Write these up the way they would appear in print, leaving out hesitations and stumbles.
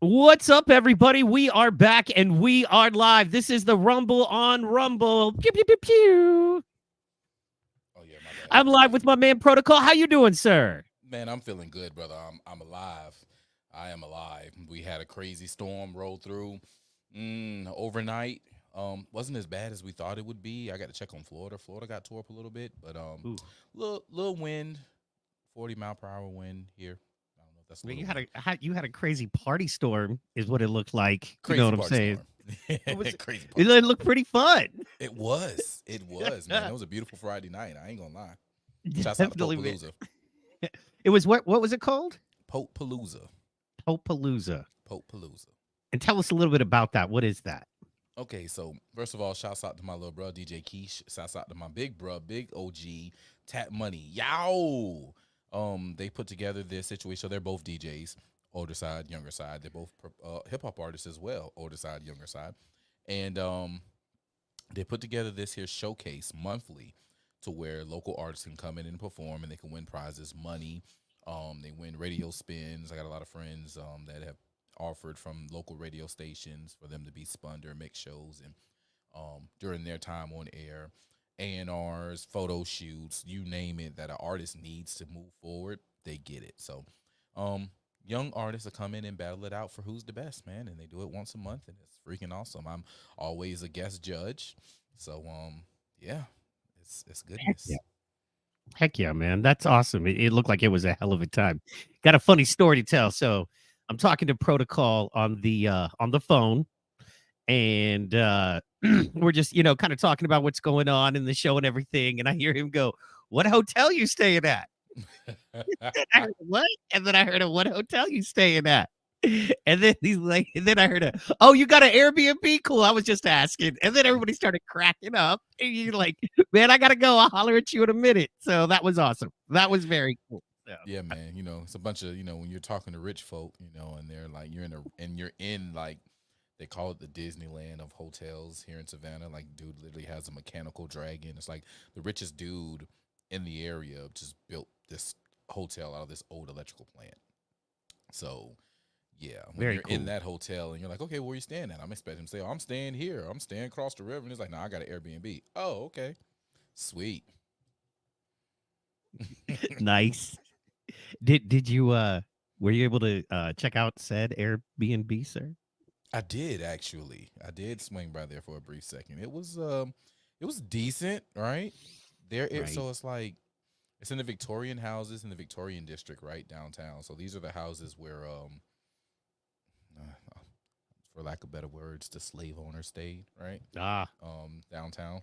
What's up, everybody? We are back and we are live. This is the Rumble on Rumble. Pew, pew, pew, pew. Oh yeah, my bad. I'm live with my man Protocol. How you doing, sir? Man, I'm feeling good, brother. I'm alive. I am alive. We had a crazy storm roll through overnight. Wasn't as bad as we thought it would be. I got to check on Florida. Florida got tore up a little bit, but Ooh, little wind, 40-mile-per-hour wind here. I don't know if that's a man, little wind. you had a crazy party storm, is what it looked like. You know Crazy what I'm party saying? storm. It was. Crazy It party storm. looked pretty fun. It was. It was, man. It was a beautiful Friday night. I ain't gonna lie. Shouts out to Definitely, man. Palooza. It was what? What was it called? Palooza. Popalooza. Palooza. And tell us a little bit about that. What is that? Okay, so first of all, shouts out to my little bro, DJ Keish. Shouts out to my big bro, big OG, Tap Money. Yow! They put together this situation. So they're both DJs, older side, younger side. They're both hip hop artists as well, older side, younger side. And they put together this here showcase monthly to where local artists can come in and perform and they can win prizes, money. They win radio spins. I got a lot of friends that have offered from local radio stations for them to be spun during mix shows and during their time on air. A&Rs, photo shoots, you name it, that an artist needs to move forward, they get it. So, young artists will come in and battle it out for who's the best, man, and they do it once a month, and it's freaking awesome. I'm always a guest judge, so yeah, it's Heck yeah. goodness. Heck yeah, man. That's awesome. It looked like it was a hell of a time. Got a funny story to tell. So I'm talking to Protocol on the phone, and we're just, kind of talking about what's going on in the show and everything. And I hear him go, "What hotel you staying at?" I heard, "What?" And then I heard a, "What hotel you staying at?" And then he's like, and then I heard a, "Oh, you got an Airbnb? Cool. I was just asking." And then everybody started cracking up. And you're like, "Man, I gotta go. I'll holler at you in a minute." So that was awesome. That was very cool. So, Yeah, man. It's a bunch of when you're talking to rich folk, and they're like you're in like they call it the Disneyland of hotels here in Savannah. Like, dude literally has a mechanical dragon. It's like the richest dude in the area just built this hotel out of this old electrical plant. So yeah, when very you're in cool. that hotel and you're like, okay, where you staying at? I'm expecting him to say, oh, I'm staying here. I'm staying across the river. And it's like, no, I got an Airbnb. Oh, okay, sweet. Nice. Did you were you able to check out said Airbnb, sir? I did actually. I did swing by there for a brief second. It was decent, right? Right. So it's like it's in the Victorian houses in the Victorian district, right downtown. So these are the houses where uh, for lack of better words, the slave owner stayed, right? Ah, Downtown.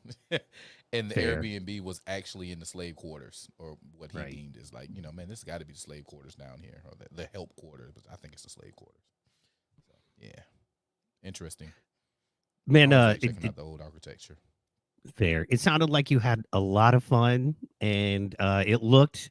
And the fair. Airbnb was actually in the slave quarters, or what he Right. deemed as like, man, this got to be the slave quarters down here, or the help quarters, but I think it's the slave quarters. So yeah, interesting. Man, Always like checking it out the old architecture. fair. It sounded like you had a lot of fun, and it looked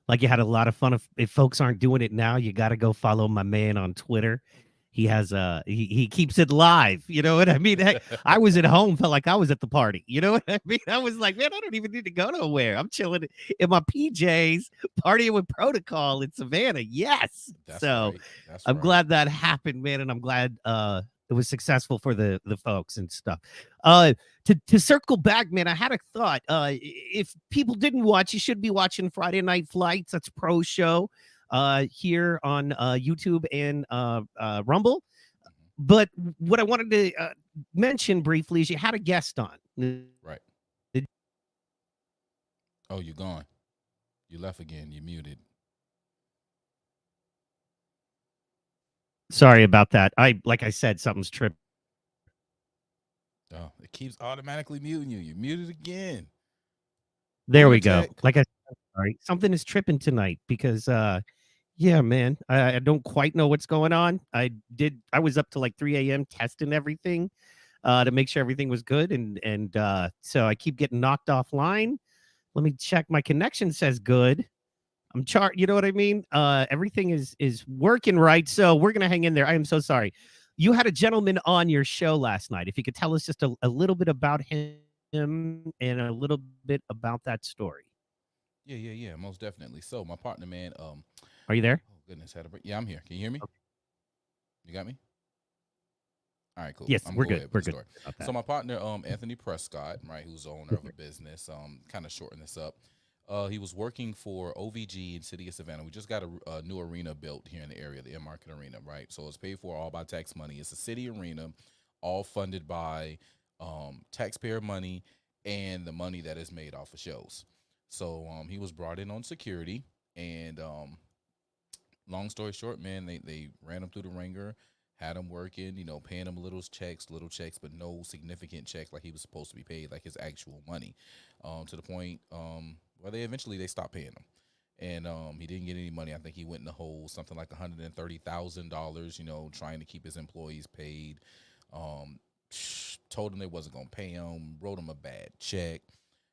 like you had a lot of fun. If folks aren't doing it now, you got to go follow my man on Twitter. He has he keeps it live. You know what I mean? Heck, I was at home, felt like I was at the party. You know what I mean? I was like, man, I don't even need to go nowhere. I'm chilling in my PJs, partying with Protocol in Savannah. Yes. That's So right. That's I'm right. glad that happened, man, and I'm glad it was successful for the folks and stuff. To circle back, man, I had a thought. If people didn't watch, you should be watching Friday Night Flights. That's Pro Show here on YouTube and Rumble. Hmm. But what I wanted to mention briefly is you had a guest on. Right. Oh, you're gone. You left again. You muted. Sorry about that. I like I said, something's tripping. Oh, it keeps automatically muting you. You muted again. There Boomer we go. tech. Like I said, sorry, something is tripping tonight because yeah, man, I don't quite know what's going on. I was up to like 3 a.m. testing everything to make sure everything was good, and so I keep getting knocked offline. Let me check. My connection says good. You know what I mean? Everything is working right. So we're gonna hang in there. I am so sorry. You had a gentleman on your show last night. If you could tell us just a little bit about him and a little bit about that story. Yeah, yeah, yeah. Most definitely. So my partner, man. Are you there? Oh goodness, had a break. Yeah, I'm here. Can you hear me? You got me? All right, cool. Yes, I'm we're gonna go good. ahead with We're the good story. about So that. my partner, Anthony Prescott, right, who's the owner of a business, kind of shorten this up. He was working for OVG in City of Savannah. We just got a new arena built here in the area, the M Market Arena, right? So it's paid for all by tax money. It's a city arena, all funded by taxpayer money and the money that is made off of shows. So he was brought in on security, and long story short, man, they ran him through the ringer, had him working, paying him little checks, but no significant checks like he was supposed to be paid, like his actual money, to the point where they stopped paying him, and he didn't get any money. I think he went in the hole something like $130,000, trying to keep his employees paid. Um, Told him they wasn't gonna pay him, wrote him a bad check,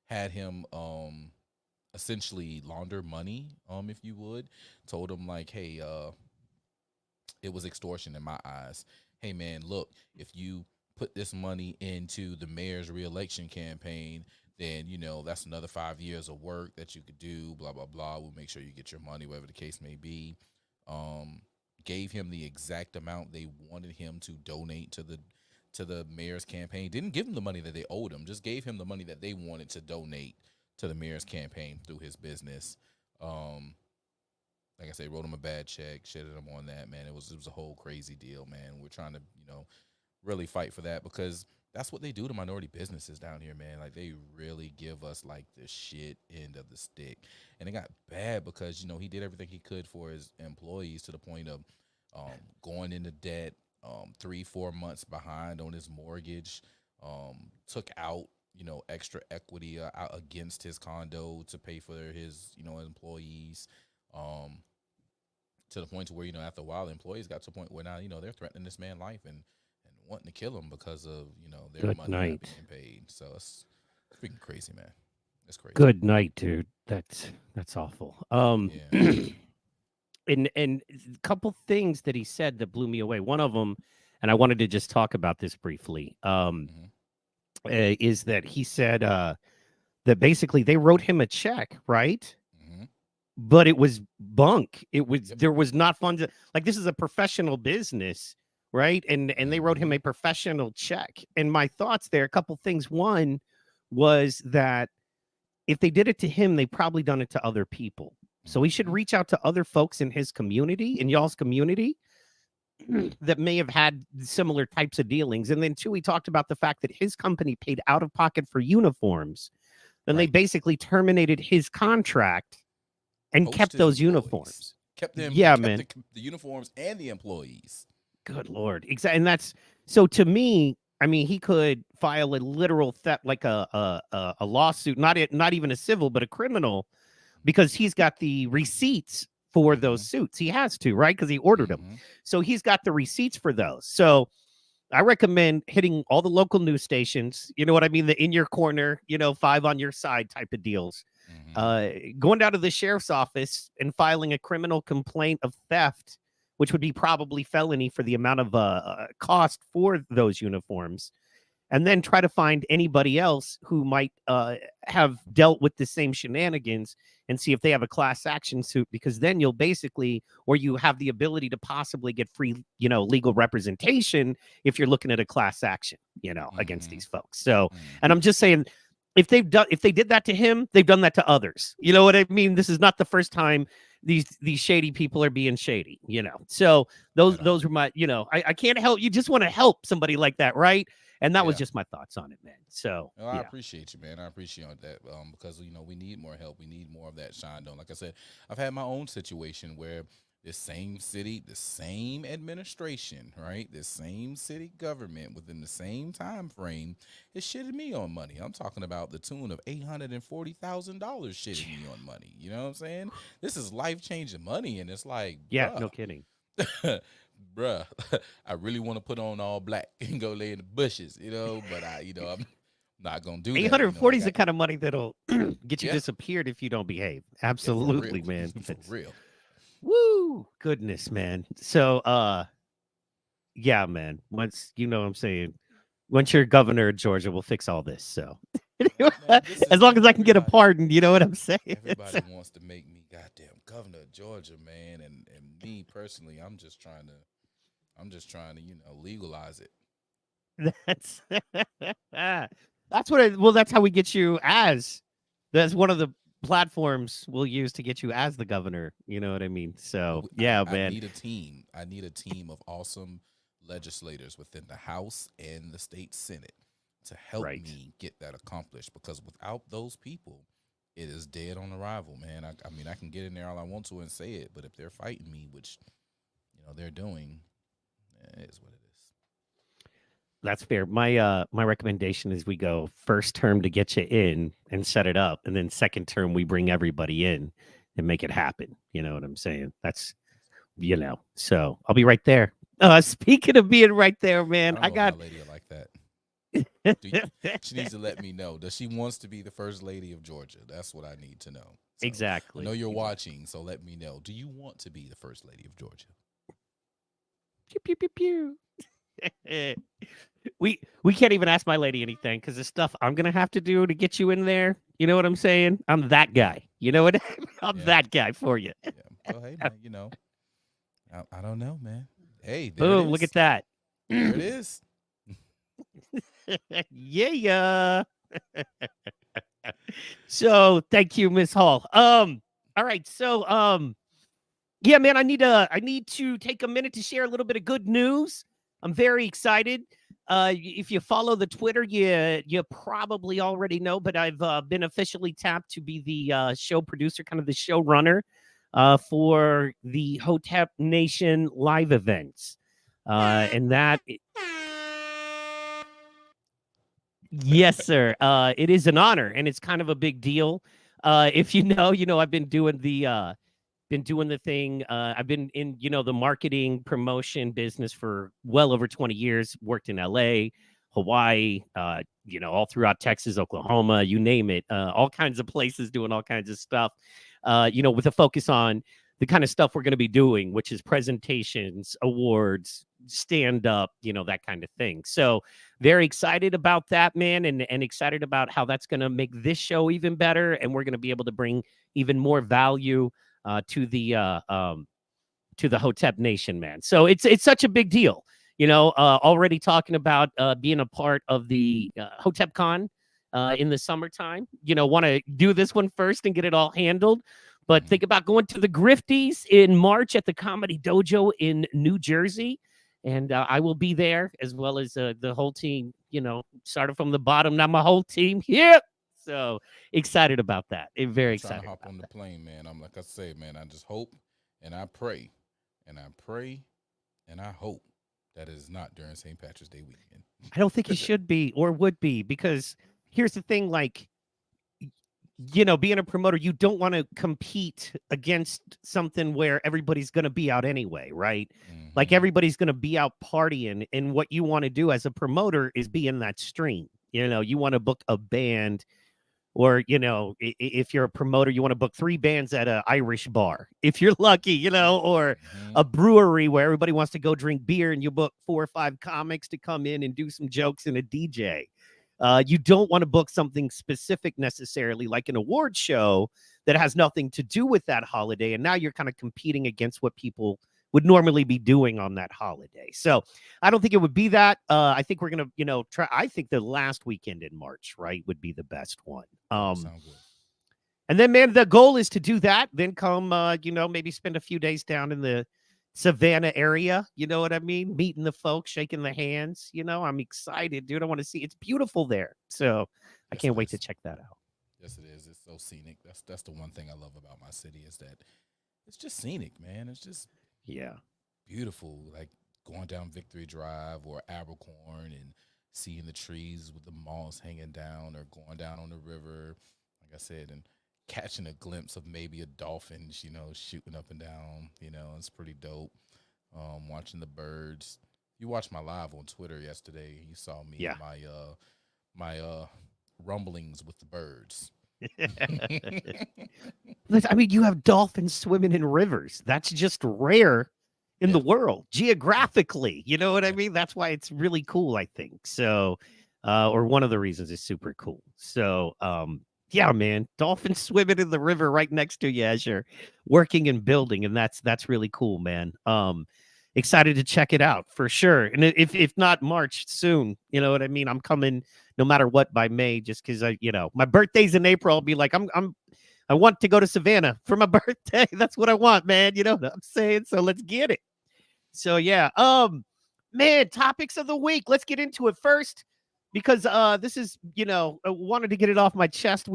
had him essentially launder money, if you would. Told him like, hey, it was extortion in my eyes. Hey man, look, if you put this money into the mayor's reelection campaign, then that's another 5 years of work that you could do. Blah blah blah. We'll make sure you get your money, whatever the case may be. Um, Gave him the exact amount they wanted him to donate to the mayor's campaign. Didn't give him the money that they owed him. Just gave him the money that they wanted to donate to the mayor's campaign through his business. Um, like I said, wrote him a bad check, shitted him on that, man. It was a whole crazy deal, man. We're trying to, really fight for that, because that's what they do to minority businesses down here, man. Like, they really give us like the shit end of the stick. And it got bad because, he did everything he could for his employees, to the point of going into debt, 3-4 months behind on his mortgage, took out, extra equity out against his condo to pay for his, employees. Um, to the point to where, after a while, the employees got to a point where now, they're threatening this man's life, and wanting to kill him because of, their Good money not night. being paid. So it's freaking crazy, man. It's crazy. Good night, dude. That's awful. Yeah. And a couple things that he said that blew me away. One of them, and I wanted to just talk about this briefly, Mm-hmm. is that he said that basically they wrote him a check, right? Mm-hmm. But it was bunk. It was Yep. there was not funds. Like, this is a professional business, right? And they wrote him Mm-hmm. a professional check. And my thoughts there, a couple things. One was that if they did it to him, they probably done it to other people. So he should Mm-hmm. reach out to other folks in his community, in y'all's community, that may have had similar types of dealings. And then two, he talked about the fact that his company paid out of pocket for uniforms. Then they Right. basically terminated his contract and Poached kept his those employees. uniforms. Kept them. Yeah, Kept man. the uniforms and the employees. Good Lord. Exactly. And that's so, to me, I mean, he could file a literal theft, like a lawsuit, not even a civil, but a criminal, because he's got the receipts for those Mm-hmm. suits. He has to, right? Because he ordered them. Mm-hmm. So he's got the receipts for those. So I recommend hitting all the local news stations. You know what I mean? The in your corner, 5 on your side type of deals. Mm-hmm. Uh, Going down to the sheriff's office and filing a criminal complaint of theft, which would be probably felony for the amount of cost for those uniforms, and then try to find anybody else who might have dealt with the same shenanigans and see if they have a class action suit, because then you'll basically, or you have the ability to possibly get free, legal representation if you're looking at a class action, against Mm-hmm. these folks. So, and Mm-hmm. I'm just saying, if they did that to him, they've done that to others. You know what I mean? This is not the first time these shady people are being shady. So those At all. those were my, I can't help, you just want to help somebody like that, right? And that was Yeah. just my thoughts on it, man. So, Well, I yeah. appreciate you, man. I appreciate that, because we need more help. We need more of that shine on. Like I said, I've had my own situation where this same city, the same administration, right, this same city government within the same time frame is shitting me on money. I'm talking about the tune of $840,000 shitting me on money. You know what I'm saying? This is life changing money, and it's like, Yeah, bruh. no kidding. Bruh, I really want to put on all black and go lay in the bushes, but I'm not gonna do that. I 840 is the got, kind of money that'll get you yeah, disappeared if you don't behave. yeah, for real, Absolutely, man. for That's real. woo goodness, man. So, yeah, man. Once, you know what I'm saying, once you're governor of Georgia, we'll fix all this. So, Man, this is as long as I can get a everybody. pardon, you know what I'm saying? Everybody wants to make me goddamn governor of Georgia, man, and me personally, I'm just trying to I'm just trying to, legalize it. That's that's what well, that's how we get you as that's one of the platforms we'll use to get you as the governor. You know what I mean? But So I, yeah, I man. need a team. I need a team of awesome legislators within the House and the state Senate to help Right. me get that accomplished. Because without those people, it is dead on arrival, man. I mean, I can get in there all I want to and say it, but if they're fighting me, which they're doing, it is what it is. That's fair. My recommendation is we go first term to get you in and set it up, and then second term we bring everybody in and make it happen. You know what I'm saying? That's So I'll be right there. Speaking of being right there, I man, don't I know if my got lady will like that. She needs to let me know. Does she wants to be the first lady of Georgia? That's what I need to know. So I know exactly. you're Exactly. watching, so let me know. Do you want to be the first lady of Georgia? Pew pew pew pew. We can't even ask my lady anything because the stuff I'm gonna have to do to get you in there. You know what I'm saying? I'm that Yeah, guy. You know what? I'm yeah, that guy for you. yeah. Well, hey, man, I don't know, man. Hey, there it Boom! Look at is. that. There it is. Yeah. So thank you, Miss Hall. All right. So yeah, man, I need to take a minute to share a little bit of good news. I'm very excited. If you follow the Twitter, you probably already know, but I've been officially tapped to be the show producer, kind of the showrunner for the Hotep Nation live events, and that yes, sir. It is an honor, and it's kind of a big deal. If you know, I've been doing the thing. I've been in, the marketing promotion business for well over 20 years. Worked in LA, Hawaii, all throughout Texas, Oklahoma, you name it, all kinds of places doing all kinds of stuff, with a focus on the kind of stuff we're going to be doing, which is presentations, awards, stand up, that kind of thing. So very excited about that, man, and excited about how that's going to make this show even better. And we're going to be able to bring even more value to the Hotep Nation, man. So it's such a big deal. Already talking about being a part of the Hotep Con in the summertime. Want to do this one first and get it all handled. But Hmm. think about going to the Grifties in March at the Comedy Dojo in New Jersey. And I will be there as well as the whole team, started from the bottom. Now my whole team here. So excited about that. Very I'm trying to excited hop about on the that. plane, man. I'm like I say, man. I just hope and I pray and I pray and I hope that it is not during St. Patrick's Day weekend. I don't think he should be or would be because here's the thing, like, being a promoter, you don't want to compete against something where everybody's going to be out anyway, right? Like Hmm. everybody's going to be out partying, and what you want to do as a promoter is be in that stream. You want to book a band, or if you're a promoter, you want to book 3 bands at an Irish bar if you're lucky, or Hmm. a brewery where everybody wants to go drink beer, and you book 4 or 5 comics to come in and do some jokes and a DJ. You don't want to book something specific necessarily, like an award show that has nothing to do with that holiday, and now you're kind of competing against what people would normally be doing on that holiday. So I don't think it would be that. I think we're gonna, try. I think the last weekend in March, right, would be the best one. That would sound good. And then, man, the goal is to do that. Then come, maybe spend a few days down in the Savannah area. You know what I mean? Meeting the folks, shaking the hands. I'm excited, dude. I want to see. It's beautiful there, so I Yes, it can't wait to is. check that out. Yes, it is. It's so scenic. That's the one thing I love about my city is that it's just scenic, man. It's just Yeah. beautiful. Like going down Victory Drive or Abercorn and seeing the trees with the moss hanging down, or going down on the river, like I said, and catching a glimpse of maybe a dolphin, shooting up and down. It's pretty dope. Watching the birds. You watched my live on Twitter yesterday. You saw me Yeah. and my rumblings with the birds. I mean, you have dolphins swimming in rivers. That's just rare in the Yeah, world yeah, geographically. You know what I yeah. mean? That's why it's really cool, I think. So, or one of the reasons it's super cool. So, yeah, man, dolphins swimming in the river right next to you as you're working and building, and that's really cool, man. excited to check it out for sure. And if not March, soon. You know what I mean? I'm coming no matter what by May, just because my birthday's in April. I'll be like, I want to go to Savannah for my birthday. That's what I want, man. You know what I'm saying? So let's get it. So yeah, man, topics of the week. Let's get into it first because this is, I wanted to get it off my chest.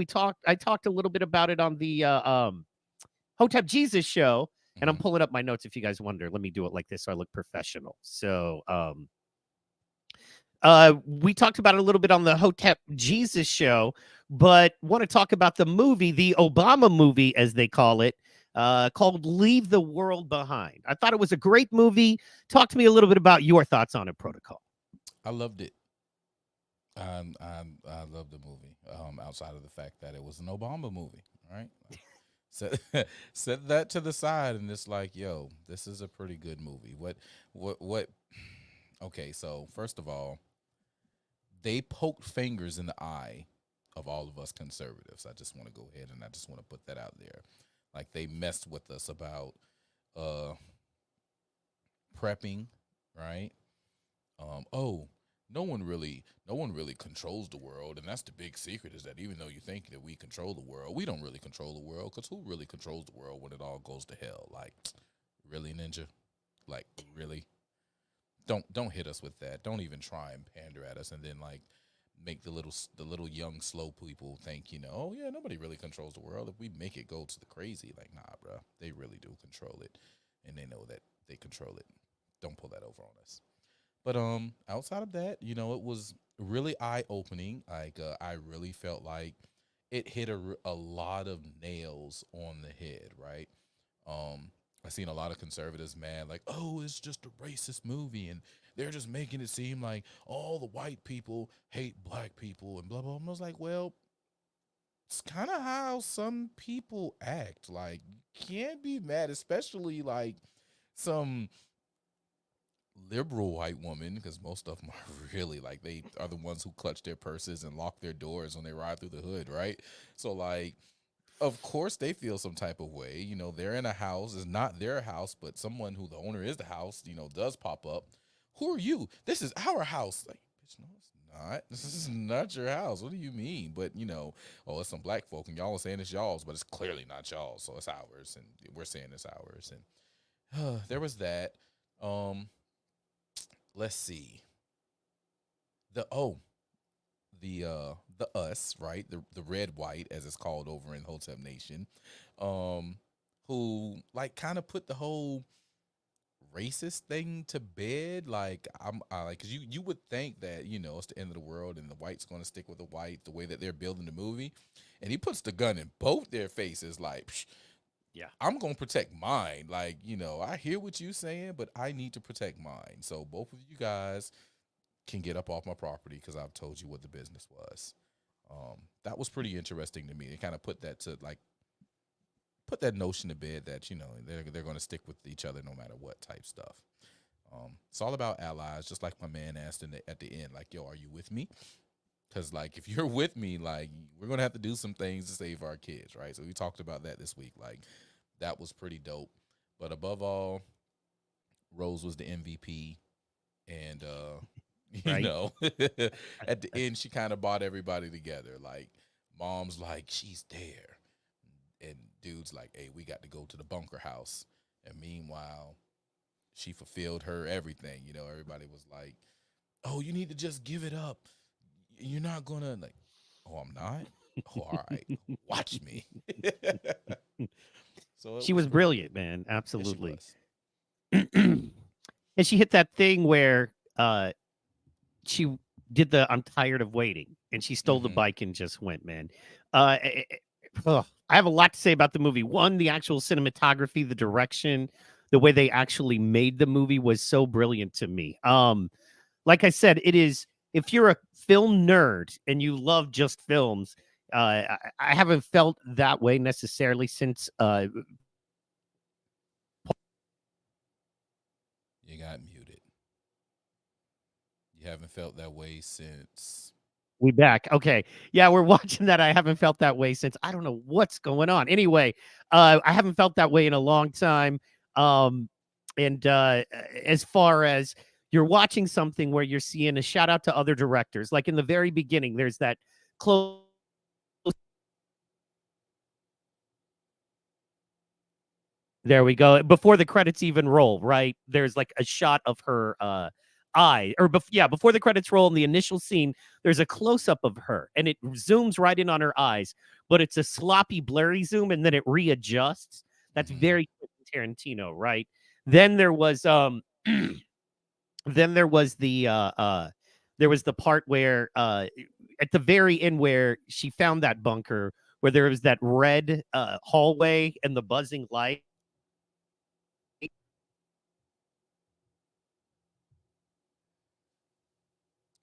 I talked a little bit about it on the Hotep Jesus show, and I'm Hmm. pulling up my notes if you guys wonder. Let me do it like this so I look professional. So we talked about it a little bit on the Hotep Jesus show, but want to talk about the movie, the Obama movie, as they call it, called Leave the World Behind. I thought it was a great movie. Talk to me a little bit about your thoughts on it, Protocol. I loved it. I love the movie. Outside of the fact that it was an Obama movie, right? Like, set set that to the side, and it's like, yo, this is a pretty good movie. What? Okay, so first of all, they poked fingers in the eye of all of us conservatives. I just want to go ahead and I just want to put that out there. Like they messed with us about uh prepping, right? Oh, no one really controls the world, and that's the big secret is that even though you think that we control the world, we don't really control the world because who really controls the world when it all goes to hell? Like, really, Ninja? Like, really? Don't hit us with that. Don't even try and pander at us, and then like make the little young slow people think oh yeah, nobody really controls the world. If we make it go to the crazy, like nah, bro, they really do control it, and they know that they control it. Don't pull that over on us. But outside of that, it was really eye opening. Like I really felt like it hit a lot of nails on the head, right? I seen a lot of conservatives mad, like, oh, it's just a racist movie, and they're just making it seem like all the white people hate black people and blah blah. And I was like, well, it's kind of how some people act. Like, you can't be mad, especially like some liberal white woman, because most of them are really like they are the ones who clutch their purses and lock their doors when they ride through the hood, right? So like, of course they feel some type of way. They're in a house, it's not their house, but someone who the owner is the house, does pop up. Who are you? This is our house. Like, bitch, no, it's not. This is not your house. What do you mean? But oh, it's some black folk and y'all are saying it's y'all's, but it's clearly not y'all, so it's ours, and we're saying it's ours. And there was that. um let's see. The oh, the us, right? The red white, as it's called over in Hotep Nation, um, who like kind of put the whole racist thing to bed. Like I like, cause you would think that it's the end of the world and the white's going to stick with the white the way that they're building the movie, and he puts the gun in both their faces, like, psh, Yeah. I'm gonna protect mine. Like, I hear what you saying, but I need to protect mine. So both of you guys can get up off my property because I've told you what the business was. That was pretty interesting to me. They kind of put that to like put that notion to bed that they're going to stick with each other no matter what type stuff. It's all about allies, just like my man asked at the end, like, yo, are you with me? Because like if you're with me, like we're gonna have to do some things to save our kids, right? So we talked about that this week. Like that was pretty dope. But above all, Rose was the MVP, and Right. at the end she kind of brought everybody together. Like mom's like she's there, and dude's like, hey, we got to go to the bunker house. And meanwhile, she fulfilled her everything. Everybody was like, oh, you need to just give it up. You're not gonna like, oh, I'm not. Oh, all right, watch me. So it She was was pretty brilliant, cool. man. Yes, she Absolutely. was. And she hit that thing where she did the "I'm tired of waiting," and she stole the Hmm. bike and just went, man. I have a lot to say about the movie. One, the actual cinematography, the direction, the way they actually made the movie was so brilliant to me. Like I said, it is if you're a film nerd and you love just films, I haven't felt that way necessarily since You got muted. You haven't felt that way since. we back. Okay. Yeah, we're watching that. I haven't felt that way since I don't know what's going on. Anyway, I haven't felt that way in a long time. Um, And as far as you're watching something where you're seeing a shout out to other directors, like in the very beginning, there's that close. There we go. Before the credits even roll, right? There's like a shot of her eye, or yeah, before the credits roll in the initial scene, there's a close up of her, and it zooms right in on her eyes, but it's a sloppy, blurry zoom, and then it readjusts. That's Mm-hmm. very Tarantino, right? Then there was then there was the part where at the very end where she found that bunker where there was that red hallway and the buzzing light.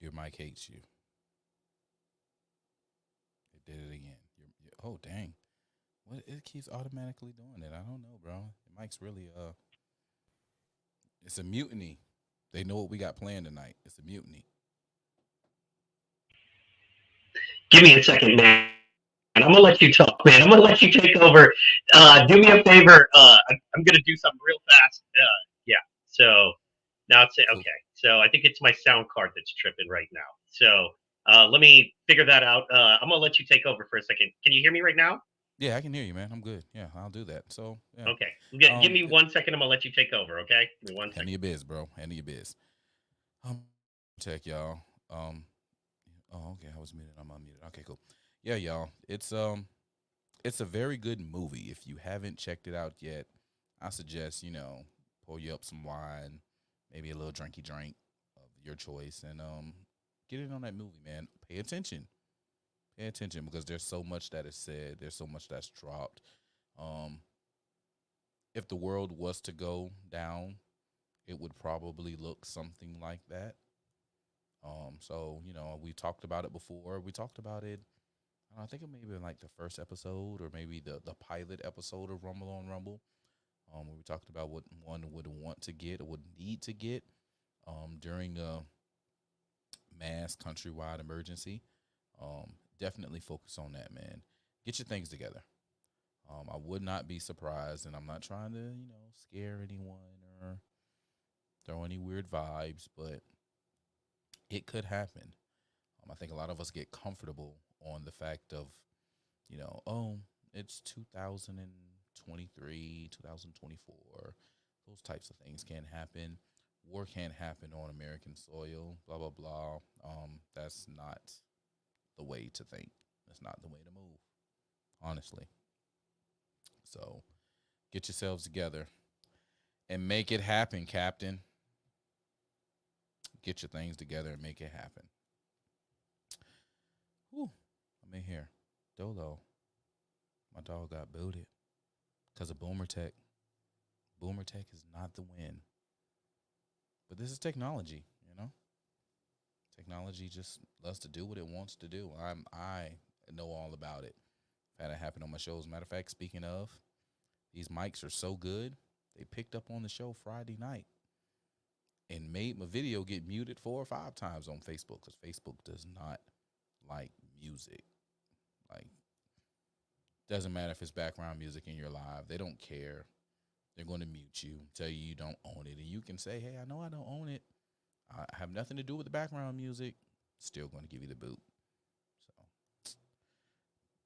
Your mic hates you. It did it again. Oh dang! What it keeps automatically doing it? I don't know, bro. Your mic's really it's a mutiny. They know what we got planned tonight. It's a mutiny. Give me a second, man. I'm gonna let you talk, man. I'm gonna let you take over. Do me a favor. I'm gonna do something real fast. Yeah. So now it's Cool. okay. So I think it's my sound card that's tripping right now. So let me figure that out. I'm gonna let you take over for a second. Can you hear me right now? Yeah, I can hear you, man. I'm good. Yeah, I'll do that. So yeah. Okay. Give me 1 second. I'm gonna let you take over. Okay. Give me 1 second. Handle your biz, bro. Handle your biz. Check y'all. Oh, okay. I was muted. I'm unmuted. Okay, cool. Yeah, y'all. It's a very good movie. If you haven't checked it out yet, I suggest pour you up some wine, maybe a little drinky drink of your choice, and get in on that movie, man. Pay attention. Pay attention because there's so much that is said. There's so much that's dropped. Um, if the world was to go down, it would probably look something like that. So we talked about it before. We talked about it. I think it may have been like the first episode or maybe the pilot episode of Rumble on Rumble. Where we talked about what one would want to get or would need to get during a mass countrywide emergency. Definitely focus on that, man. Get your things together. I would not be surprised, and I'm not trying to, scare anyone or throw any weird vibes, but it could happen. I think a lot of us get comfortable on the fact of, oh, it's 2023, 2024. Those types of things can happen. War can't happen on American soil, blah, blah, blah. That's not the way to think. That's not the way to move, honestly. So get yourselves together and make it happen, Captain. Get your things together and make it happen. Whew. I'm in here. Dolo, my dog got booted because of Boomer Tech. Boomer Tech is not the win. But this is technology, Technology just loves to do what it wants to do. I know all about it. I've had it happen on my shows. Matter of fact, speaking of, these mics are so good, they picked up on the show Friday night and made my video get muted 4 or 5 times on Facebook because Facebook does not like music. Like, doesn't matter if it's background music in your live. They don't care. They're going to mute you, tell you don't own it. And you can say, hey, I know I don't own it. I have nothing to do with the background music. Still going to give you the boot. So,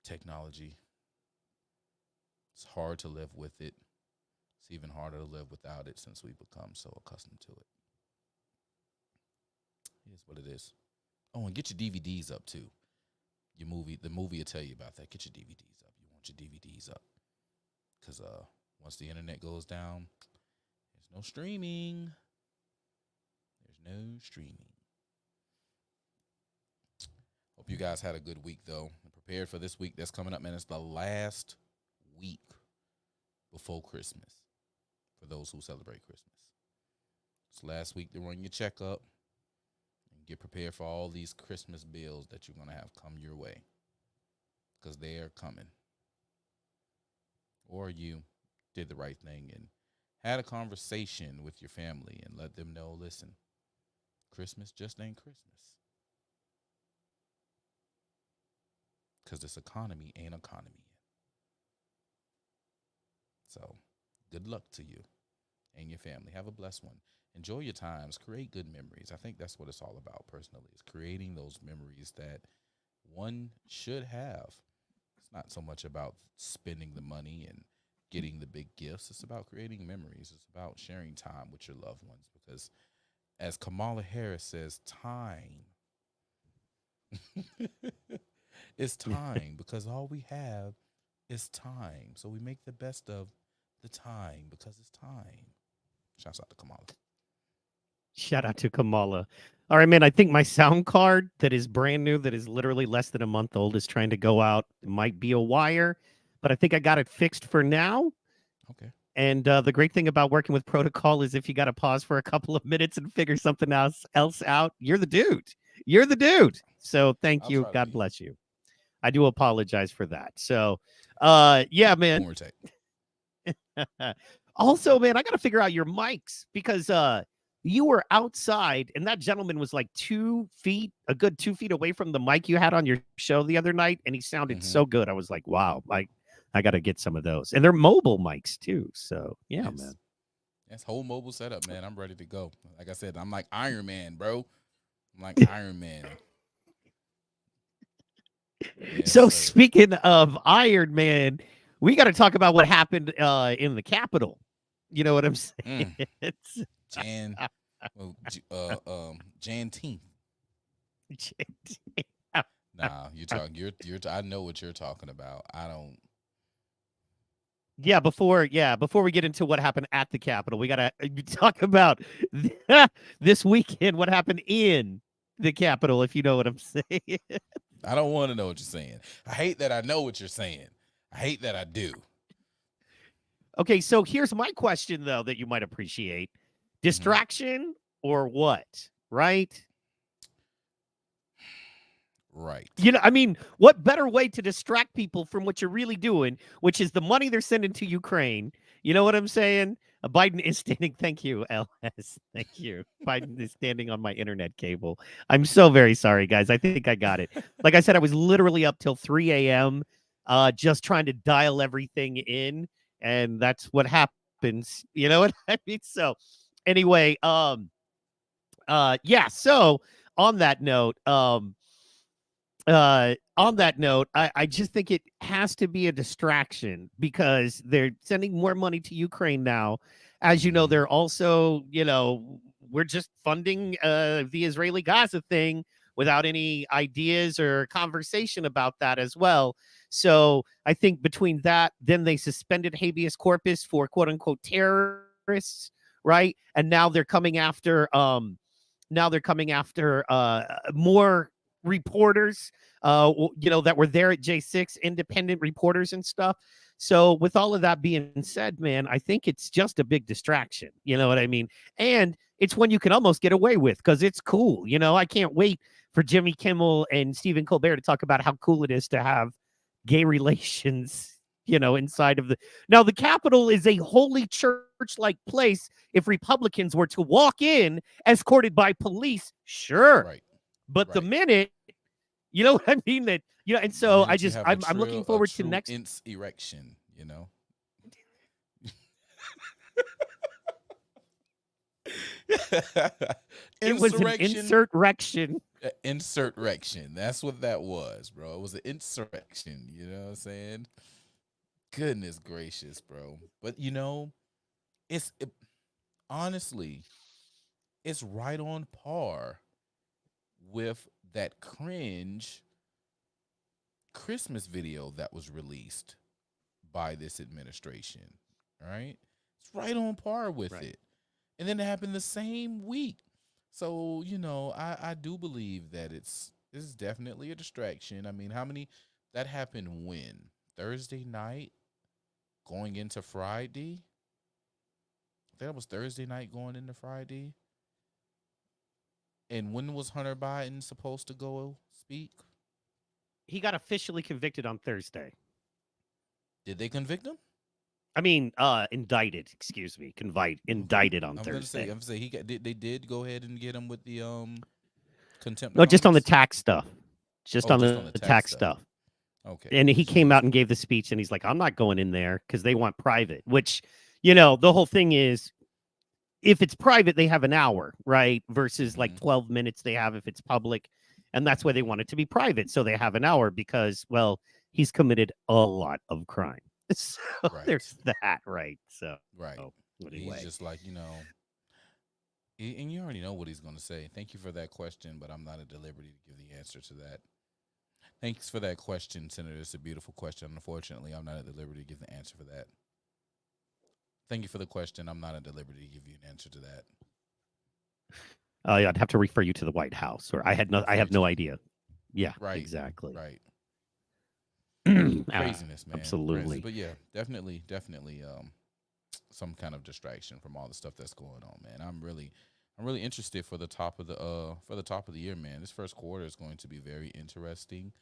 technology. It's hard to live with it. It's even harder to live without it since we've become so accustomed to it. It is what it is. Oh, and get your DVDs up too. The movie will tell you about that. Get your DVDs up. You want your DVDs up. Because once the internet goes down, there's no streaming. There's no streaming. Hope you guys had a good week, though. And prepared for this week that's coming up, man. It's the last week before Christmas for those who celebrate Christmas. It's last week to run your checkup and get prepared for all these Christmas bills that you're going to have come your way because they are coming. Or you did the right thing and had a conversation with your family and let them know, listen, Christmas just ain't Christmas. Because this economy ain't economy yet. So, good luck to you. and your family. Have a blessed one. Enjoy your times. Create good memories. I think that's what it's all about personally, is creating those memories that one should have. It's not so much about spending the money and getting the big gifts. It's about creating memories. It's about sharing time with your loved ones because, as Kamala Harris says, time. It's time because all we have is time. So we make the best of the time because it's time. Shouts out to Kamala. Shout out to Kamala. All right, man. I think my sound card that is brand new, that is literally less than a month old, is trying to go out. It might be a wire, but I think I got it fixed for now. Okay. And the great thing about working with Protocol is if you got to pause for a couple of minutes and figure something else out, you're the dude. You're the dude. So thank I'll you. try to God be. bless you. I do apologize for that. So, yeah, man. Boomer tech. Also, man, I got to figure out your mics because you were outside and that gentleman was like 2 feet, a good 2 feet away from the mic you had on your show the other night. And he sounded so good. I was like, wow, I got to get some of those. And they're mobile mics too. So, yeah, Yes. man. That's whole mobile setup, man. I'm ready to go. Like I said, I'm like Iron Man, bro. I'm like Iron Man. Yes, So sir. speaking of Iron Man, we got to talk about what happened in the Capitol. You know what I'm saying? Jan, Janteenth. Nah, you're talking. You're. I know what you're talking about. I don't. Yeah, before we get into what happened at the Capitol, we got to talk about this weekend, what happened in the Capitol, if you know what I'm saying. I don't want to know what you're saying. I hate that I know what you're saying. I hate that I do. Okay, so here's my question, though, that you might appreciate. Distraction or what, right? Right. You know, I mean, what better way to distract people from what you're really doing, which is the money they're sending to Ukraine? You know what I'm saying? Biden is standing. Thank you, LS. Thank you. Biden is standing on my internet cable. I'm so very sorry, guys. I think I got it. Like I said, I was literally up till 3 a.m. Just trying to dial everything in, and that's what happens. You know what I mean? So, anyway, yeah. So on that note, I just think it has to be a distraction because they're sending more money to Ukraine now. As you know, they're also, we're just funding the Israeli Gaza thing without any ideas or conversation about that as well. So I think between that, then they suspended habeas corpus for quote unquote terrorists, right? And now they're coming after more reporters that were there at J6, independent reporters and stuff. So with all of that being said, man, I think it's just a big distraction. You know what I mean? And it's one you can almost get away with because it's cool. I can't wait for Jimmy Kimmel and Stephen Colbert to talk about how cool it is to have gay relations inside of the Capitol is a holy church-like place. If Republicans were to walk in escorted by police, sure. Right. But the minute, you know what I mean? That, and so I'm looking forward to next erection, It was an insurrection. Insurrection. That's what that was, bro. It was an insurrection. You know what I'm saying? Goodness gracious, bro. But honestly, it's right on par with that cringe Christmas video that was released by this administration. Right? It's right on par with it. And then it happened the same week. So, I do believe that it's definitely a distraction. I mean, that happened when? Thursday night going into Friday? I think that was Thursday night going into Friday. And when was Hunter Biden supposed to go speak? He got officially convicted on Thursday. Did they convict him? I mean, indicted. Excuse me, indicted on Thursday. I'm gonna say they did go ahead and get him with the contempt. No, just on the tax stuff. Just on the tax stuff. Okay. And he came out and gave the speech, and he's like, "I'm not going in there because they want private." Which, the whole thing is, if it's private, they have an hour, right? Versus like Mm-hmm. 12 minutes they have if it's public. And that's why they want it to be private. So they have an hour because, well, he's committed a lot of crime. So Right. there's that, right? So Right. He's anyway. just like, and you already know what he's going to say. Thank you for that question, but I'm not at the liberty to give the answer to that. Thanks for that question, Senator. It's a beautiful question. Unfortunately, I'm not at the liberty to give the answer for that. Thank you for the question. I'm not at the liberty to give you an answer to that. I'd have to refer you to the White House, or I have no idea. Yeah, Right. exactly. Right. Ah, Craziness, man. absolutely. Crazy. But yeah, definitely, some kind of distraction from all the stuff that's going on, man. I'm really interested for the top of the year, man. This first quarter is going to be very interesting,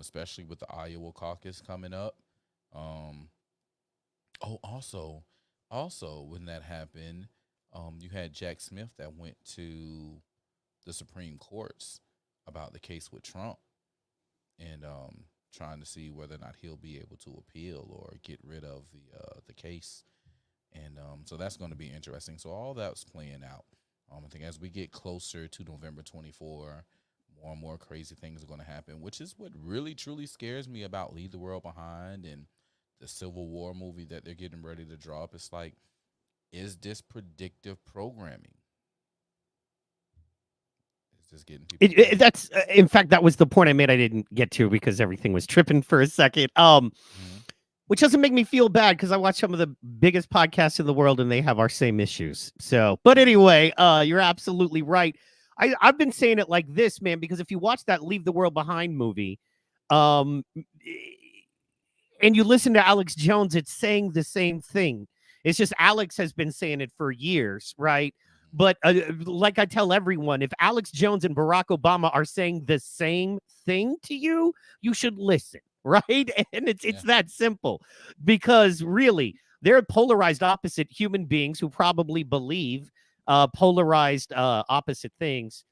especially with the Iowa caucus coming up. Um, oh, also when that happened, you had Jack Smith that went to the Supreme Courts about the case with Trump, and trying to see whether or not he'll be able to appeal or get rid of the case. And so that's going to be interesting. So all that's playing out. I think as we get closer to November 24, more and more crazy things are going to happen, which is what really truly scares me about Leave the World Behind and the Civil War movie that they're getting ready to drop. It's like, is this predictive programming? Is this getting people? That's in fact that was the point I made. I didn't get to because everything was tripping for a second. Mhm. Which doesn't make me feel bad because I watch some of the biggest podcasts in the world and they have our same issues. So, but anyway, you're absolutely right. I've been saying it like this, man, because if you watch that Leave the World Behind movie, um, and you listen to Alex Jones, it's saying the same thing. It's just Alex has been saying it for years, right? But like I tell everyone, if Alex Jones and Barack Obama are saying the same thing to you, you should listen, right? And it's Yeah. that simple, because really they're polarized opposite human beings who probably believe polarized opposite things.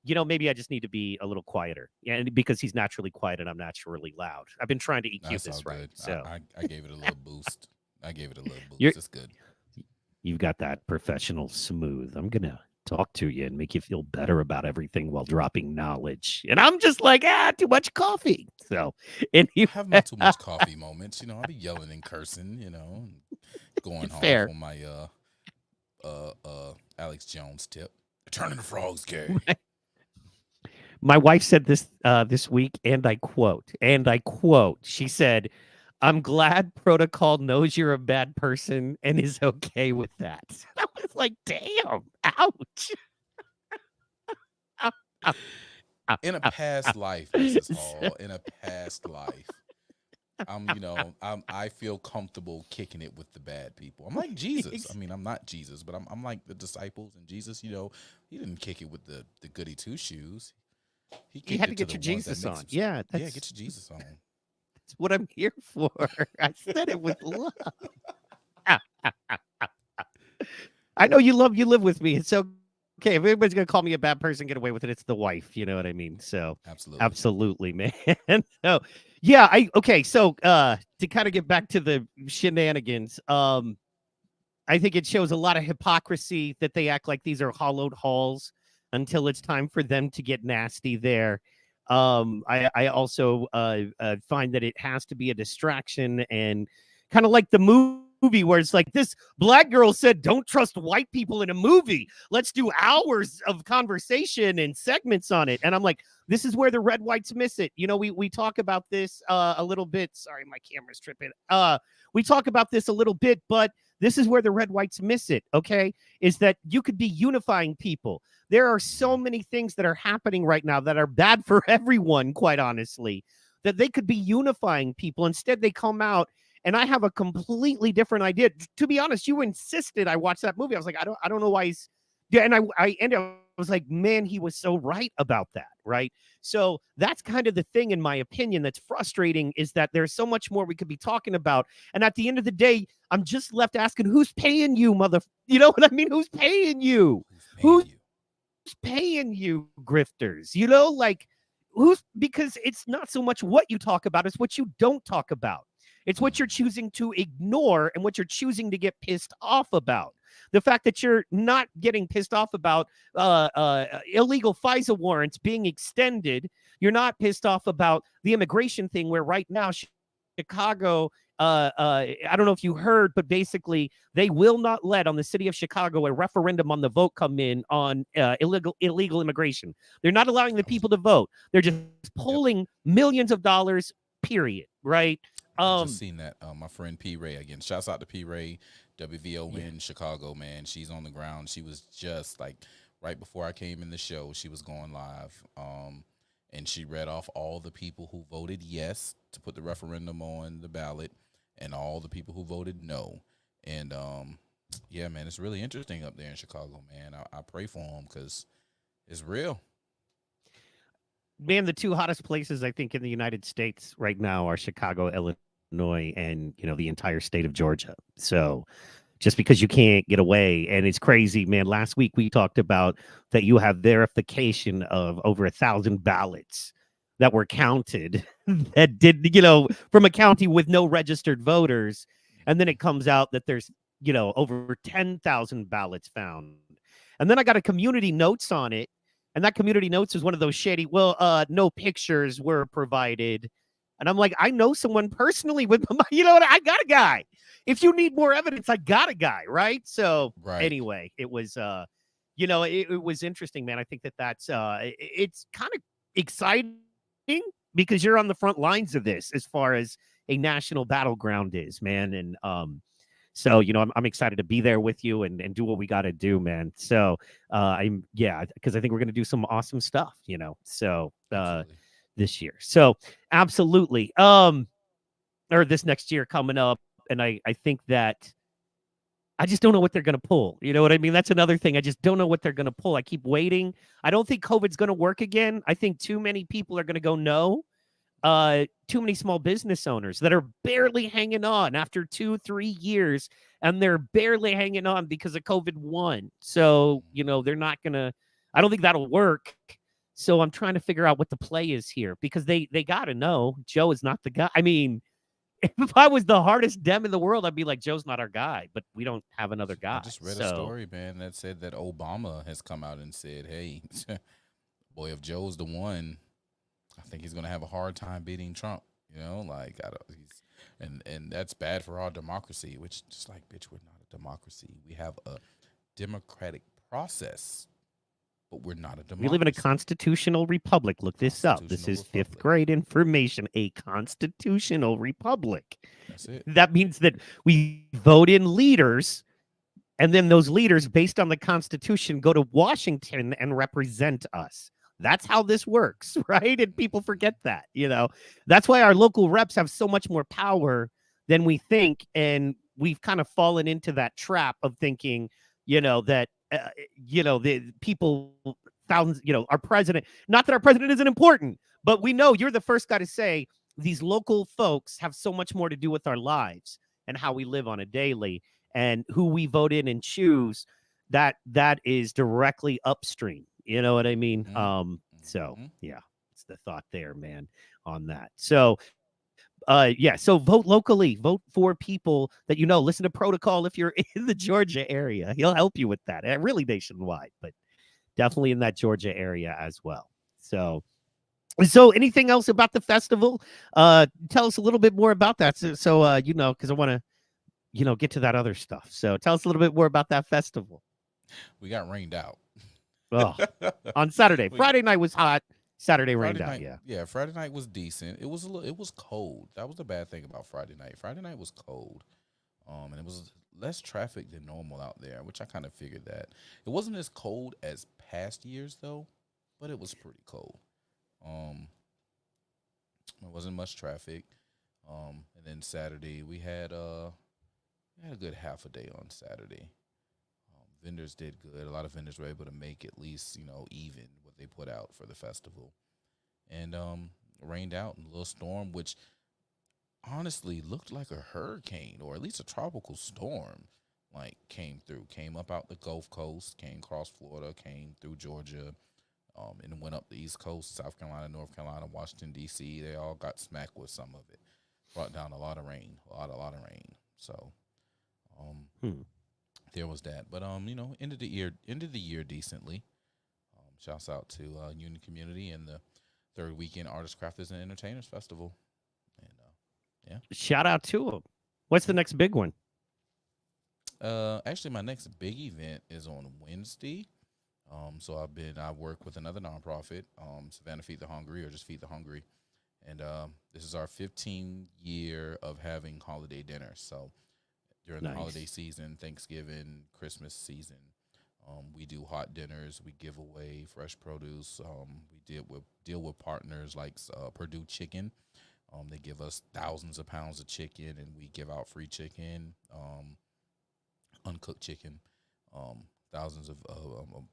You know, maybe I just need to be a little quieter. Yeah, and because he's naturally quiet and I'm naturally loud. I've been trying to EQ That's all this right. good. So I gave it a little boost. I gave it a little boost. you're It's good. you've got that professional smooth. I'm gonna talk to you and make you feel better about everything while dropping knowledge. And I'm just like, too much coffee. So I have my too much coffee moments. I'll be yelling and cursing, and going off fair. on my Alex Jones tip. Turning the frogs gay. My wife said this week, and I quote, she said, "I'm glad Protocol knows you're a bad person and is okay with that." I was like, damn, ouch. In a past life, Mrs. Hall, in a past life, I feel comfortable kicking it with the bad people. I'm like Jesus. I mean, I'm not Jesus, but I'm like the disciples and Jesus. He didn't kick it with the goody two shoes. You had to get your Jesus on. Yeah, get your Jesus on. That's what I'm here for. I said it with love. I know you live with me. It's okay. If anybody's gonna call me a bad person, get away with it. It's the wife. You know what I mean? So absolutely, man. So yeah, So to kind of get back to the shenanigans, I think it shows a lot of hypocrisy that they act like these are hollowed halls until it's time for them to get nasty there. I also find that it has to be a distraction, and kind of like the movie where it's like, this black girl said, don't trust white people in a movie. Let's do hours of conversation and segments on it. And I'm like, this is where the red whites miss it. We talk about this a little bit. Sorry, my camera's tripping. We talk about this a little bit, but this is where the red whites miss it, okay? Is that you could be unifying people. There are so many things that are happening right now that are bad for everyone, quite honestly, that they could be unifying people. Instead, they come out, and I have a completely different idea. To be honest, you insisted I watch that movie. I was like, I don't know why he's... Yeah, and I ended up, I was like, man, he was so right about that, right? So that's kind of the thing, in my opinion, that's frustrating, is that there's so much more we could be talking about. And at the end of the day, I'm just left asking, who's paying you, you know what I mean? Who's paying you? Who's paying you, grifters? Because it's not so much what you talk about, it's what you don't talk about. It's what you're choosing to ignore and what you're choosing to get pissed off about. The fact that you're not getting pissed off about illegal FISA warrants being extended. You're not pissed off about the immigration thing where right now Chicago, I don't know if you heard, but basically they will not let on the city of Chicago a referendum on the vote come in on illegal immigration. They're not allowing the people to vote. They're just pulling millions of dollars, period. Right. I just seen that. My friend P Ray again. Shouts out to P Ray, WVO in Chicago, man. She's on the ground. She was just like right before I came in the show, she was going live. And she read off all the people who voted yes to put the referendum on the ballot and all the people who voted no. And yeah, man, it's really interesting up there in Chicago, man. I pray for them because it's real. Man, the two hottest places I think in the United States right now are Chicago, Illinois, and the entire state of Georgia. So just because you can't get away, and it's crazy, man. Last week we talked about that you have verification of over 1,000 ballots that were counted that did, from a county with no registered voters, and then it comes out that there's over 10,000 ballots found, and then I got a community notes on it. And that community notes is one of those shady, no pictures were provided. And I'm like, I know someone personally with, what? I got a guy. If you need more evidence, I got a guy, right? So anyway, it was, it was interesting, man. I think that's, it's kind of exciting because you're on the front lines of this as far as a national battleground is, man. And, so, I'm excited to be there with you and do what we got to do, man. So because I think we're going to do some awesome stuff, so this year. So absolutely. Or this next year coming up. And I think that I just don't know what they're going to pull. You know what I mean? That's another thing. I just don't know what they're going to pull. I keep waiting. I don't think COVID's going to work again. I think too many people are going to go no. Too many small business owners that are barely hanging on after 2-3 years, and they're barely hanging on because of COVID-1. So, they're not gonna, I don't think that'll work. So I'm trying to figure out what the play is here because they gotta know Joe is not the guy. I mean, if I was the hardest dem in the world, I'd be like, Joe's not our guy, but we don't have another guy. I just read a story, man, that said that Obama has come out and said, hey, boy, if Joe's the one, I think he's going to have a hard time beating Trump, and that's bad for our democracy, which just like, bitch, we're not a democracy. We have a democratic process, but we're not a democracy. We live in a constitutional republic. Look this up. This is fifth grade information. A constitutional republic. That's it. That means that we vote in leaders, and then those leaders, based on the Constitution, go to Washington and represent us. That's how this works, right? And people forget that, That's why our local reps have so much more power than we think. And we've kind of fallen into that trap of thinking, that, the people, thousands, our president, not that our president isn't important, but we know you're the first guy to say these local folks have so much more to do with our lives and how we live on a daily and who we vote in and choose. That is directly upstream. You know what I mean? So yeah, it's the thought there, man, on that. So so vote locally, vote for people that listen to PRO2KALL if you're in the Georgia area. He'll help you with that. Really nationwide, but definitely in that Georgia area as well. So anything else about the festival? Tell us a little bit more about that. So because I want to, get to that other stuff. So tell us a little bit more about that festival. We got rained out. Oh, on Saturday. Friday night was hot. Saturday rained out. Yeah, Friday night was decent. It was cold. That was the bad thing about Friday night. Friday night was cold. And it was less traffic than normal out there, which I kind of figured that. It wasn't as cold as past years though, but it was pretty cold. There wasn't much traffic. And then Saturday we had a good half a day on Saturday. Vendors did good. A lot of vendors were able to make at least, even what they put out for the festival. And rained out in a little storm, which honestly looked like a hurricane or at least a tropical storm, came up out the Gulf Coast, came across Florida, came through Georgia, and went up the East Coast, South Carolina, North Carolina, Washington, D.C. They all got smacked with some of it. Brought down a lot of rain, a lot of rain. So, there was that. But end of the year decently. Shouts out to Union Community and the third weekend Artists, Crafters, and Entertainers Festival. And yeah. Shout out to them. What's the next big one? Actually, my next big event is on Wednesday. So I work with another nonprofit, Savannah Feed the Hungry, or just Feed the Hungry, and this is our 15th year of having holiday dinners. So during the holiday season, Thanksgiving, Christmas season, we do hot dinners. We give away fresh produce. We deal with partners like Purdue Chicken. They give us thousands of pounds of chicken, and we give out free chicken, uncooked chicken, thousands of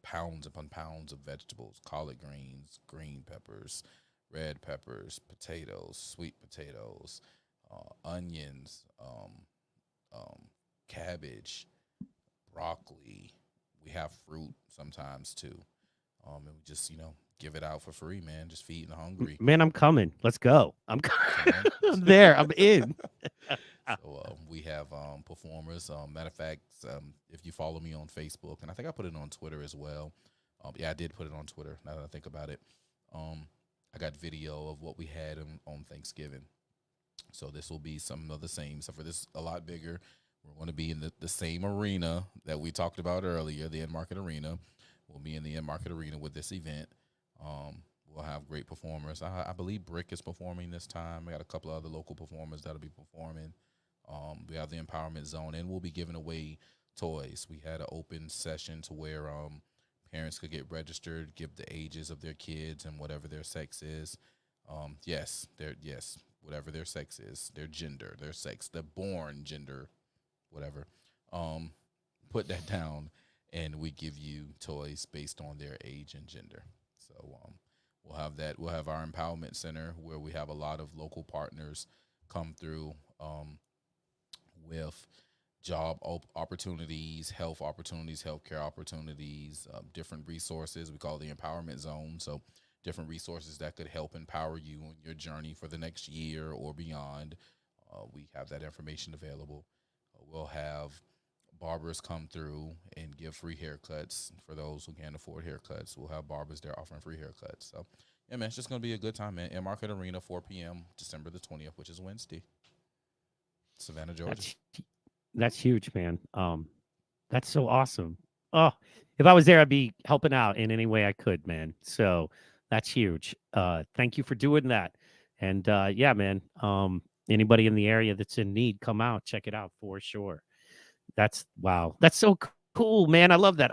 pounds upon pounds of vegetables, collard greens, green peppers, red peppers, potatoes, sweet potatoes, onions, cabbage, broccoli. We have fruit sometimes too. And we just, give it out for free, man. Just feeding the hungry. Man, I'm coming. Let's go. I'm I'm there. I'm in. So we have performers. Matter of fact, if you follow me on Facebook, and I think I put it on Twitter as well. Yeah, I did put it on Twitter. Now that I think about it, I got video of what we had on Thanksgiving. So this will be some of the same, except for this a lot bigger. We're going to be in the same arena that we talked about earlier, the End Market Arena. We'll be in the End Market Arena with this event. We'll have great performers. I believe Brick is performing this time. We got a couple of other local performers that'll be performing. We have the Empowerment Zone, and we'll be giving away toys. We had an open session to where parents could get registered, give the ages of their kids and whatever their sex is. Whatever their sex is, their gender, their sex, the born gender, whatever. Put that down, and we give you toys based on their age and gender. So we'll have that. We'll have our Empowerment Center where we have a lot of local partners come through with job opportunities, health opportunities, healthcare opportunities, different resources. We call it the Empowerment Zone. So different resources that could help empower you in your journey for the next year or beyond. We have that information available. We'll have barbers come through and give free haircuts for those who can't afford haircuts. We'll have barbers there offering free haircuts. So, yeah, man, it's just going to be a good time, man. In Market Arena, 4 p.m., December the 20th, which is Wednesday. Savannah, Georgia. That's huge, man. That's so awesome. Oh, if I was there, I'd be helping out in any way I could, man. So that's huge. Thank you for doing that. And yeah, man, anybody in the area that's in need, come out, check it out for sure. Wow. That's so cool, man. I love that.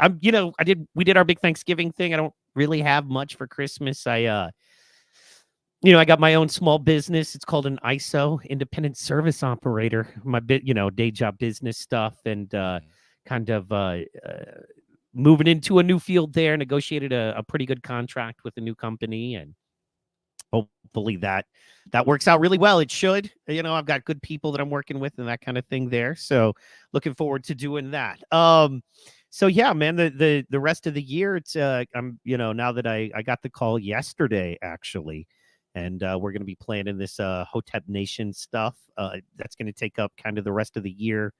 We did our big Thanksgiving thing. I don't really have much for Christmas. I got my own small business. It's called an ISO, independent service operator. My day job business stuff, and kind of moving into a new field there. Negotiated a pretty good contract with a new company, and hopefully that works out really well. It should. I've got good people that I'm working with and that kind of thing there. So looking forward to doing that. So yeah, man, the rest of the year, it's I'm now that I got the call yesterday actually, and we're going to be planning this Hotep Nation stuff. That's going to take up kind of the rest of the year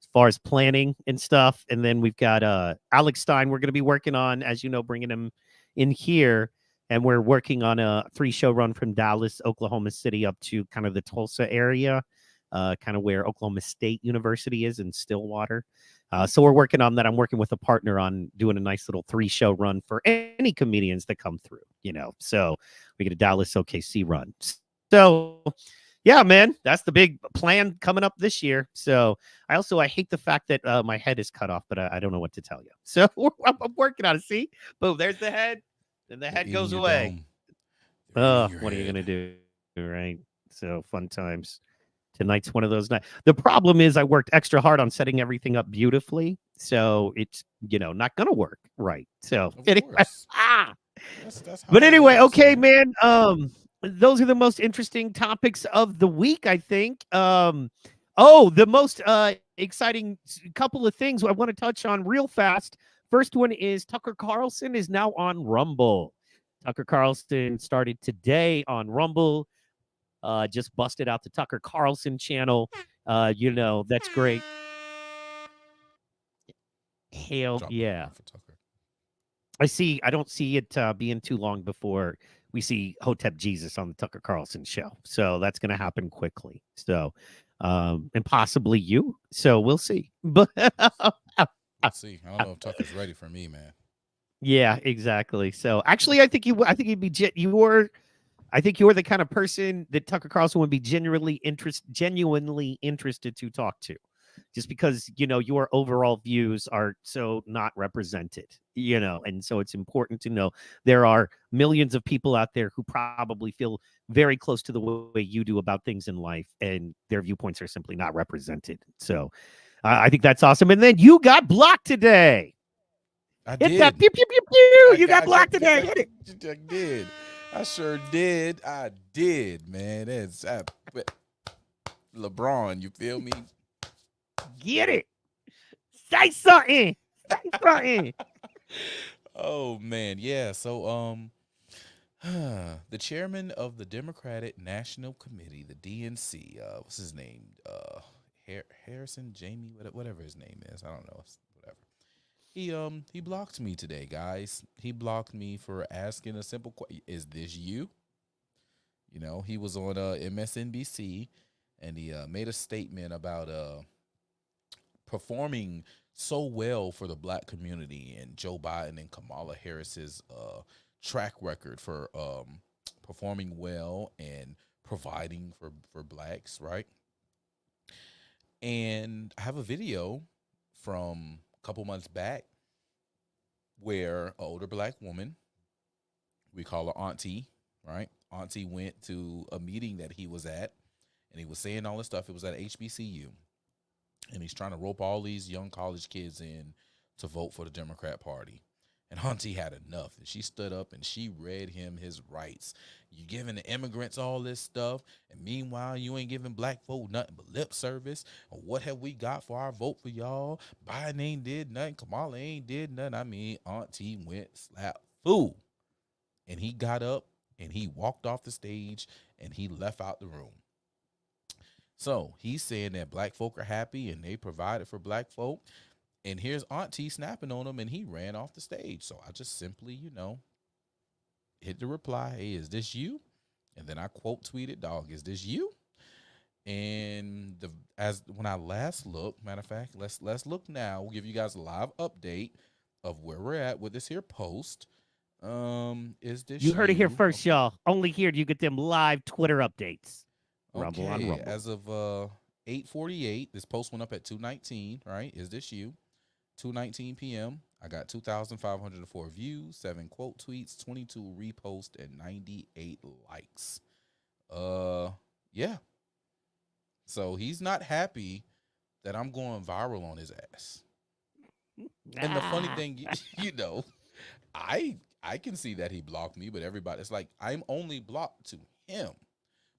as far as planning and stuff. And then we've got Alex Stein. We're going to be working on, as you know, bringing him in here. And we're working on a 3-show run from Dallas, Oklahoma City, up to kind of the Tulsa area, kind of where Oklahoma State University is in Stillwater. So we're working on that. I'm working with a partner on doing a nice little 3-show run for any comedians that come through, So we get a Dallas OKC run. So yeah, man, that's the big plan coming up this year. So I hate the fact that my head is cut off, but I don't know what to tell you. So I'm working on it. See, boom, there's the head. And the head goes away. Oh, what are you going to do? Right. So fun times. Tonight's one of those nights. The problem is I worked extra hard on setting everything up beautifully. So it's, not going to work. Right. So anyway, that's but anyway, okay, man. Those are the most interesting topics of the week, I think. The most exciting couple of things I want to touch on real fast. First one is Tucker Carlson is now on Rumble. Tucker Carlson started today on Rumble. Just busted out the Tucker Carlson channel. That's great. Hell Drop the yeah. line for Tucker. I don't see it being too long before we see Hotep Jesus on the Tucker Carlson show. So that's going to happen quickly. So, and possibly you. So we'll see. But We'll see. I don't know if Tucker's ready for me, man. yeah, exactly. So actually, I think you'd be, I think you're the kind of person that Tucker Carlson would be genuinely interested to talk to, just because your overall views are so not represented, and so it's important to know there are millions of people out there who probably feel very close to the way you do about things in life, and their viewpoints are simply not represented. So I think that's awesome. And then you got blocked today. I Hit that did. pew pew pew pew. You got I blocked today. Hit it. I did. I sure did. I did, man. LeBron, you feel me? Get it. Say something. Say something. Oh man, yeah. So the chairman of the Democratic National Committee, the DNC, what's his name? Harrison, Jamie, whatever his name is. I don't know. Whatever. He blocked me today, guys. He blocked me for asking a simple question: is this you? He was on MSNBC, and he made a statement about performing so well for the black community and Joe Biden and Kamala Harris's track record for performing well and providing for blacks, right? And I have a video from a couple months back where an older black woman, we call her Auntie, right? Auntie went to a meeting that he was at, and he was saying all this stuff. It was at HBCU, and he's trying to rope all these young college kids in to vote for the Democrat Party. And Auntie had enough. And she stood up and she read him his rights. You giving the immigrants all this stuff, and meanwhile you ain't giving black folk nothing but lip service. Or what have we got for our vote for y'all? Biden ain't did nothing. Kamala ain't did nothing. I mean, Auntie went slap fool. And he got up and he walked off the stage and he left out the room. So he's saying that black folk are happy and they provided for black folk. And here's Auntie snapping on him, and he ran off the stage. So I just simply, hit the reply, hey, is this you? And then I quote tweeted, dog, is this you? And when I last looked, matter of fact, let's look now. We'll give you guys a live update of where we're at with this here post. Is this you heard it here you? first, y'all. Only here do you get them live Twitter updates. Rumble on Okay, Rumble. as of 8:48, this post went up at 2:19, right? Is this you? 2:19 p.m. I got 2,504 views, 7 quote tweets, 22 reposts, and 98 likes. Yeah. So he's not happy that I'm going viral on his ass. And the funny thing, I can see that he blocked me, but everybody, it's like I'm only blocked to him.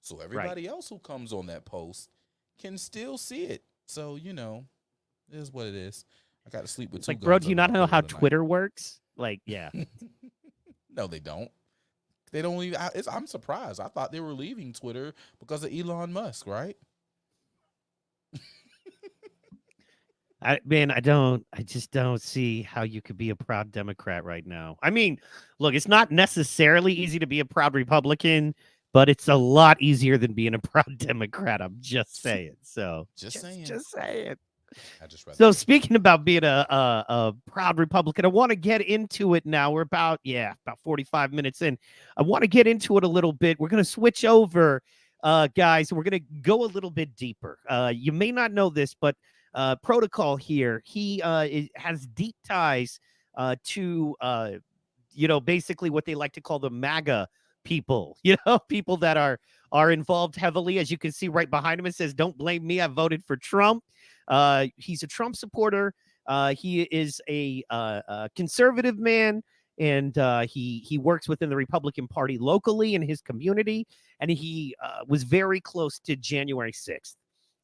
So everybody else who comes on that post can still see it. So, it is what it is. I got to sleep with two guns. Bro, do you not know how Twitter works? Like, yeah. No, they don't. They don't even. I'm surprised. I thought they were leaving Twitter because of Elon Musk, right? I just don't see how you could be a proud Democrat right now. I mean, look, it's not necessarily easy to be a proud Republican, but it's a lot easier than being a proud Democrat. I'm just saying. So just saying. I just read so that. Speaking about being a proud Republican, I want to get into it now. We're about 45 minutes in. I want to get into it a little bit. We're going to switch over, guys. We're going to go a little bit deeper. You may not know this, but Protocol here, he has deep ties to, basically what they like to call the MAGA people, people that are involved heavily. As you can see right behind him, it says, "Don't blame me. I voted for Trump." He's a Trump supporter. He is a conservative man, and he works within the Republican Party locally in his community, and he was very close to January 6th.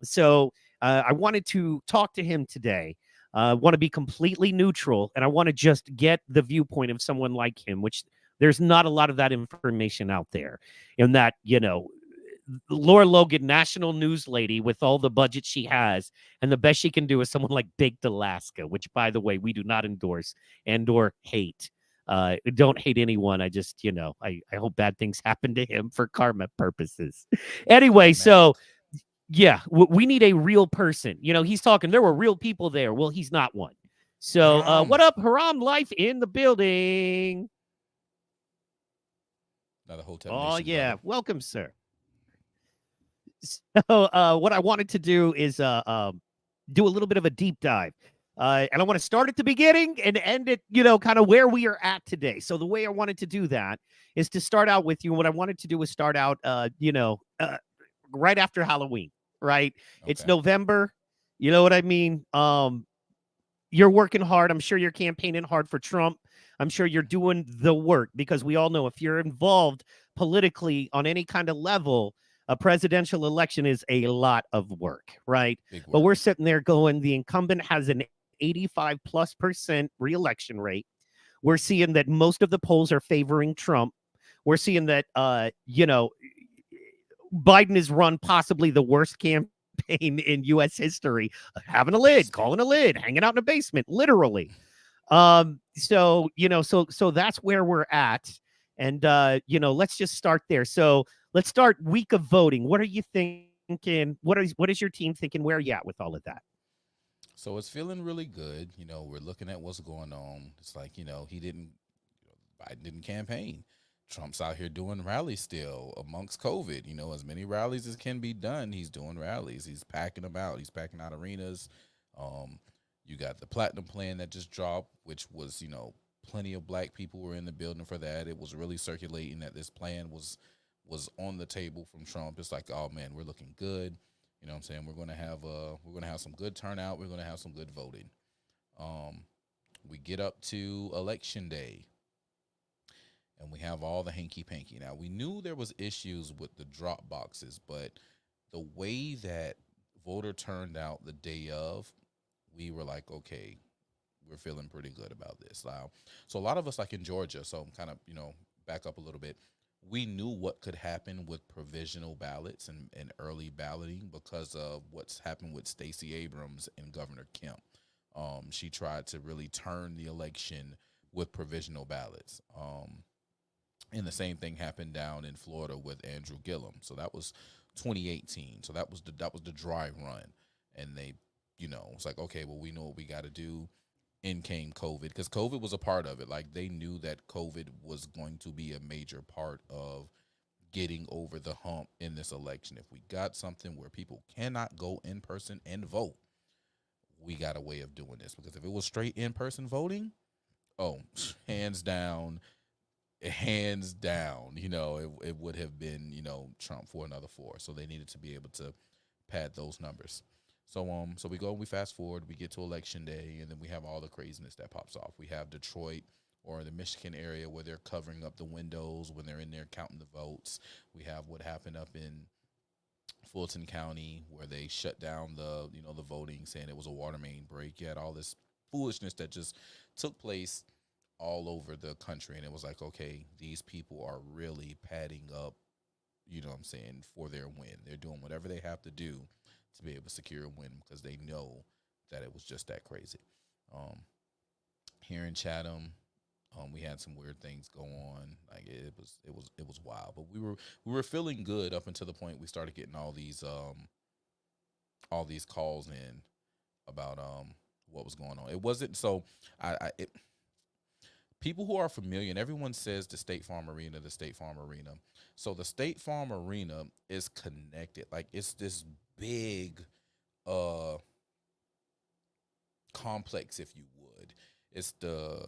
So I wanted to talk to him today. I want to be completely neutral, and I want to just get the viewpoint of someone like him, which there's not a lot of that information out there. And that, Laura Logan, national news lady with all the budget she has, and the best she can do is someone like Baked Alaska, which, by the way, we do not endorse and or hate. Don't hate anyone. I just, I hope bad things happen to him for karma purposes. Anyway, Amen. so yeah, we need a real person. He's talking. There were real people there. Well, he's not one. So, Haram. what up, Haram Life in the building? Another Hotel Oh Nation yeah, brother. welcome, sir. So, what I wanted to do is do a little bit of a deep dive. And I want to start at the beginning and end it, kind of where we are at today. So the way I wanted to do that is to start out with you. What I wanted to do was start out, right after Halloween, right? It's Okay. November. You know what I mean? You're working hard. I'm sure you're campaigning hard for Trump. I'm sure you're doing the work because we all know if you're involved politically on any kind of level, a presidential election is a lot of work, right? Big But work. we're sitting there going, the incumbent has an 85+% reelection rate. We're seeing that most of the polls are favoring Trump. We're seeing that, Biden has run possibly the worst campaign in U.S. history, having a lid, calling a lid, hanging out in a basement, literally. So that's where we're at. And let's just start there. So let's start week of voting. What are you thinking? What is your team thinking? Where are you at with all of that? So it's feeling really good. We're looking at what's going on. It's like, Biden didn't campaign. Trump's out here doing rallies still amongst COVID. As many rallies as can be done, he's doing rallies. He's packing them out. He's packing out arenas. Um, you got the platinum plan that just dropped, which was, plenty of black people were in the building for that. It was really circulating that this plan was on the table from Trump. It's like, oh man, we're looking good. You know what I'm saying? We're gonna have some good turnout. We're gonna have some good voting. Um, we get up to election day and we have all the hanky panky. Now we knew there was issues with the drop boxes, but the way that voter turned out the day of, we were like, okay, we're feeling pretty good about this. Now, so a lot of us, like in Georgia, so I'm kind of back up a little bit. We knew what could happen with provisional ballots and early balloting because of what's happened with Stacey Abrams and Governor Kemp. She tried to really turn the election with provisional ballots. And the same thing happened down in Florida with Andrew Gillum. So that was 2018. So that was the dry run, and they, it's like, okay, well, we know what we got to do. In came COVID, because COVID was a part of it. Like, they knew that COVID was going to be a major part of getting over the hump in this election. If we got something where people cannot go in person and vote, we got a way of doing this. Because if it was straight in person voting, oh, hands down, hands down, it would have been, Trump for another four. So they needed to be able to pad those numbers. So we fast forward, we get to election day, and then we have all the craziness that pops off. We have Detroit or the Michigan area where they're covering up the windows when they're in there counting the votes. We have what happened up in Fulton County where they shut down the voting, saying it was a water main break. You had all this foolishness that just took place all over the country, and it was like, okay, these people are really padding up, what I'm saying, for their win. They're doing whatever they have to do to be able to secure a win because they know that it was just that crazy. Um, Here in Chatham, we had some weird things go on. Like, it was wild, but we were feeling good up until the point we started getting all these calls in about what was going on. It wasn't so. People who are familiar, and everyone says the State Farm Arena, the State Farm Arena. So the State Farm Arena is connected. Like, it's this big complex, if you would. It's the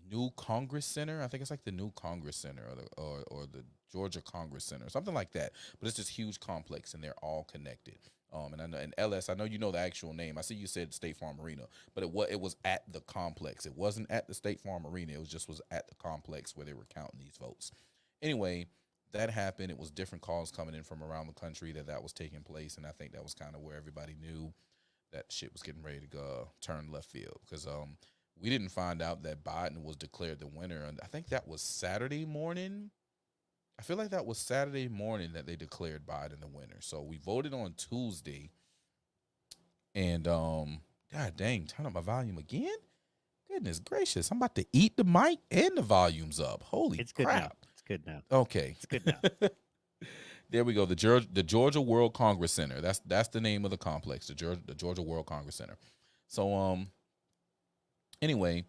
new Congress Center. I think it's like the new Congress Center or the Georgia Congress Center, something like that. But it's this huge complex, and they're all connected. And I know, and LS, I know you know the actual name. I see you said State Farm Arena, but it was at the complex. It wasn't at the State Farm Arena. It was at the complex where they were counting these votes. Anyway, that happened. It was different calls coming in from around the country that was taking place, and I think that was kind of where everybody knew that shit was getting ready to go turn left field because we didn't find out that Biden was declared the winner, and I think that was Saturday morning I feel like that was Saturday morning that they declared Biden the winner. So we voted on Tuesday, and God dang, turn up my volume again. Goodness gracious, I'm about to eat the mic and the volume's up. Holy It's good now. crap. It's good now. Okay. It's good now. There we go. The Georgia World Congress Center. That's the name of the complex. The Georgia World Congress Center. So anyway,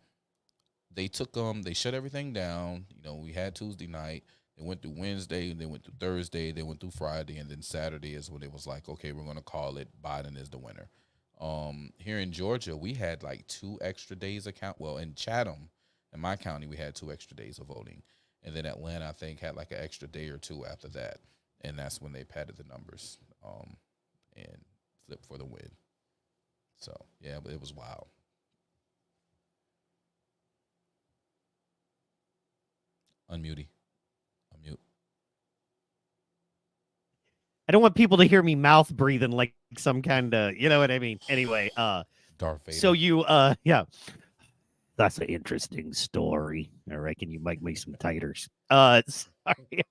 they shut everything down. We had Tuesday night. They went through Wednesday, and they went through Thursday, they went through Friday, and then Saturday is when it was like, okay, we're gonna call it Biden is the winner. Here in Georgia, we had like 2 extra days of count. Well, in Chatham, in my county, we had 2 extra days of voting, and then Atlanta, I think, had like an extra day or 2 after that, and that's when they padded the numbers, and flipped for the win. So yeah, but it was wild. Unmute. Unmute. I don't want people to hear me mouth breathing like some kind of, you know what I mean? Anyway, Darth so Vader. yeah, that's an interesting story. I reckon you might make some titers. Sorry.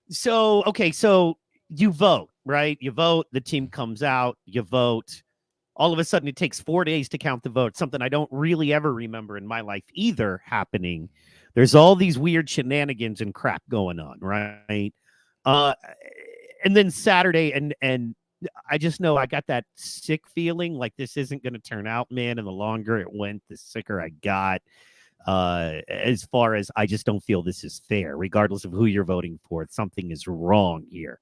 So you vote, right? You vote, the team comes out, you vote. All of a sudden, it takes 4 days to count the vote, something I don't really ever remember in my life either happening. There's all these weird shenanigans and crap going on, right? Uh, and then Saturday, and I just know I got that sick feeling like this isn't going to turn out, man. And the longer it went, the sicker I got. As far as I just don't feel this is fair, regardless of who you're voting for. Something is wrong here.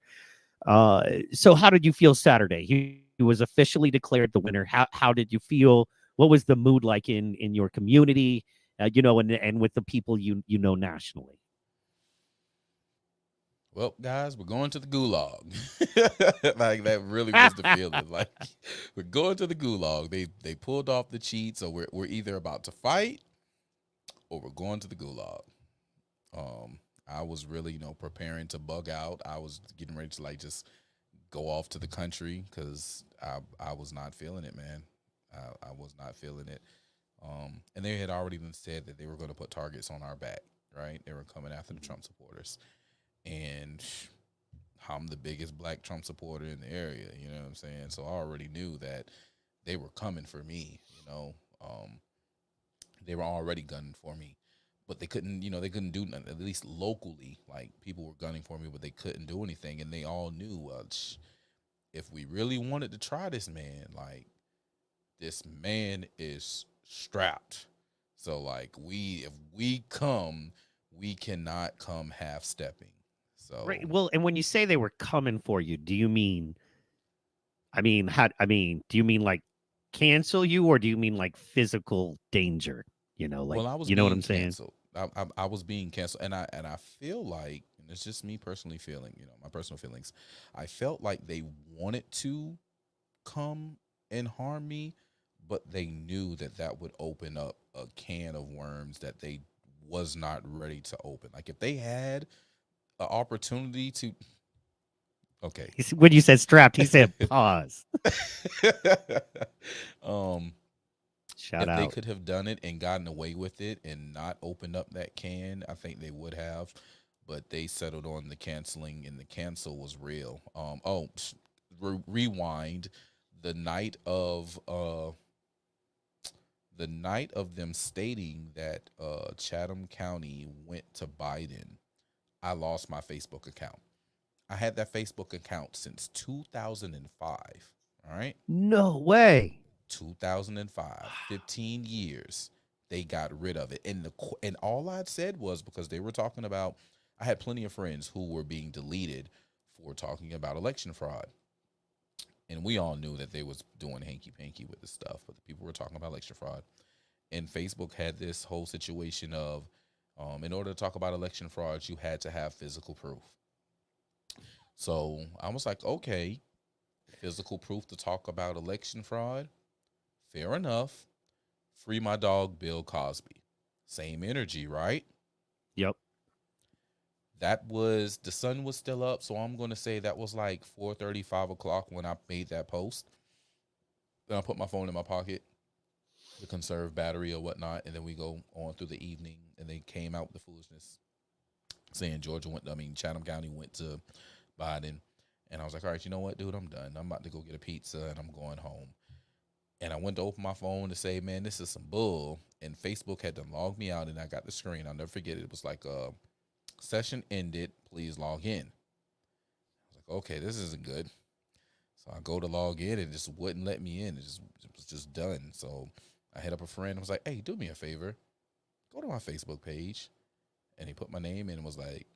So how did you feel Saturday? He was officially declared the winner. How did you feel? What was the mood like in your community? And with the people you know nationally. Well, guys, we're going to the gulag. Like that really was the feeling. Like we're going to the gulag. They pulled off the cheat, so we're either about to fight or we're going to the gulag. I was really, preparing to bug out. I was getting ready to like just go off to the country because I was not feeling it, man. I was not feeling it. And they had already been said that they were going to put targets on our back, right? They were coming after the Trump supporters. And I'm the biggest black Trump supporter in the area, you know what I'm saying? So I already knew that they were coming for me, they were already gunning for me. But they couldn't do nothing, at least locally. Like people were gunning for me, but they couldn't do anything. And they all knew, if we really wanted to try this man, like this man is strapped. So like if we come, we cannot come half stepping. So Right. Well, and when you say they were coming for you, do you mean? Do you mean like cancel you, or do you mean like physical danger? Like well, I was you know what being I'm saying? canceled. I was being canceled, and I feel like, and it's just me personally feeling, my personal feelings. I felt like they wanted to come and harm me, but they knew that that would open up a can of worms that they was not ready to open. Like if they had an opportunity to, okay, When you said strapped, he said pause. um, Shout if they out. could have done it and gotten away with it and not opened up that can, I think they would have. But they settled on the canceling, and the cancel was real. Rewind. The night of the night of them stating that Chatham County went to Biden, I lost my Facebook account. I had that Facebook account since 2005. All right. No way. 2005, 15 years, they got rid of it. And all I'd said was because they were talking about, I had plenty of friends who were being deleted for talking about election fraud. And we all knew that they was doing hanky panky with the stuff, but the people were talking about election fraud. And Facebook had this whole situation of, in order to talk about election fraud, you had to have physical proof. So I was like, okay, physical proof to talk about election fraud. Fair enough. Free my dog, Bill Cosby. Same energy, right? Yep. That was, the sun was still up, so I'm going to say that was like 4:30, 5 o'clock when I made that post. Then I put my phone in my pocket to conserve battery or whatnot, and then we go on through the evening, and they came out with the foolishness. saying Chatham County went to Biden. And I was like, all right, you know what, dude, I'm done. I'm about to go get a pizza and I'm going home. And I went to open my phone to say, man, this is some bull. And Facebook had to log me out, and I got the screen. I'll never forget it. It was like, session ended. Please log in. I was like, okay, this isn't good. So I go to log in, and it just wouldn't let me in. It was just done. So I hit up a friend. I was like, hey, do me a favor. Go to my Facebook page. And he put my name in and was like,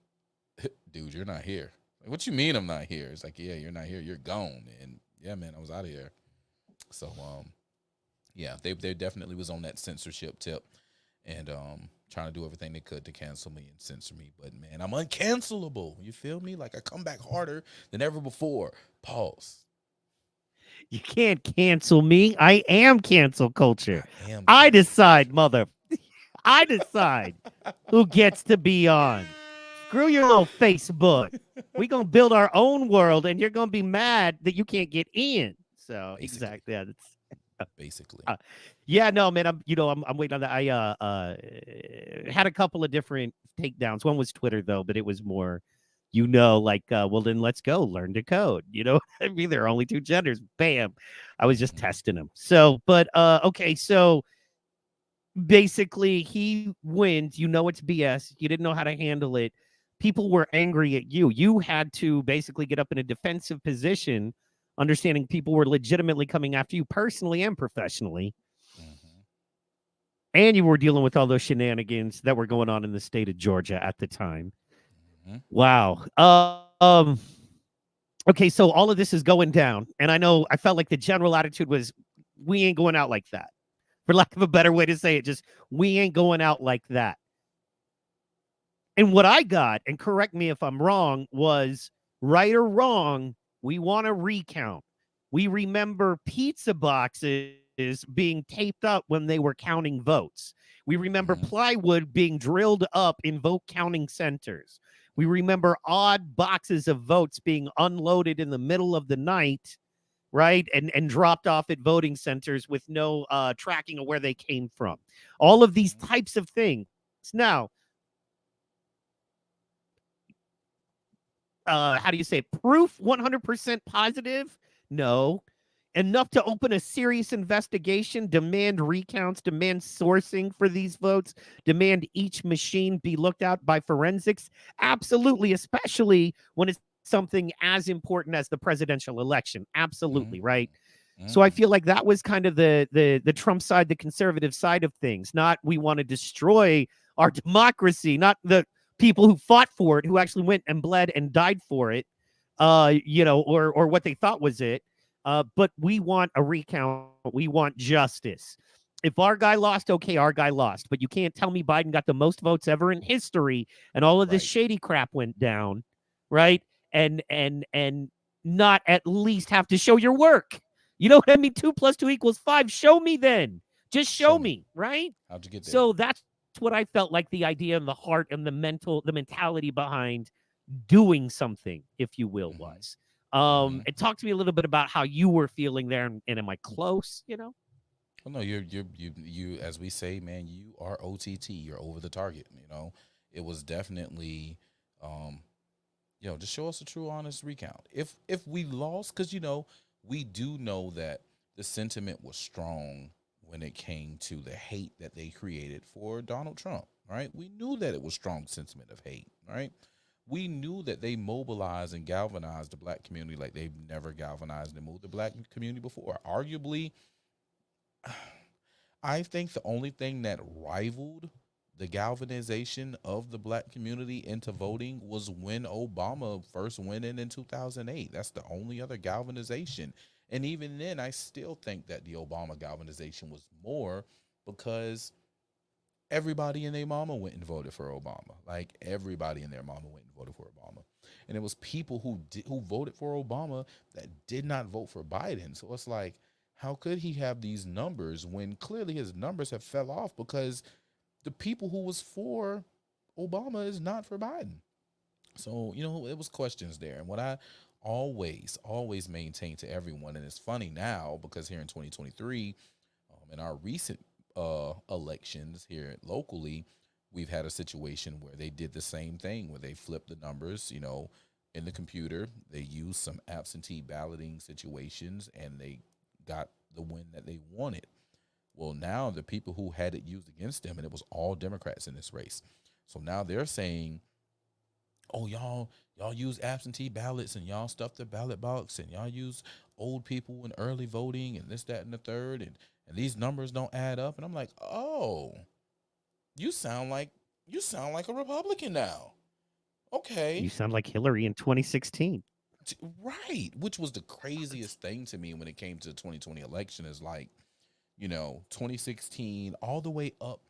dude, you're not here. Like, what you mean I'm not here? It's like, yeah, you're not here. You're gone. And yeah, man, I was out of here. So, yeah, they definitely was on that censorship tip and trying to do everything they could to cancel me and censor me. But man, I'm uncancelable. You feel me? Like I come back harder than ever before. Pause. You can't cancel me. I am cancel culture. I am. I decide, mother. I decide who gets to be on. Screw your little Facebook. We're going to build our own world, and you're going to be mad that you can't get in. So, Basically. exactly. Yeah, Basically. yeah, no, man. I'm waiting on that. I had a couple of different takedowns. One was Twitter, though, but it was more, like, well, then let's go learn to code. I mean, there are only two genders. Bam. I was just testing them. So, but, okay. So, basically he wins. It's BS. You didn't know how to handle it. People were angry at you. You had to basically get up in a defensive position, understanding people were legitimately coming after you personally and professionally. Mm-hmm. And you were dealing with all those shenanigans that were going on in the state of Georgia at the time. Mm-hmm. Wow. Okay, so all of this is going down. And I felt like the general attitude was, we ain't going out like that. For lack of a better way to say it, just we ain't going out like that. And what I got, and correct me if I'm wrong, was right or wrong, we want to recount. We remember pizza boxes being taped up when they were counting votes. We remember plywood being drilled up in vote counting centers. We remember odd boxes of votes being unloaded in the middle of the night, right? And dropped off at voting centers with no tracking of where they came from. All of these types of things. Now, how do you say it? Proof 100% positive? No. Enough to open a serious investigation, demand recounts, demand sourcing for these votes, demand each machine be looked at by forensics? Absolutely, especially when it's something as important as the presidential election. Absolutely, right? So I feel like that was kind of the Trump side, the conservative side of things. Not we want to destroy our democracy, not the people who fought for it, who actually went and bled and died for it, or what they thought was it. But we want a recount. We want justice. If our guy lost, okay, our guy lost. But you can't tell me Biden got the most votes ever in history, and all of this shady crap went down, right? And not at least have to show your work. You know what I mean? 2 + 2 = 5. Show me then. Just show me, right? How'd you get there? So that's what I felt like the idea and the heart and the mentality behind doing something, if you will, was. And talk to me a little bit about how you were feeling there, and am I close? Well, no, you as we say, man, you are OTT. You're over the target. It was definitely, just show us a true, honest recount. If we lost, because we do know that the sentiment was strong when it came to the hate that they created for Donald Trump. Right? We knew that it was strong sentiment of hate. Right? We knew that they mobilized and galvanized the black community like they've never galvanized and moved the black community before. Arguably, I think the only thing that rivaled the galvanization of the black community into voting was when Obama first went in 2008. That's the only other galvanization. And even then, I still think that the Obama galvanization was more because everybody and their mama went and voted for Obama. Like everybody and their mama went and voted for Obama. And it was people who voted for Obama that did not vote for Biden. So it's like, how could he have these numbers when clearly his numbers have fell off because the people who was for Obama is not for Biden? So, it was questions there. And what I always maintain to everyone, and it's funny now because here in 2023, in our recent elections here locally, we've had a situation where they did the same thing, where they flipped the numbers, in the computer. They used some absentee balloting situations and they got the win that they wanted. Well, now the people who had it used against them, and it was all Democrats in this race. So now they're saying, oh, y'all use absentee ballots and y'all stuff the ballot box and y'all use old people in early voting and this, that, and the third, and these numbers don't add up. And I'm like, oh, you sound like a Republican now. You Okay. sound like Hillary in 2016. Right. Which was the craziest thing to me when it came to the 2020 election, is like, 2016, all the way up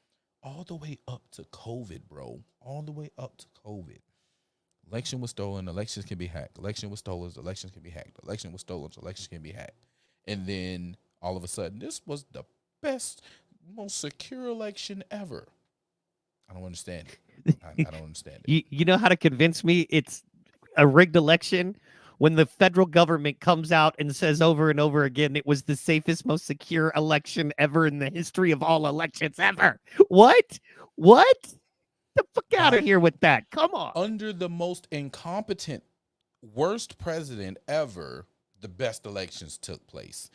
to COVID, bro. All the way up to COVID. Election was stolen, elections can be hacked. Election was stolen, elections can be hacked. Election was stolen, elections can be hacked. And then all of a sudden, this was the best, most secure election ever. I don't understand it. I don't understand it. You know how to convince me it's a rigged election? When the federal government comes out and says over and over again it was the safest, most secure election ever in the history of all elections ever. What? What? The fuck out By of here with that. Come on. under the most incompetent, worst president ever, the best elections took place.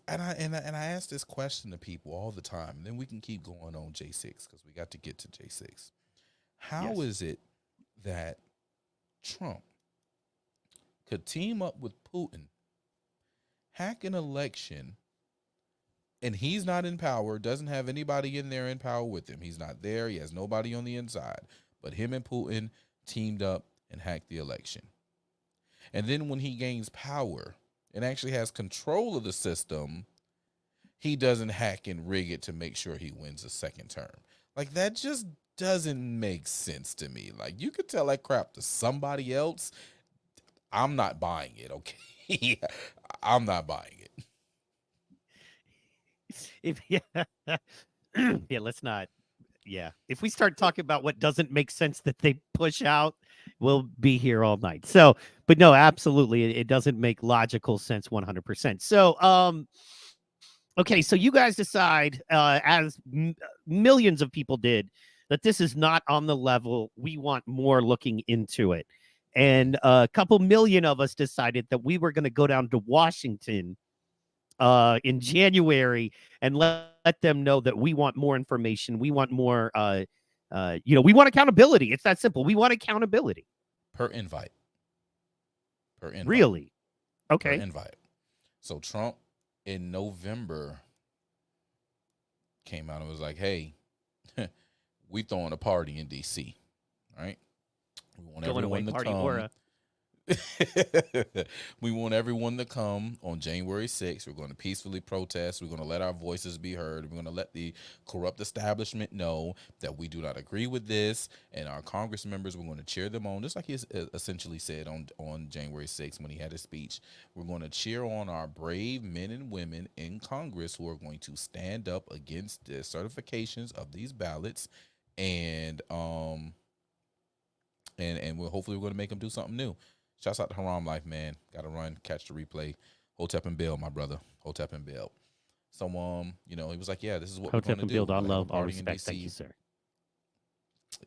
And I ask this question to people all the time. And then we can keep going on J6 because we got to get to J6. How Yes. is it that Trump could team up with Putin, hack an election, and he's not in power, doesn't have anybody in there in power with him? He's not there. He has nobody on the inside. But him and Putin teamed up and hacked the election. And then when he gains power and actually has control of the system, he doesn't hack and rig it to make sure he wins a second term. Like, that just doesn't make sense to me. Like, you could tell that crap to somebody else. I'm not buying it, okay? I'm not buying it. If yeah, yeah, let's not. Yeah, if we start talking about what doesn't make sense that they push out, we'll be here all night. So, but no, absolutely, it doesn't make logical sense 100%. So, okay, so you guys decide, as millions of people did, that this is not on the level. We want more looking into it. And a couple million of us decided that we were going to go down to Washington in January and let them know that we want more information. We want more, we want accountability. It's that simple. We want accountability. Per invite. Per invite. Really? Per Okay. invite. So Trump in November came out and was like, hey, we throwing a party in D.C., right? We want Going away everyone to party come. aura. We want everyone to come on January 6th. We're going to peacefully protest. We're going to let our voices be heard. We're going to let the corrupt establishment know that we do not agree with this. And our Congress members, we're going to cheer them on, just like he essentially said on January 6th when he had his speech. We're going to cheer on our brave men and women in Congress who are going to stand up against the certifications of these ballots. And we're hopefully we're going to make them do something new. Shouts out to Haram Life, man. Got to run, catch the replay. Hotep and Bill, my brother. Hotep and Bill. So, he was like, yeah, this is what we're going to do. Build, all We're gonna have a love, all party in respect. Thank DC. you, sir.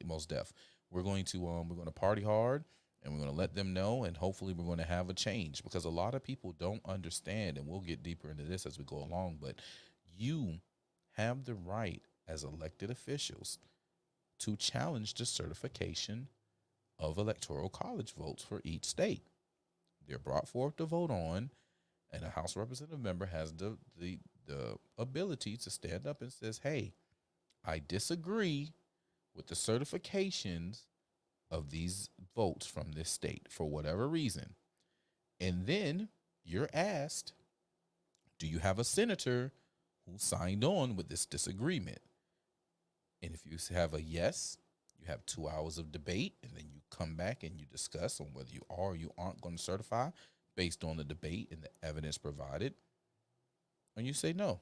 Most deaf. We're going to party hard, and we're going to let them know, and hopefully we're going to have a change, because a lot of people don't understand, and we'll get deeper into this as we go along, but you have the right as elected officials to challenge the certification of electoral college votes for each state. They're brought forth to vote on, and a House representative member has the ability to stand up and says, hey, I disagree with the certifications of these votes from this state for whatever reason. And then you're asked, do you have a senator who signed on with this disagreement? And if you have a yes, you have 2 hours of debate, and then you come back and you discuss on whether you are or you aren't going to certify based on the debate and the evidence provided. And you say no.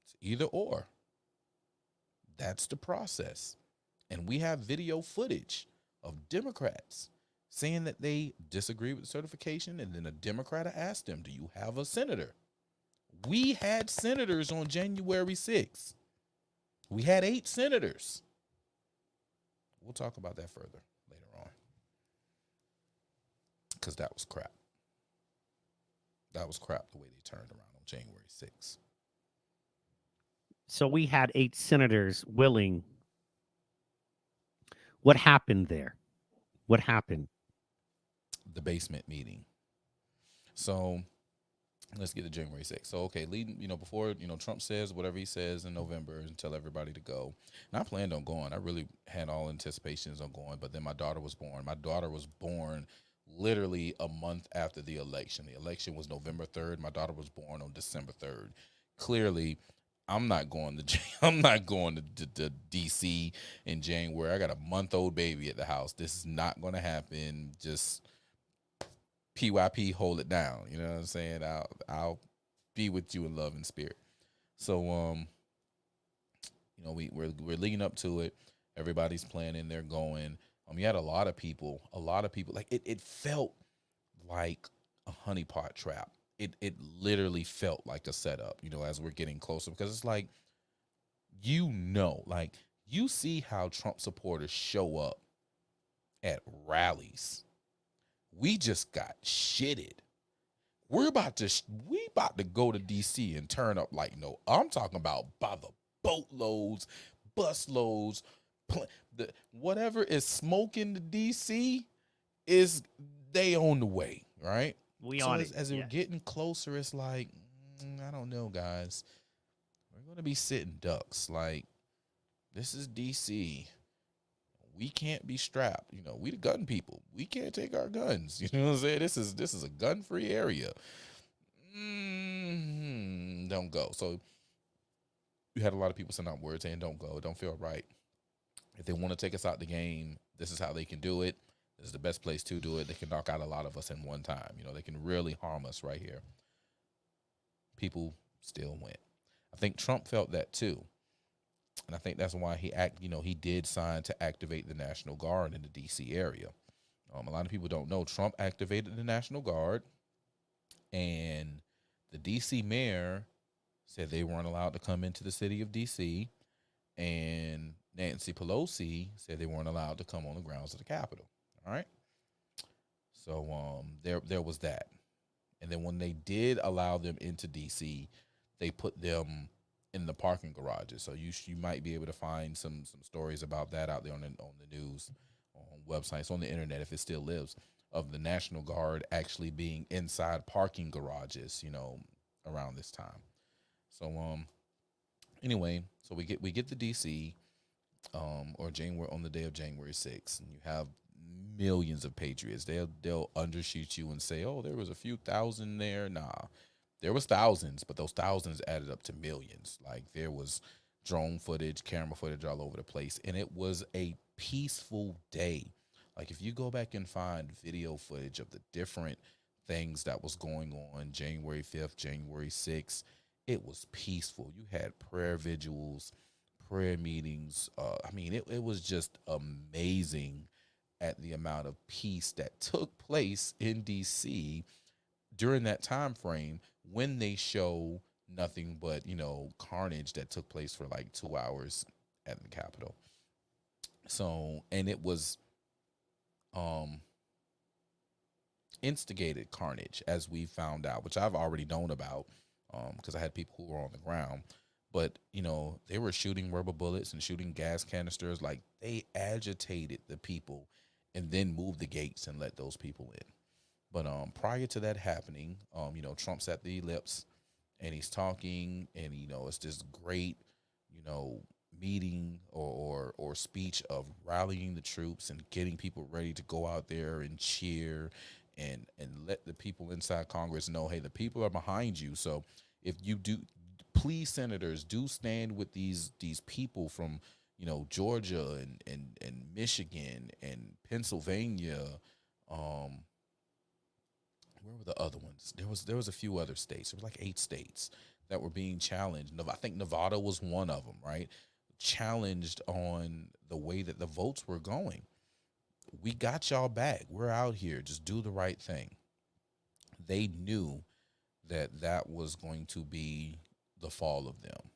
It's either or. That's the process. And we have video footage of Democrats saying that they disagree with certification, and then a Democrat asked them, do you have a senator? We had senators on January 6th. We had 8 senators. we'll talk about that further later on because that was crap. That was crap the way they turned around on January 6th. So we had 8 senators willing. What happened there? What happened? The basement meeting. So let's get to January 6th. So, okay, leading, before, Trump says whatever he says in November and tell everybody to go. And I planned on going. I really had all anticipations on going, but then my daughter was born. My daughter was born literally a month after the election. The election was November 3rd. My daughter was born on December 3rd. Clearly, I'm not going to I'm not going to DC in January. I got a month-old baby at the house. This is not going to happen. Just PYP, hold it down. You know what I'm saying? I'll be with you in love and spirit. So we're leading up to it. Everybody's planning, they're going. You had a lot of people, like it felt like a honeypot trap. It literally felt like a setup, as we're getting closer, because it's like, like you see how Trump supporters show up at rallies. We just got shitted. We about to go to DC and turn up like I'm talking about by the boatloads, busloads, whatever is smoking the DC is they on the way, right? We So on as, it. as we're Yeah. getting closer, it's like I don't know, guys. We're gonna be sitting ducks. Like, this is DC. We can't be strapped. We the gun people. We can't take our guns. You know what I'm saying? This is a gun-free area. Don't go. So you had a lot of people send out words saying, don't go. It don't feel right. If they want to take us out the game, this is how they can do it. This is the best place to do it. They can knock out a lot of us in one time. They can really harm us right here. People still went. I think Trump felt that too. And I think that's why he did sign to activate the National Guard in the D.C. area. A lot of people don't know Trump activated the National Guard, and the D.C. mayor said they weren't allowed to come into the city of D.C., and Nancy Pelosi said they weren't allowed to come on the grounds of the Capitol. All right. So there was that. And then when they did allow them into D.C., they put them in the parking garages. So you might be able to find some stories about that out there on the news, on websites, on the internet, if it still lives, of the National Guard actually being inside parking garages, around this time. So anyway, so we get to DC or January, on the day of January 6th, and you have millions of patriots. They'll undershoot you and say, "Oh, there was a few thousand there." Nah, there was thousands, but those thousands added up to millions. Like, there was drone footage, camera footage all over the place, and it was a peaceful day. Like, if you go back and find video footage of the different things that was going on January 5th, January 6th, it was peaceful. You had prayer vigils, prayer meetings. It was just amazing at the amount of peace that took place in DC during that time frame, when they show nothing but carnage that took place for like 2 hours at the Capitol. So, and it was instigated carnage, as we found out, which I've already known about because I had people who were on the ground. But they were shooting rubber bullets and shooting gas canisters. Like, they agitated the people and then moved the gates and let those people in. But prior to that happening, Trump's at the ellipse and he's talking, and it's this great, meeting or speech of rallying the troops and getting people ready to go out there and cheer and let the people inside Congress know, hey, the people are behind you. So if you do, please, senators, do stand with these people from Georgia and Michigan and Pennsylvania. Where were the other ones? There was a few other states. There was like 8 states that were being challenged. I think Nevada was one of them, right? Challenged on the way that the votes were going. We got y'all back. We're out here. Just do the right thing. They knew that was going to be the fall of them.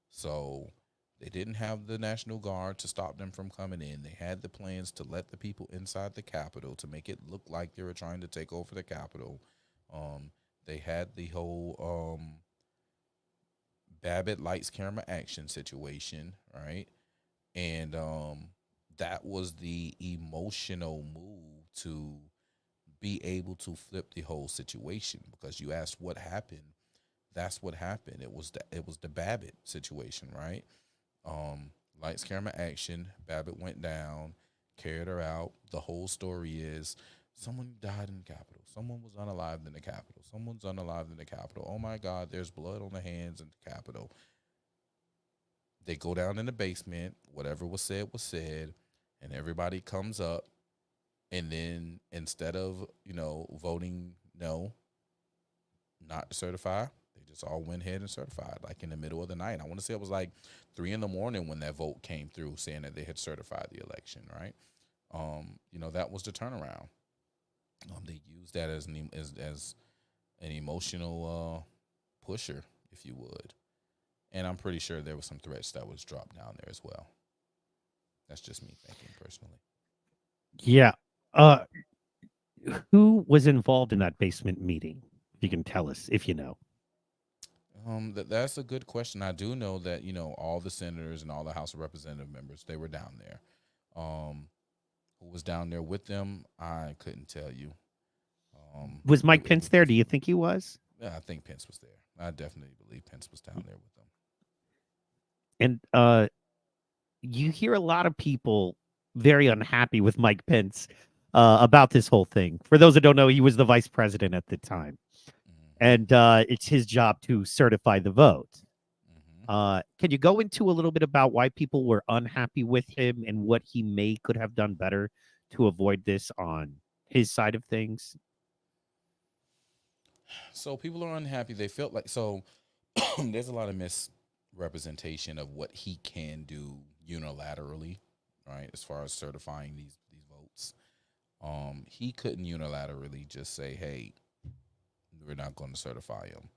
So They didn't have the National Guard to stop them from coming in. They had the plans to let the people inside the Capitol to make it look like they were trying to take over the Capitol. Um, they had the whole Babbitt lights, camera, action situation, right? And that was the emotional move to be able to flip the whole situation, because you asked what happened. That's what happened. It was the Babbitt situation, right? Lights, camera, action. Babbitt went down, carried her out. The whole story is someone died in the Capitol. Someone was unalived in the Capitol. Someone's unalived in the Capitol. Oh my God, there's blood on the hands in the Capitol. They go down in the basement. Whatever was said, and everybody comes up. And then instead of voting no, not to certify, they just all went ahead and certified, like in the middle of the night. I want to say it was like 3 in the morning when that vote came through, saying that they had certified the election. Right. That was the turnaround. They used that as an emotional pusher, if you would. And I'm pretty sure there was some threats that was dropped down there as well. That's just me thinking personally. Yeah. Uh, who was involved in that basement meeting? If you can tell us, if you know. That's a good question. I do know that all the senators and all the House of Representative members, they were down there. Who was down there with them? I couldn't tell you. Was Mike Pence there? Do you think he was? Yeah, I think Pence was there. I definitely believe Pence was down there with them. And you hear a lot of people very unhappy with Mike Pence about this whole thing. For those that don't know, he was the vice president at the time. And it's his job to certify the vote. Can you go into a little bit about why people were unhappy with him and what he could have done better to avoid this on his side of things? So people are unhappy. They felt like there's a lot of misrepresentation of what he can do unilaterally, right? As far as certifying these votes, he couldn't unilaterally just say, "Hey, we're not going to certify him."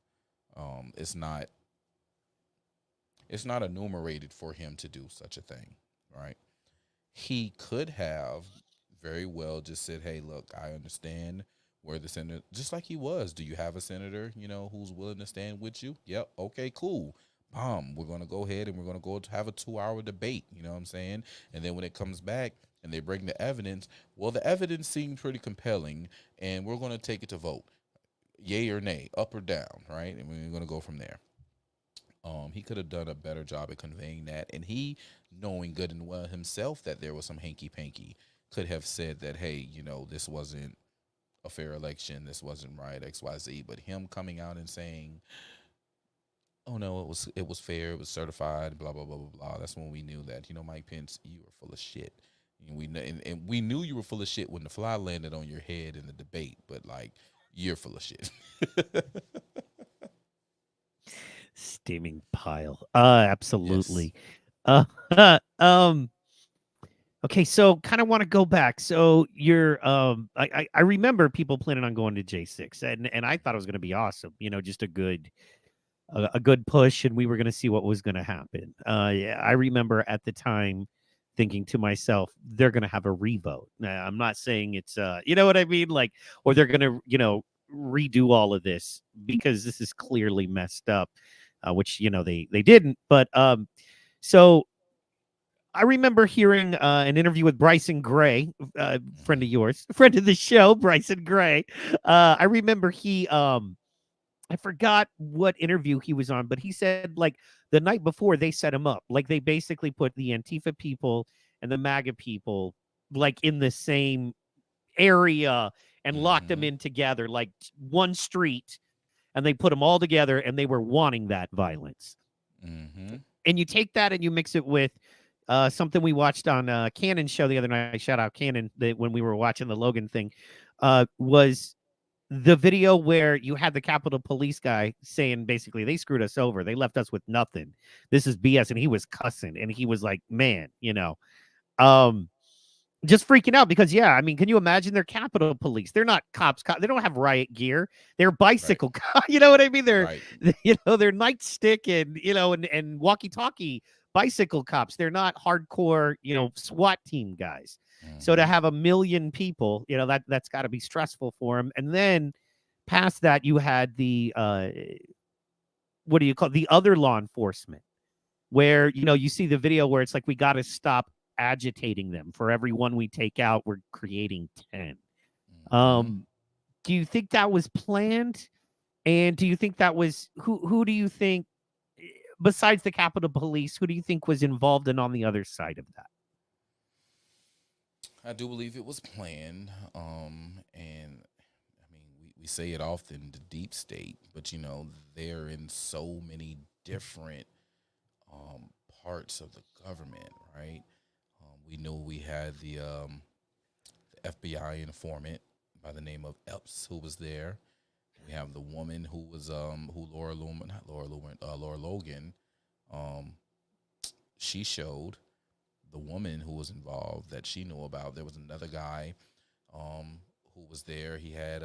It's not enumerated for him to do such a thing, right? He could have very well just said, "Hey, look, I understand where the senator," just like he was. Do you have a senator, who's willing to stand with you? Yep. Okay, cool. We're going to go ahead and we're going to go to have a 2-hour debate. You know what I'm saying? And then when it comes back and they bring the evidence, well, the evidence seemed pretty compelling, and we're going to take it to vote. Yay or nay, up or down, right? And we're going to go from there. He could have done a better job at conveying that, and he, knowing good and well himself that there was some hanky panky, could have said that, hey, this wasn't a fair election, this wasn't right, XYZ. But him coming out and saying, "Oh no, it was fair, it was certified, blah blah blah blah blah," that's when we knew that, Mike Pence, you were full of shit. And we knew you were full of shit when the fly landed on your head in the debate, but like, you're full of shit. Steaming pile. Absolutely. Yes. Okay, so kind of want to go back. So you're I remember people planning on going to J6, and I thought it was going to be awesome. Just a good push, and we were going to see what was going to happen. Yeah, I remember at the time thinking to myself, they're going to have a revote. Now, I'm not saying it's you know what I mean, like, or they're going to redo all of this, because this is clearly messed up, which they didn't. But so I remember hearing an interview with Bryson Gray, friend of yours, friend of the show, Bryson Gray. I remember he I forgot what interview he was on, but he said, like, the night before they set him up, like, they basically put the Antifa people and the MAGA people like in the same area and locked them in together, like one street, and they put them all together, and they were wanting that violence. And you take that and you mix it with something we watched on Cannon's show the other night. Shout out Cannon, when we were watching the Logan thing, was the video where you had the Capitol Police guy saying basically they screwed us over. They left us with nothing. This is BS. And he was cussing, and he was like, man, just freaking out because, yeah, I mean, can you imagine? They're Capitol Police. They're not cops. They don't have riot gear. They're bicycle cops. You know what I mean? They're, Right. they're nightstick and, and walkie-talkie bicycle cops. They're not hardcore, SWAT team guys. So to Mhm. have a million people, that's got to be stressful for them. And then past that, you had the what do you call it? The other law enforcement, where you see the video where it's like, we got to stop agitating them. For every one we take out, we're creating 10. Mhm. Do you think that was planned? And do you think that was who do you think, besides the Capitol Police, who do you think was involved and on the other side of that? I do believe it was planned. And I mean, we say it often, the deep state, but they're in so many different um, parts of the government, right? We know we had the FBI informant by the name of Epps who was there. We have the woman who was who Laura Lumen, not Laura Lumen, Laura Logan. Um, she showed the woman who was involved that she knew about. There was another guy who was there. He had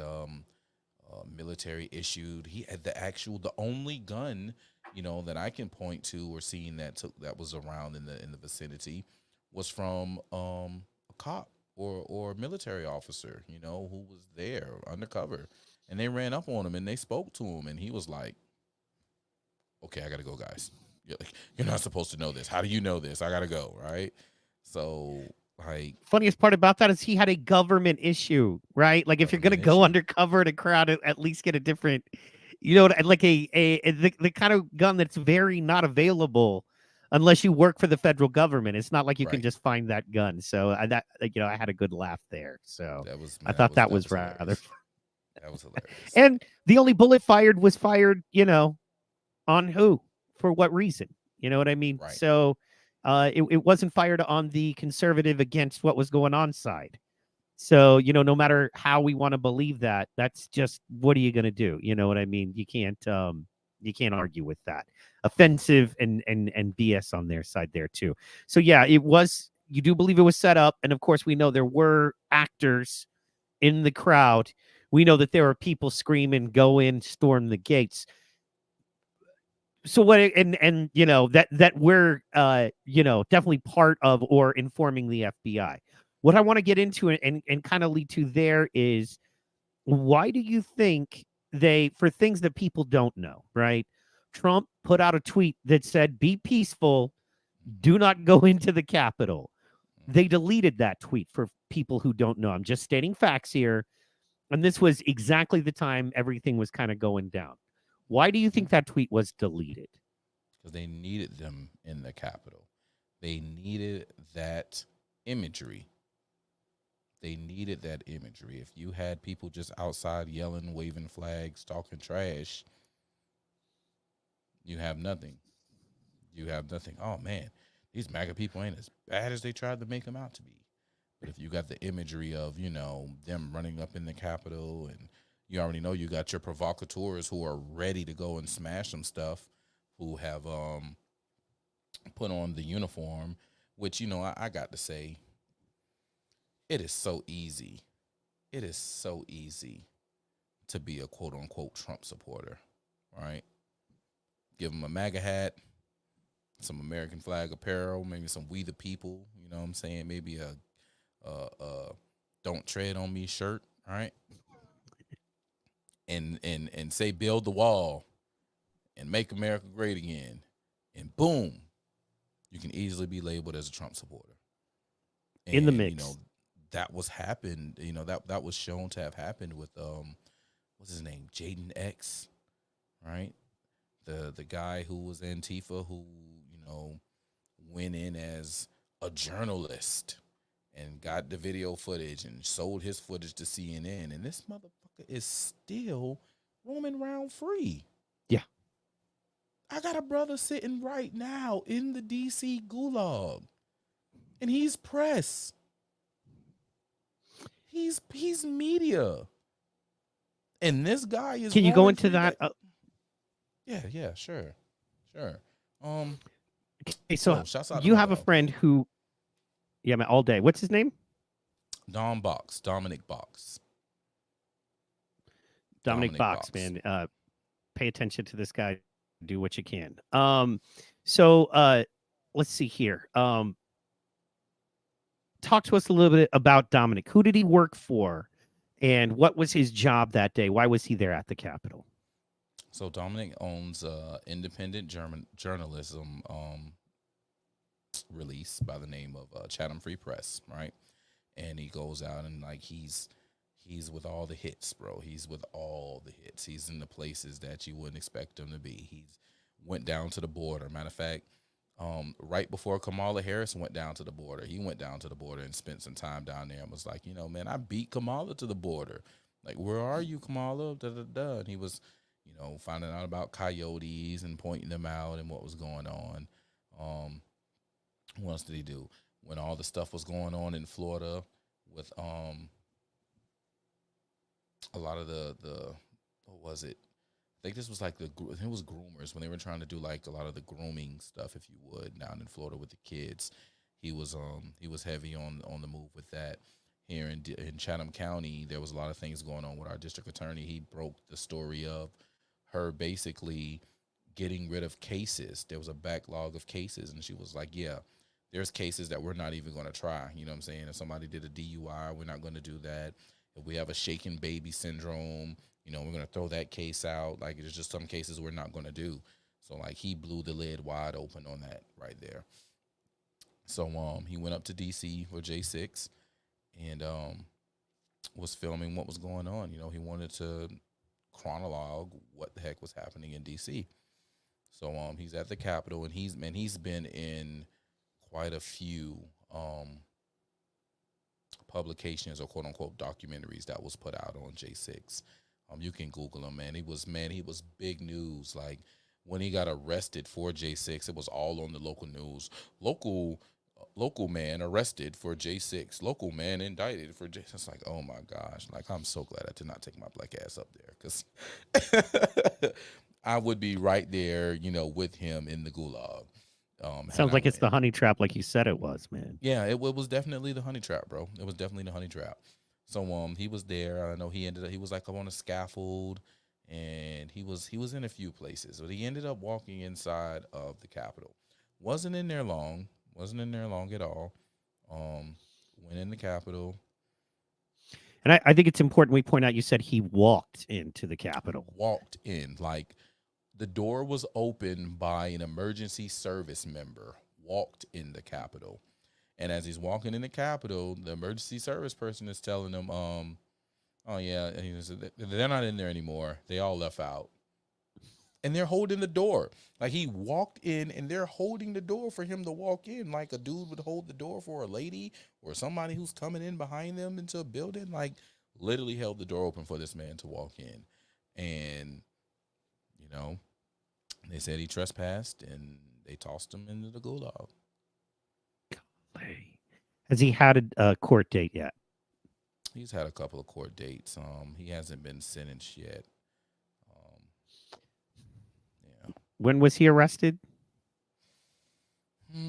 military issued. He had the only gun, that I can point to or seen that was around in the vicinity was from a cop or a military officer, who was there undercover, and they ran up on him and they spoke to him, and he was like, "Okay, I gotta go, guys. You're not supposed to know this. How do you know this? I gotta go." Right. So, like, Funniest part about that is he had a government issue, right? Like, if you're gonna government go issue. undercover in a crowd, at least get a different, like the kind of gun that's very not available unless you work for the federal government. It's not like you can Right. just find that gun. So I had a good laugh there. So That was I that thought was that that was was rather, hilarious. That was hilarious. and the only bullet fired was fired, on who? For what reason? You know what I mean? Right. So it wasn't fired on the conservative against what was going on side. So, no matter how we want to believe that, that's just, what are you going to do? You know what I mean? You can't argue with that. Offensive and BS on their side there too. So yeah, you do believe it was set up. And of course, we know there were actors in the crowd. We know that there were people screaming, "Go in, storm the gates." So what, and that we're definitely part of or informing the FBI. What I want to get into and kind of lead to there is, why do you think for things that people don't know, right? Trump put out a tweet that said, "Be peaceful, do not go into the Capitol." They Mhm. deleted that tweet for people who don't know. I'm just stating facts here. And this was exactly the time everything was kind of going down. Why do you think that tweet was deleted? Because they needed them in the Capitol. They needed that imagery. They needed that imagery. If you had people just outside yelling, waving flags, talking trash, you have nothing. You have nothing. Oh man, these MAGA people ain't as bad as they tried to make them out to be. But if you got the imagery of, them running up in the Capitol, and you already know you got your provocateurs who are ready to go and smash some stuff, who have put on the uniform, which, I got to say, it is so easy. It is so easy to be a quote unquote Trump supporter, right? Give them a MAGA hat, some American flag apparel, maybe some "We the People," you know what I'm saying? Maybe a "Don't Tread on Me" shirt, right? And say "Build the Wall" and "Make America Great Again," and boom, you can easily be labeled as a Trump supporter. In the And mix. that was happened. That was shown to have happened with what's his name, Jaden X, right? The guy who was Antifa, who went in as a journalist and got the video footage and sold his footage to CNN, and this motherfucker is still roaming around free. Yeah. I got a brother sitting right now in the DC gulag, and he's press. He's media, and this guy is Can you go roaming into free. that? Yeah, sure. Um, Okay, so yo, shouts out to you my have a dog, friend man. who, yeah, man, all day. What's his name? Dominic Box, Dominic Dominic Box, Box. man. Pay attention to this guy. Do what you can. So let's see here. Talk to us a little bit about Dominic. Who did he work for, and what was his job that day? Why was he there at the Capitol? So Dominic owns independent German journalism release by the name of Chatham Free Press, right? And he goes out and like he's with all the hits, bro. He's with all the hits. He's in the places that you wouldn't expect him to be. He's went down to the border. Matter of fact, right before Kamala Harris went down to the border, he went down to the border and spent some time down there and was like, man, I beat Kamala to the border. Like, where are you, Kamala? Da, da, da. And he was, finding out about coyotes and pointing them out and what was going on. What else did he do? When all the stuff was going on in Florida with a lot of the what was it? I think this was like it was groomers when they were trying to do like a lot of the grooming stuff, if you would, down in Florida with the kids. He was heavy on the move with that. Here in Chatham County, there was a lot of things going on with our district attorney. He broke the story of her basically getting rid of cases. There was a backlog of cases, and she was like, yeah, there's cases that we're not even going to try. You know what I'm saying? If somebody did a DUI, we're not going to do that. If we have a shaken baby syndrome, we're going to throw that case out. Like, there's just some cases we're not going to do. So, like, he blew the lid wide open on that right there. So, he went up to D.C. for J6 and was filming what was going on. He wanted to chronologue what the heck was happening in D.C. So, he's at the Capitol, and he's been in quite a few publications or quote unquote documentaries that was put out on J6. You can Google him, man. He was big news. Like, when he got arrested for J6, it was all on the local news. Local man arrested for J6. Local man indicted for J6. It's like, oh my gosh. Like, I'm so glad I did not take my black ass up there, because I would be right there, with him in the gulag. Sounds like it's the honey trap, like you said it was, man. Yeah, it was definitely the honey trap, bro. It was definitely the honey trap. So he was there. I know he was like up on a scaffold, and he was in a few places, but he ended up walking inside of the Capitol. Wasn't in there long at all. Went in the Capitol. And I think it's important we point out, you said he walked into the Capitol. Walked in, like, the door was opened by an emergency service member. Walked in the Capitol. And as he's walking in the Capitol, the emergency service person is telling him, oh, yeah, they're not in there anymore. They all left out. And they're holding the door. Like, he walked in, and they're holding the door for him to walk in. Like a dude would hold the door for a lady or somebody who's coming in behind them into a building. Like, literally held the door open for this man to walk in. And, they said he trespassed, and they tossed him into the gulag. Has he had a court date yet? He's had a couple of court dates. He hasn't been sentenced yet. Yeah. When was he arrested? Like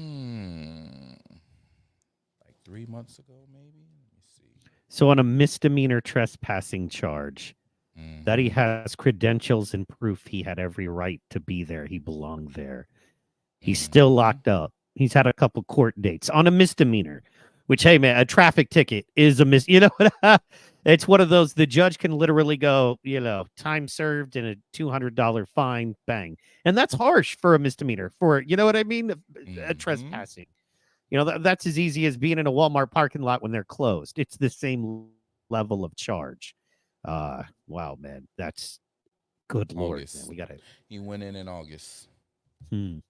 3 months ago, maybe. Let me see. So on a misdemeanor trespassing charge, that he has credentials and proof he had every right to be there. He belonged there. He's still locked up. He's had a couple court dates on a misdemeanor, which, hey, man, a traffic ticket is a it's one of those, the judge can literally go, time served and a $200 fine, bang. And that's harsh for a misdemeanor, for, you know what I mean? A trespassing. That's as easy as being in a Walmart parking lot when they're closed. It's the same level of charge. Wow, man, that's good Lord. Man, we got it. He went in August. That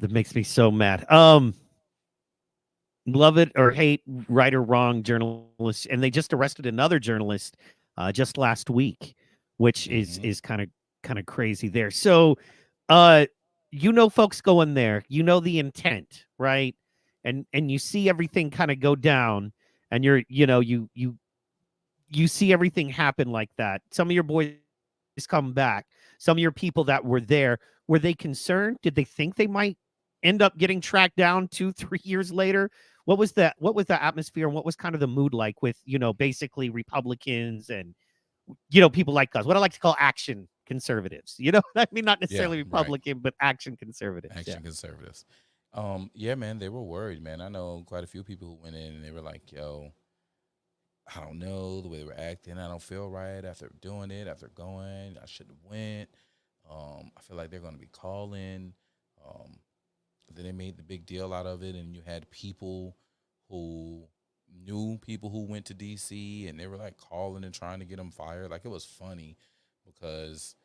makes me so mad. Love it or hate, right or wrong, journalists, and they just arrested another journalist just last week, which is kind of crazy there. So, folks go in there, the intent, right? And you see everything kind of go down, and you see everything happen like that. Some of your boys come back. Some of your people that were there, were they concerned? Did they think they might end up getting tracked down 2-3 years later? What was the atmosphere, and what was kind of the mood like with, basically Republicans and, people like us, what I like to call action conservatives. You know what I mean? Not Yeah, necessarily right. Republican, but action conservatives. Yeah. Action conservatives. Yeah, man, they were worried, man. I know quite a few people who went in and they were like, yo, I don't know the way they were acting. I don't feel right after doing it, after going. I shouldn't have went. I feel like they're going to be calling. Um, then they made the big deal out of it, and you had people who knew people who went to DC, and they were like calling and trying to get them fired. Like, it was funny because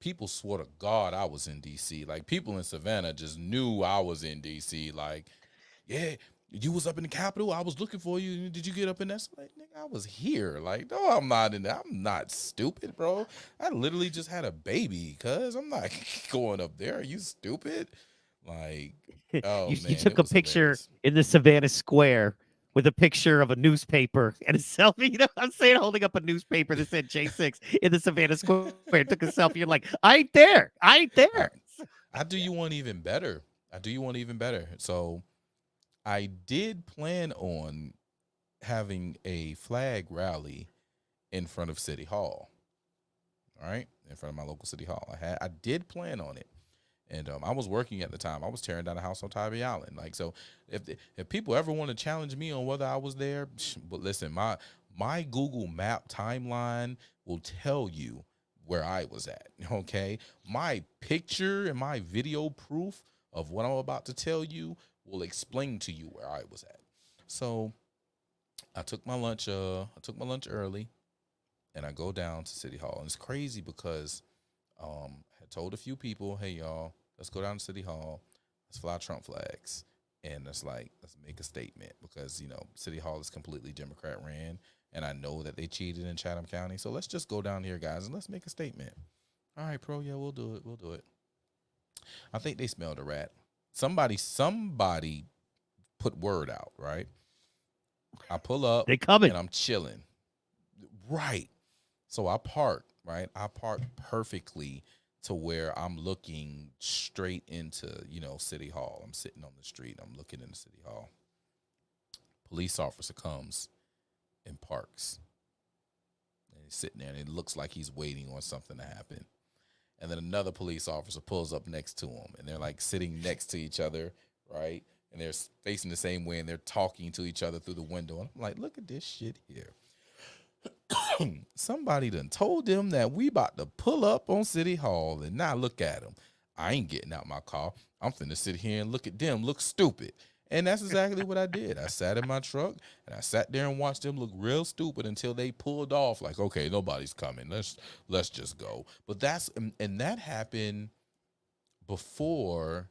people swore to God I was in DC. Like, people in Savannah just knew I was in DC. Like, yeah, you was up in the Capitol. I was looking for you. Did you get up in that? Like, nigga, I was here. Like, no, I'm not in there. I'm not stupid, bro. I literally just had a baby, cuz I'm not going up there. Are you stupid? Like, oh You man, took it a was picture hilarious. in the Savannah Square with a picture of a newspaper and a selfie. You know what I'm saying? Holding up a newspaper that said J6 in the Savannah Square. Took a selfie. You're like, I ain't there. I ain't I, there. I do you one even better. I do you one even better. So I did plan on having a flag rally in front of City Hall. All right, in front of my local City Hall. I did plan on it, and I was working at the time. I was tearing down a house on Tybee Island. Like, so, if people ever want to challenge me on whether I was there, but listen, my Google Map timeline will tell you where I was at. Okay, my picture and my video proof of what I'm about to tell you will explain to you where I was at. So I took my lunch. I took my lunch early, and I go down to City Hall. And it's crazy because I had told a few people, hey, y'all, let's go down to City Hall. Let's fly Trump flags. And it's like, let's make a statement because, City Hall is completely Democrat ran. And I know that they cheated in Chatham County. So let's just go down here, guys, and let's make a statement. All right, Pro, yeah, we'll do it. We'll do it. I think they smelled a rat. Somebody put word out, right? I pull up They coming. and I'm chilling. Right. So I park, right? I park perfectly to where I'm looking straight into, City Hall. I'm sitting on the street. I'm looking into City Hall. Police officer comes and parks. And he's sitting there, and it looks like he's waiting on something to happen. And then another police officer pulls up next to him, and they're like sitting next to each other, right? And they're facing the same way, and they're talking to each other through the window. And I'm like, look at this shit here. Somebody done told them that we about to pull up on City Hall, and now look at them. I ain't getting out my car. I'm finna sit here and look at them look stupid. And that's exactly what I did. I sat in my truck and I sat there and watched them look real stupid until they pulled off. Like, okay, nobody's coming. Let's just go. But and that happened before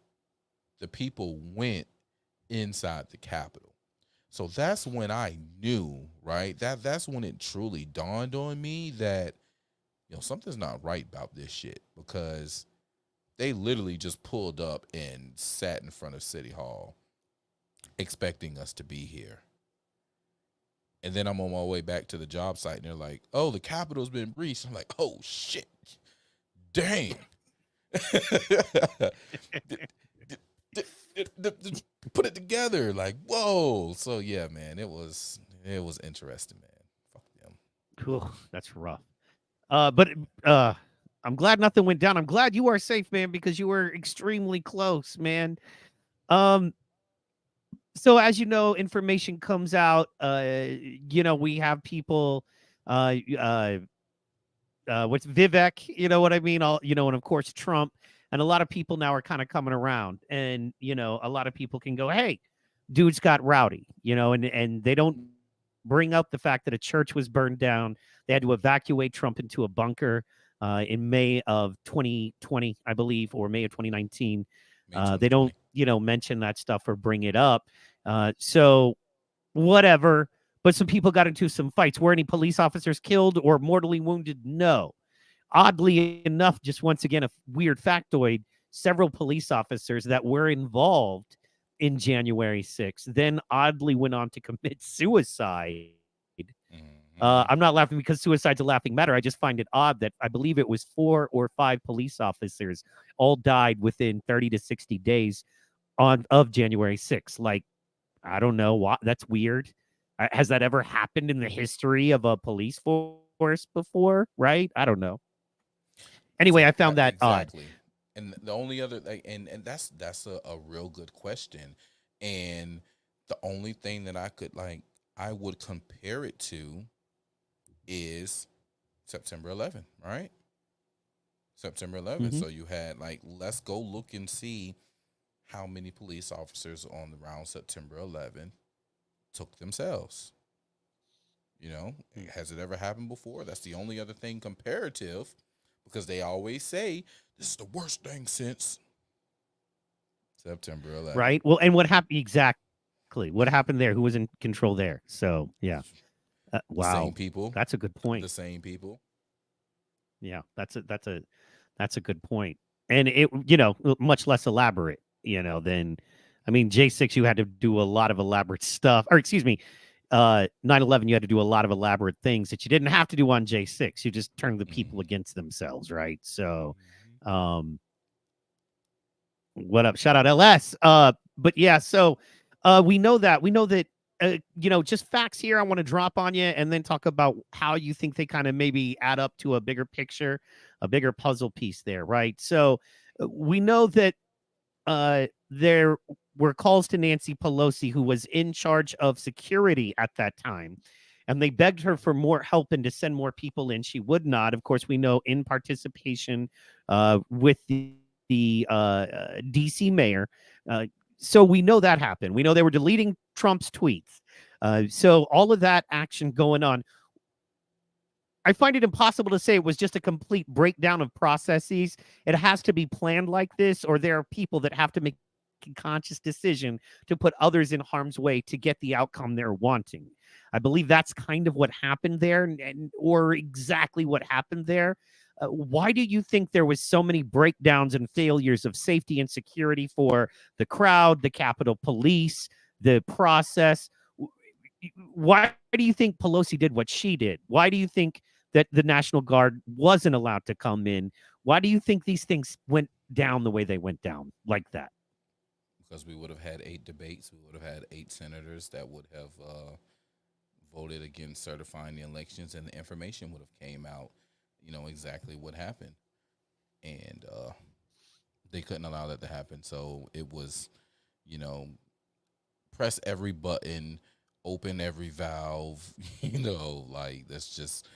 the people went inside the Capitol. So that's when I knew, right? That's when it truly dawned on me that, something's not right about this shit, because they literally just pulled up and sat in front of City Hall expecting us to be here. And then I'm on my way back to the job site and they're like, oh, the Capitol's been breached. I'm like, oh shit. Dang. Put it together, like, whoa. So yeah, man, it was interesting, man. Fuck them. Cool. That's rough. But I'm glad nothing went down. I'm glad you are safe, man, because you were extremely close, man. So as you know, information comes out. We have people. What's Vivek? You know what I mean? And of course Trump, and a lot of people now are kind of coming around, and a lot of people can go, "Hey, dudes got rowdy," and they don't bring up the fact that a church was burned down. They had to evacuate Trump into a bunker in May of 2020, I believe, or May of 2019. They don't, mention that stuff or bring it up. So whatever. But some people got into some fights. Were any police officers killed or mortally wounded? No. Oddly enough, just once again, a weird factoid, several police officers that were involved in January 6th then oddly went on to commit suicide. I'm not laughing because suicide's a laughing matter. I just find it odd that I believe it was 4 or 5 police officers all died within 30 to 60 days of January 6th. Like, I don't know why. That's weird. Has that ever happened in the history of a police force before? Right? I don't know. Anyway, I found that odd. exactly. And the only other like, and that's a real good question. And the only thing that I would compare it to is September 11th, right? September 11th. Hmm. So you had like, let's go look and see how many police officers on around September 11th took themselves. You know, has it ever happened before? That's the only other thing comparative, because they always say this is the worst thing since September 11th. Right. Well, and what happened exactly? What happened there? Who was in control there? So yeah. The same Wow, people, that's a good point. the same people. Yeah, that's a good point. And it, much less elaborate, than, I mean, J6, you had to do a lot of elaborate stuff, or excuse me, 9/11, you had to do a lot of elaborate things that you didn't have to do on J6. You just turned the people Hmm. against themselves, right? So, um, what up? Shout out LS. But yeah, so we know that just facts here I want to drop on you, and then talk about how you think they kind of maybe add up to a bigger picture, a bigger puzzle piece there, right? So we know that there were calls to Nancy Pelosi, who was in charge of security at that time, and they begged her for more help and to send more people in. She would not. Of course, we know, in participation with the DC mayor. So we know that happened. We know they were deleting Trump's tweets. So all of that action going on. I find it impossible to say it was just a complete breakdown of processes. It has to be planned like this, or there are people that have to make a conscious decision to put others in harm's way to get the outcome they're wanting. I believe that's kind of what happened there, or exactly what happened there. Why do you think there was so many breakdowns and failures of safety and security for the crowd, the Capitol Police, the process? Why do you think Pelosi did what she did? Why do you think that the National Guard wasn't allowed to come in? Why do you think these things went down the way they went down like that? Because we would have had 8 debates, we would have had 8 senators that would have voted against certifying the elections, and the information would have came out, exactly what happened. And they couldn't allow that to happen. So it was, you know, press every button, open every valve, like that's just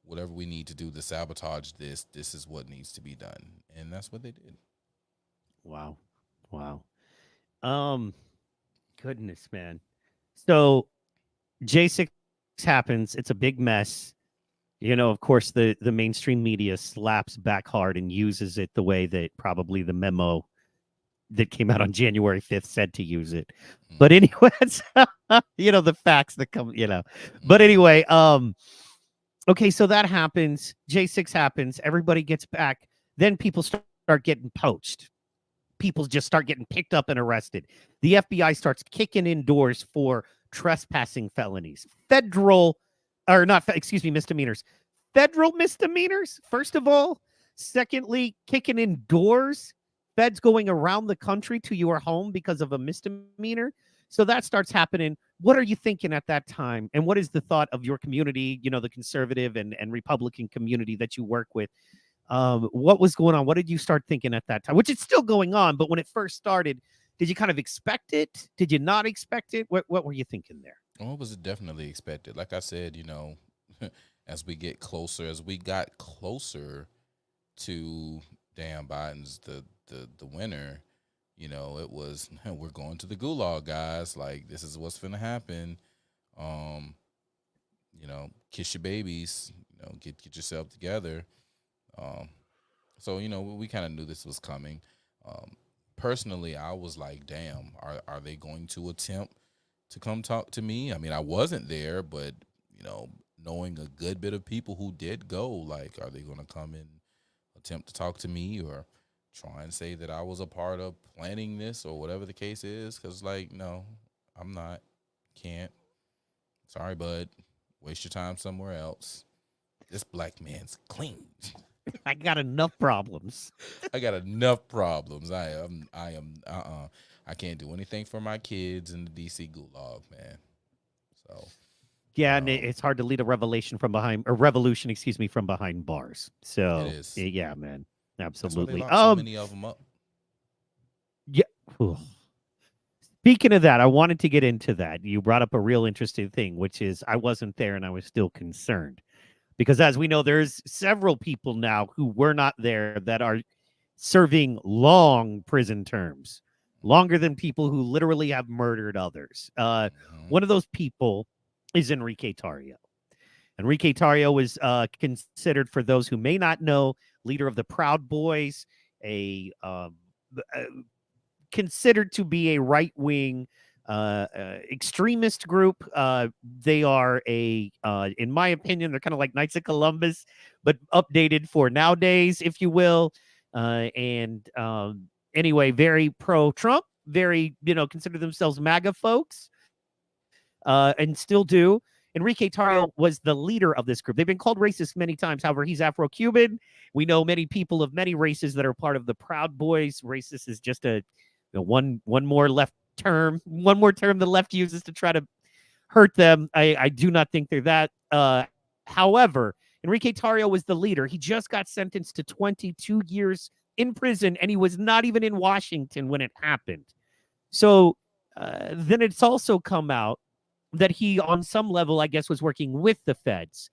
whatever we need to do to sabotage this. This is what needs to be done. And that's what they did. Wow. Wow. Um, Goodness, man. So J6 happens. It's a big mess. Of course, the mainstream media slaps back hard and uses it the way that probably the memo that came out on January 5th said to use it. But Mm-hmm. anyway, it's, the facts that come. But Mm-hmm. anyway, okay, so that happens. J6 happens. Everybody gets back. Then people start getting poached. People just start getting picked up and arrested. The FBI starts kicking in doors for trespassing felonies, misdemeanors. Federal misdemeanors, first of all. Secondly, kicking in doors, feds going around the country to your home because of a misdemeanor. So that starts happening. What are you thinking at that time? And what is the thought of your community, the conservative and Republican community that you work with? What was going on? What did you start thinking at that time? Which is still going on, but when it first started, did you kind of expect it? Did you not expect it? What were you thinking there? Well, it was definitely expected. Like I said, as we got closer to Dan Biden's the winner, it was we're going to the gulag, guys. Like this is what's gonna happen. Um, kiss your babies. Get yourself together. Um, so we kind of knew this was coming. Um, Personally, I was like, damn, are they going to attempt to come talk to me? I mean, I wasn't there, but knowing a good bit of people who did go, like, are they going to come and attempt to talk to me or try and say that I was a part of planning this or whatever the case is? Because, like, no, I'm not. Can't. Sorry, bud. Waste your time somewhere else. This black man's clean. I got enough problems. I got enough problems. I am. I can't do anything for my kids in the DC gulag, man. So, Yeah, and um, it's hard to lead a revolution, from behind bars. it So is. yeah, man. That's why they Absolutely. locked so many of them up. Yeah. Ooh. Speaking of that, I wanted to get into that. You brought up a real interesting thing, which is I wasn't there and I was still concerned. Because as we know, there's several people now who were not there that are serving long prison terms, longer than people who literally have murdered others. Hmm. One of those people is Enrique Tarrio. Enrique Tarrio was considered, for those who may not know, leader of the Proud Boys, a considered to be a right wing extremist group. They are in my opinion, they're kind of like Knights of Columbus, but updated for nowadays, if you will. And Anyway, very pro Trump, very, consider themselves MAGA folks, and still do. Enrique Tarrio was the leader of this group. They've been called racist many times. However, he's Afro-Cuban. We know many people of many races that are part of the Proud Boys. Racist is just one more left term, one more term the left uses to try to hurt them. I do not think they're that. However, Enrique Tarrio was the leader. He just got sentenced to 22 years in prison, and he was not even in Washington when it happened. So then it's also come out that he, on some level, I guess, was working with the feds.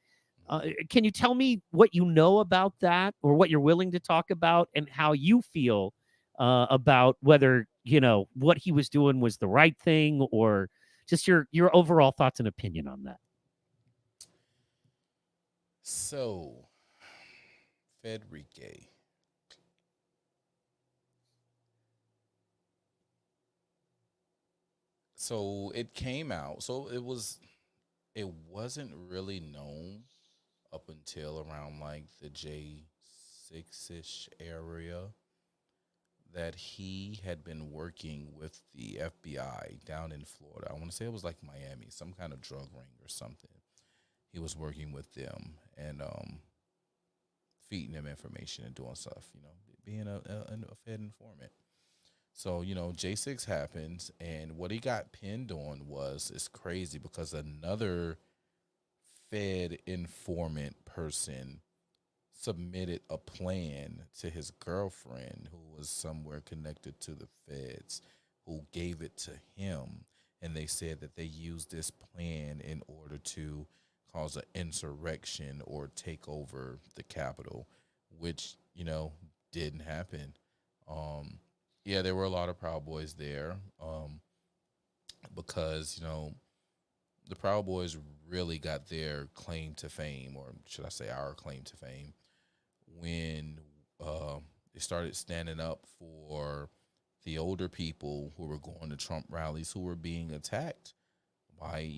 Can you tell me what you know about that, or what you're willing to talk about, and how you feel about whether what he was doing was the right thing, or just your overall thoughts and opinion on that? So, Federique. So it came out. It wasn't really known up until around like the J6-ish area that he had been working with the FBI down in Florida. I want to say it was like Miami, some kind of drug ring or something. He was working with them and feeding them information and doing stuff, being a Fed informant. So, J6 happens, and what he got pinned on was, it's crazy because another Fed informant person submitted a plan to his girlfriend who was somewhere connected to the feds, who gave it to him. And they said that they used this plan in order to cause an insurrection or take over the Capitol, which, didn't happen. Um, yeah, there were a lot of Proud Boys there, because, the Proud Boys really got their claim to fame, or should I say our claim to fame, when they started standing up for the older people who were going to Trump rallies, who were being attacked by,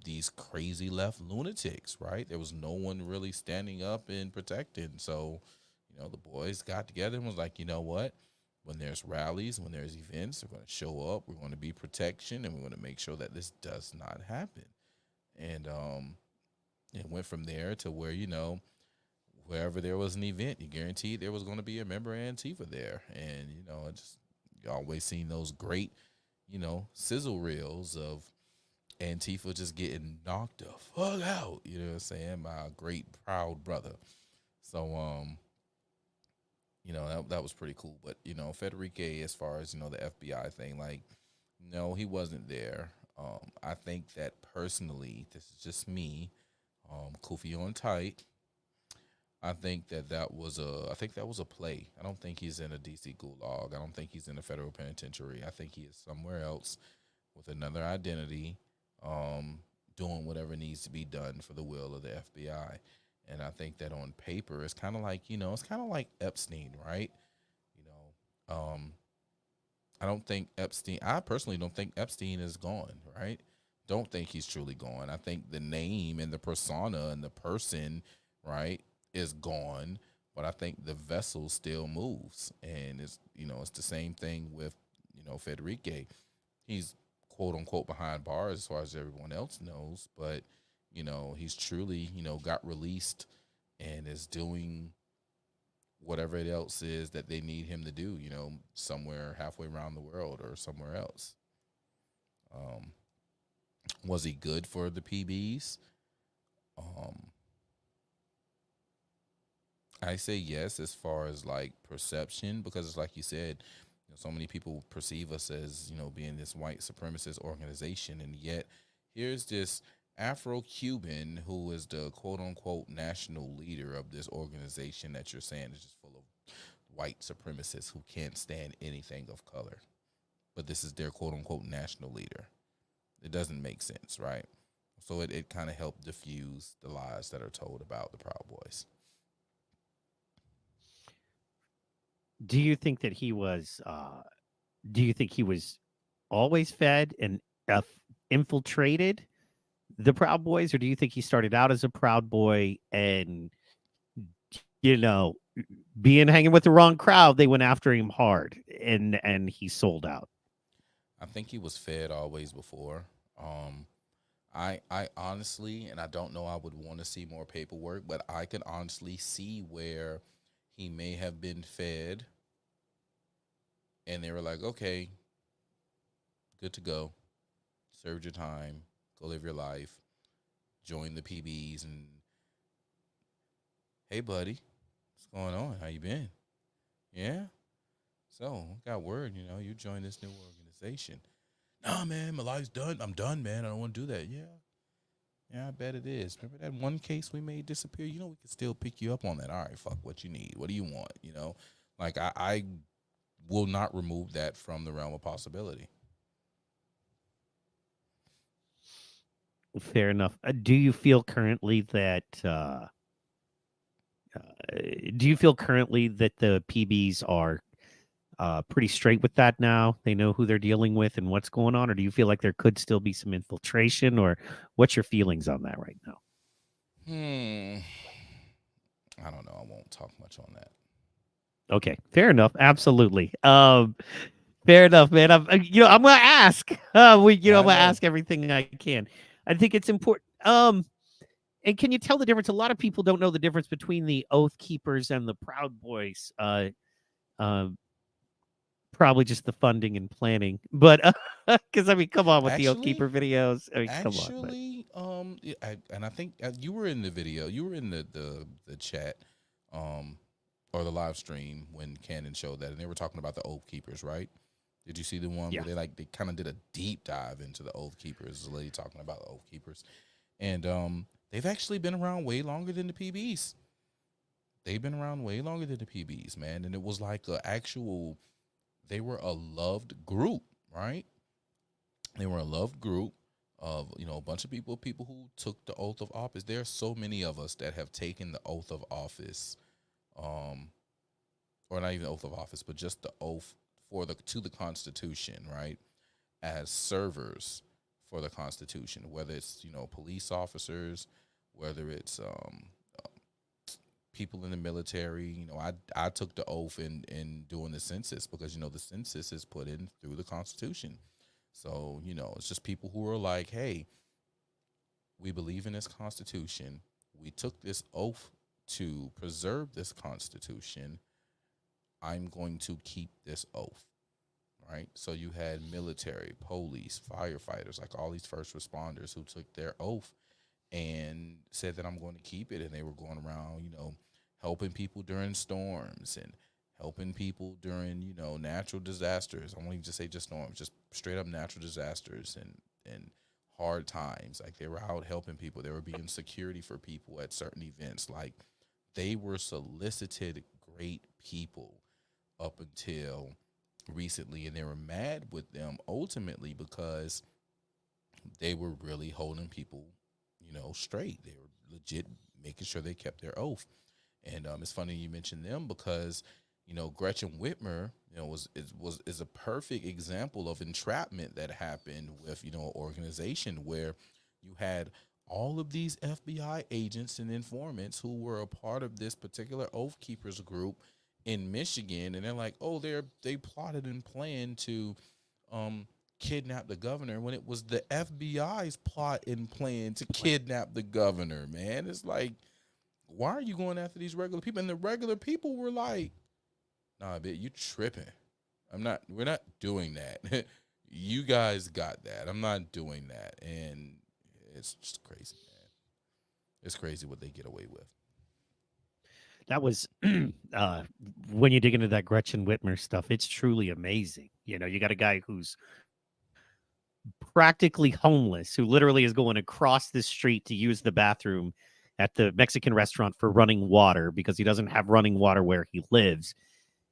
these crazy left lunatics, right? There was no one really standing up and protecting. So, the boys got together and was like, you know what? When there's rallies, when there's events, we're going to show up. We're going to be protection, and we're going to make sure that this does not happen. And it went from there to where, wherever there was an event, you guaranteed there was going to be a member of Antifa there. And, it just, you always seen those great, sizzle reels of Antifa just getting knocked the fuck out, you know what I'm saying, by a great proud brother. So, that was pretty cool. But, Federique, as far as, the FBI thing, like, no, he wasn't there. I think that personally, this is just me, Kofi on tight. I think that was a play. I don't think he's in a DC gulag. I don't think he's in a federal penitentiary. I think he is somewhere else with another identity, doing whatever needs to be done for the will of the FBI. And I think that on paper, it's kind of like, it's kind of like Epstein, right? You I personally don't think Epstein is gone, right? Don't think he's truly gone. I think the name and the persona and the person, right, is gone, but I think the vessel still moves. And it's the same thing with, Federique. He's quote unquote behind bars as far as everyone else knows, but, he's truly, got released and is doing whatever it else is that they need him to do, somewhere halfway around the world or somewhere else. Um, was he good for the PBs? Um, I say yes as far as like perception, because it's like you said, so many people perceive us as, being this white supremacist organization, and yet here's this Afro-Cuban who is the quote unquote national leader of this organization that you're saying is just full of white supremacists who can't stand anything of color. But this is their quote unquote national leader. It doesn't make sense, right? So it kind of helped diffuse the lies that are told about the Proud Boys. Do you think that he was? Do you think he was always fed and infiltrated the Proud Boys, or do you think he started out as a Proud Boy and you know being hanging with the wrong crowd, they went after him hard and he sold out? I think he was fed always before. Um, I honestly, and I don't know, I would want to see more paperwork, but I could honestly see where he may have been fed, and they were like, okay, good to go, served your time, go live your life, join the PBs, and hey, buddy, what's going on? How you been? Yeah. So got word, you joined this new organization. Nah, man, my life's done. I'm done, man. I don't want to do that. Yeah. Yeah, I bet it is. Remember that one case we made disappear? We could still pick you up on that. All right, fuck what you need. What do you want? Like I will not remove that from the realm of possibility. Fair enough. Do you feel currently that? Do you feel currently that the PBs are pretty straight with that now? They know who they're dealing with and what's going on, or do you feel like there could still be some infiltration, or what's your feelings on that right now? Hmm. I don't know. I won't talk much on that. Okay, fair enough. Absolutely. Fair enough, man. I'm gonna ask. I'm I gonna know. ask everything I can. I think it's important. And can you tell the difference? A lot of people don't know the difference between the Oath Keepers and the Proud Boys. Uh, Probably just the funding and planning, but because I mean, come on with the Oath Actually, Keeper videos. I mean, come on, but yeah, and I think you were in the video. You were in the chat, um, or the live stream when Cannon showed that, and they were talking about the Oath Keepers, right? Did you see the one yeah. where they kind of did a deep dive into the Oath Keepers? The lady talking about the Oath Keepers, and they've actually been around way longer than the PBs. They've been around way longer than the PBs, man. And it was like a actual. They were a loved group, right? They were a loved group of a bunch of people who took the oath of office. There are so many of us that have taken the oath of office, um, or not even the oath of office, but just the oath for the to the Constitution, right? As servers for the Constitution, whether it's police officers, whether it's people in the military. I took the oath in doing the census because the census is put in through the Constitution. So it's just people who are like, hey, we believe in this Constitution. We took this oath to preserve this Constitution. I'm going to keep this oath. Right. So you had military, police, firefighters, like all these first responders who took their oath and said that I'm going to keep it. And they were going around, helping people during storms and helping people during, natural disasters. I won't even just say just storms, just straight up natural disasters and hard times. Like they were out helping people. They were being security for people at certain events. Like they were solicited great people up until recently. And they were mad with them ultimately because they were really holding people, straight. They were legit making sure they kept their oath. And it's funny you mentioned them because, Gretchen Whitmer, is a perfect example of entrapment that happened with, an organization where you had all of these FBI agents and informants who were a part of this particular Oath Keepers group in Michigan, and they're like, oh, they plotted and planned to um kidnap the governor when it was the FBI's plot and plan to kidnap the governor, man. It's like, why are you going after these regular people? And the regular people were like, nah, bitch, you tripping. We're not doing that. You guys got that. I'm not doing that. And it's just crazy, man. It's crazy what they get away with. That was uh, when you dig into that Gretchen Whitmer stuff, it's truly amazing. You know, you got a guy who's practically homeless, who literally is going across the street to use the bathroom at the Mexican restaurant for running water because he doesn't have running water where he lives.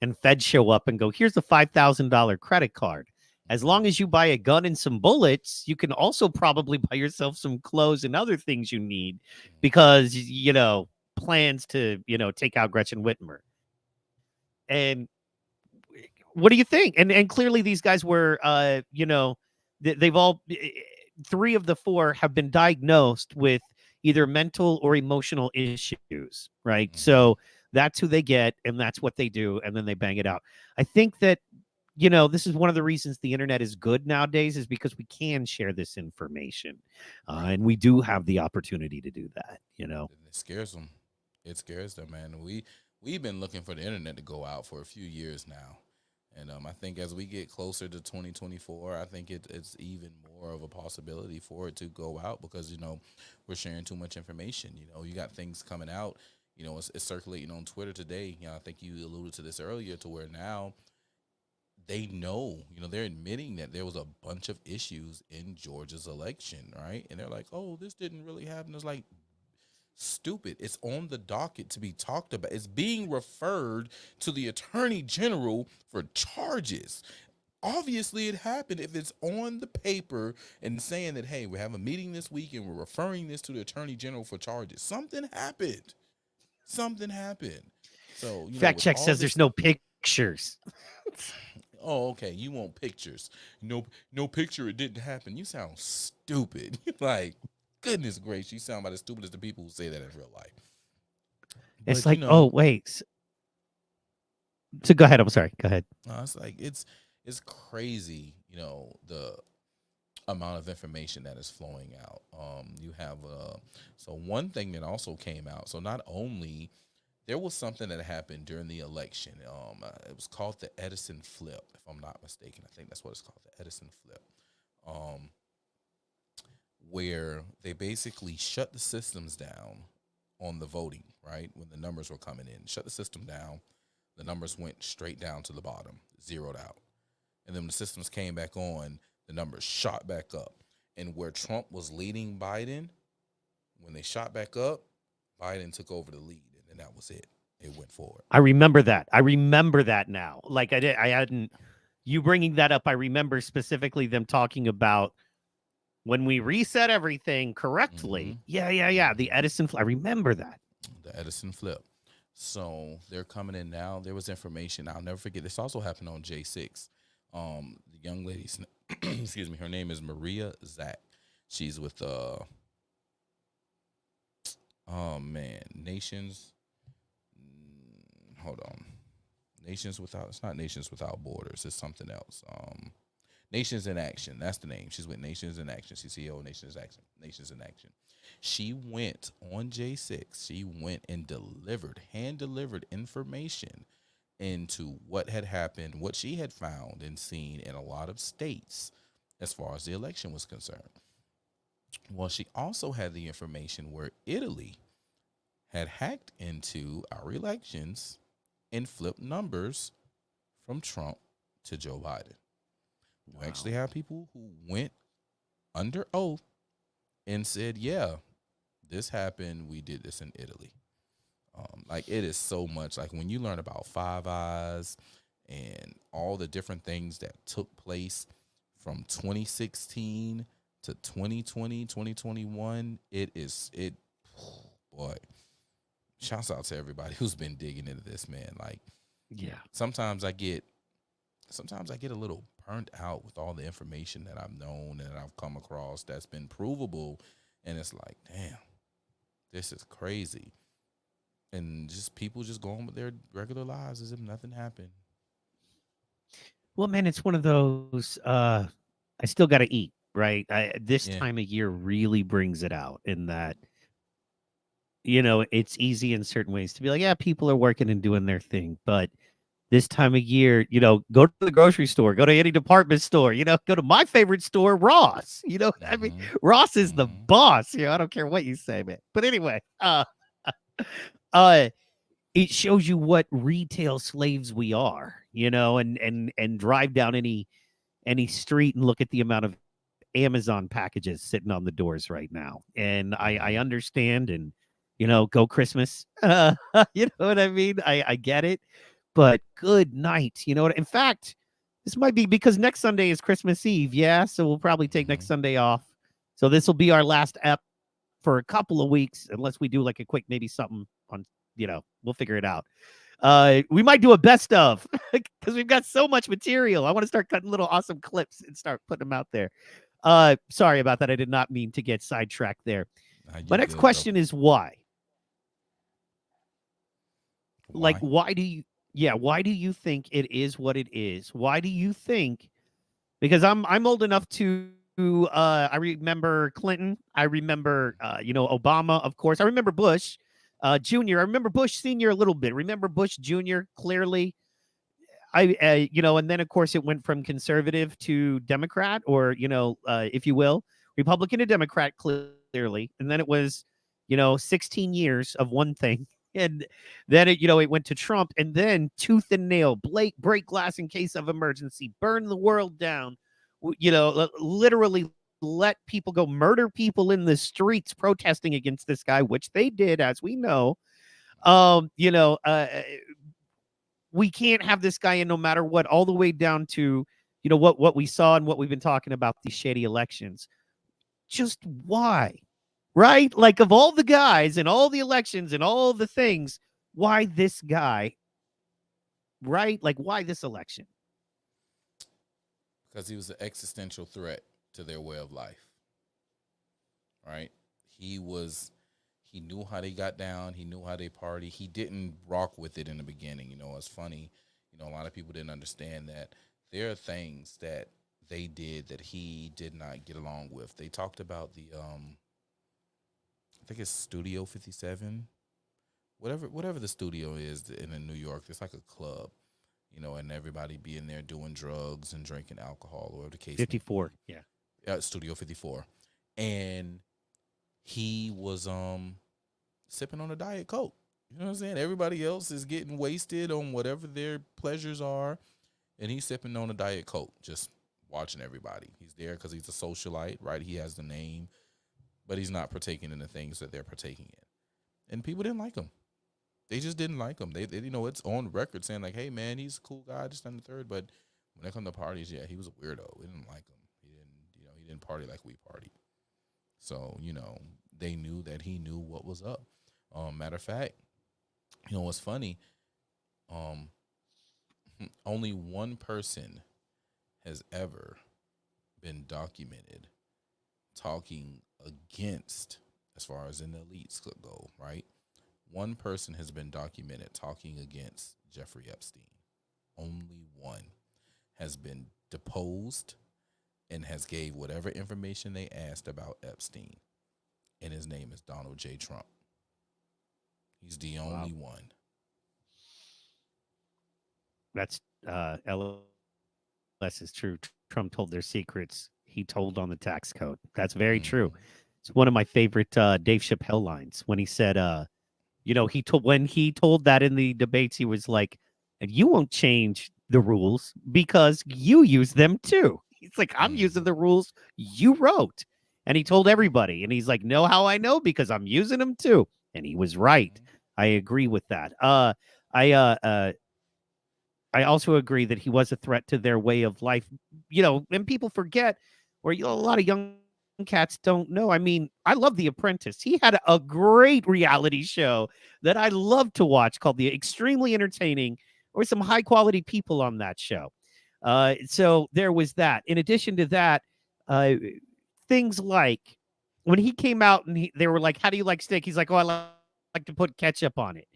And feds show up and go, here's a $5,000 credit card. As long as you buy a gun and some bullets, you can also probably buy yourself some clothes and other things you need because, you know, plans to, you know, take out Gretchen Whitmer. And what do you think? And clearly these guys were, you know, they've all, three of the four have been diagnosed with either mental or emotional issues, right? So that's who they get and that's what they do. And then they bang it out. I think that, you know, this is one of the reasons the internet is good nowadays is because we can share this information. And we do have the opportunity to do that, you know. And it scares them. It scares them, man. We've been looking for the internet to go out for a few years now. And I think as we get closer to 2024, I think it's even more of a possibility for it to go out because, you know, we're sharing too much information. You know, you got things coming out, you know, it's circulating on Twitter today. You know, I think you alluded to this earlier to where now they know, you know, they're admitting that there was a bunch of issues in Georgia's election, right? And they're like, oh, this didn't really happen. It's like, stupid. It's on the docket to be talked about. It's being referred to the attorney general for charges. Obviously, it happened if it's on the paper and saying that, hey, we have a meeting this week and we're referring this to the attorney general for charges. Something happened. Something happened. So, you know, Fact with check all says this, there's no pictures. oh, okay, you want pictures. No picture, it didn't happen. You sound stupid. Like, goodness gracious, you sound about as stupid as the people who say that in real life. It's But, like, you know, oh, wait. So go ahead. I'm sorry. Go ahead. it's like it's crazy, you know, the amount of information that is flowing out. You have so one thing that also came out. So not only there was something that happened during the election. It was called the Edison flip, if I'm not mistaken. I think that's what it's called, the Edison flip. Where they basically shut the systems down on the voting, right? When the numbers were coming in, shut the system down. The numbers went straight down to the bottom, zeroed out. And then when the systems came back on, the numbers shot back up. And where Trump was leading Biden, when they shot back up, Biden took over the lead. And then that was it. It went forward. I remember that. I remember that now. Like I hadn't, you bringing that up. I remember specifically them talking about when we reset everything correctly. Yeah. The Edison, I remember that. The Edison flip. So they're coming in now. There was information. I'll never forget. This also happened on J6. The young lady's, excuse me, her name is Maria Zach. She's with Nations. Hold on. Nations Without. It's not Nations Without Borders. It's something else. Nations in Action. That's the name. She's with Nations in Action. She's CEO of Nations Action. Nations in Action. She went on J6. She went and hand delivered information into what had happened, what she had found and seen in a lot of states as far as the election was concerned. Well, she also had the information where Italy had hacked into our elections and flipped numbers from Trump to Joe Biden. We actually have people who went under oath and said, yeah, this happened. We did this in Italy. Like, it is so much. Like, when you learn about Five Eyes and all the different things that took place from 2016 to 2020, 2021, boy, shouts out to everybody who's been digging into this, man. Like, yeah, sometimes I get a little burnt out with all the information that I've known and that I've come across that's been provable. And it's like, damn, this is crazy. And just people just going with their regular lives as if nothing happened. Well, man, it's one of those, I still got to eat, right? This time of year really brings it out in that, you know, it's easy in certain ways to be like, yeah, people are working and doing their thing. But this time of year, you know, go to the grocery store, go to any department store, you know, go to my favorite store, Ross. You know, I mean, Ross is the boss. You know, I don't care what you say, man. But anyway, it shows you what retail slaves we are, and drive down any street and look at the amount of Amazon packages sitting on the doors right now. And I Mm-hmm. understand, and go Christmas. You know what I mean? I get it. But good night. You know what? In fact, this might be because next Sunday is Christmas Eve. Yeah. So we'll probably take Mm-hmm. next Sunday off. So this will be our last ep for a couple of weeks, unless we do like a quick, maybe something on, we'll figure it out. We might do a best of because we've got so much material. I want to start cutting little awesome clips and start putting them out there. Sorry about that. I did not mean to get sidetracked there. Nah, My you next good, bro. question is why? Like, Why? why do you think it is what it is? Why do you think? Because I'm old enough to I remember Clinton. I remember Obama, of course. I remember Bush Jr. I remember Bush Sr. a little bit. Remember Bush Jr. clearly. And then of course it went from conservative to Democrat, or if you will, Republican to Democrat, clearly. And then it was 16 years of one thing. And then it went to Trump, and then tooth and nail, break glass in case of emergency, burn the world down, literally let people go, murder people in the streets protesting against this guy, which they did, as we know. We can't have this guy in no matter what, all the way down to, what we saw and what we've been talking about, these shady elections. Just why? Right? Like, of all the guys and all the elections and all the things, why this guy? Right? Like, why this election? Because he was an existential threat to their way of life. Right? He knew how they got down. He knew how they party. He didn't rock with it in the beginning. It's funny. A lot of people didn't understand that there are things that they did that he did not get along with. They talked about the I think it's Studio 57, whatever the studio is in New York. It's like a club, and everybody being there doing drugs and drinking alcohol, or whatever the case. 54, yeah. Studio 54, and he was sipping on a Diet Coke. You know what I'm saying? Everybody else is getting wasted on whatever their pleasures are, and he's sipping on a Diet Coke, just watching everybody. He's there because he's a socialite, right? He has the name, but he's not partaking in the things that they're partaking in. And people didn't like him. They just didn't like him. They it's on record saying like, "Hey, man, he's a cool guy, just on the third." But when it comes to parties, yeah, he was a weirdo. We didn't like him. He didn't party like we party. So they knew that he knew what was up. Matter of fact, what's funny? Only one person has ever been documented talking against, as far as in the elites go, right? One person has been documented talking against Jeffrey Epstein. Only one has been deposed and has gave whatever information they asked about Epstein. And his name is Donald J. Trump. He's the only one. That's LS is true. Trump told their secrets. He told on the tax code. That's very true. It's one of my favorite Dave Chappelle lines when he said, when he told that in the debates, he was like, and you won't change the rules because you use them too. He's like, I'm using the rules you wrote. And he told everybody. And he's like, know how I know? Because I'm using them too. And he was right. I agree with that. I also agree that he was a threat to their way of life. And people forget, or a lot of young cats don't know. I mean, I love The Apprentice. He had a great reality show that I love to watch called The Extremely Entertaining. There were some high quality people on that show. So there was that. In addition to that, things like when he came out and they were like, how do you like steak? He's like, oh, I like to put ketchup on it.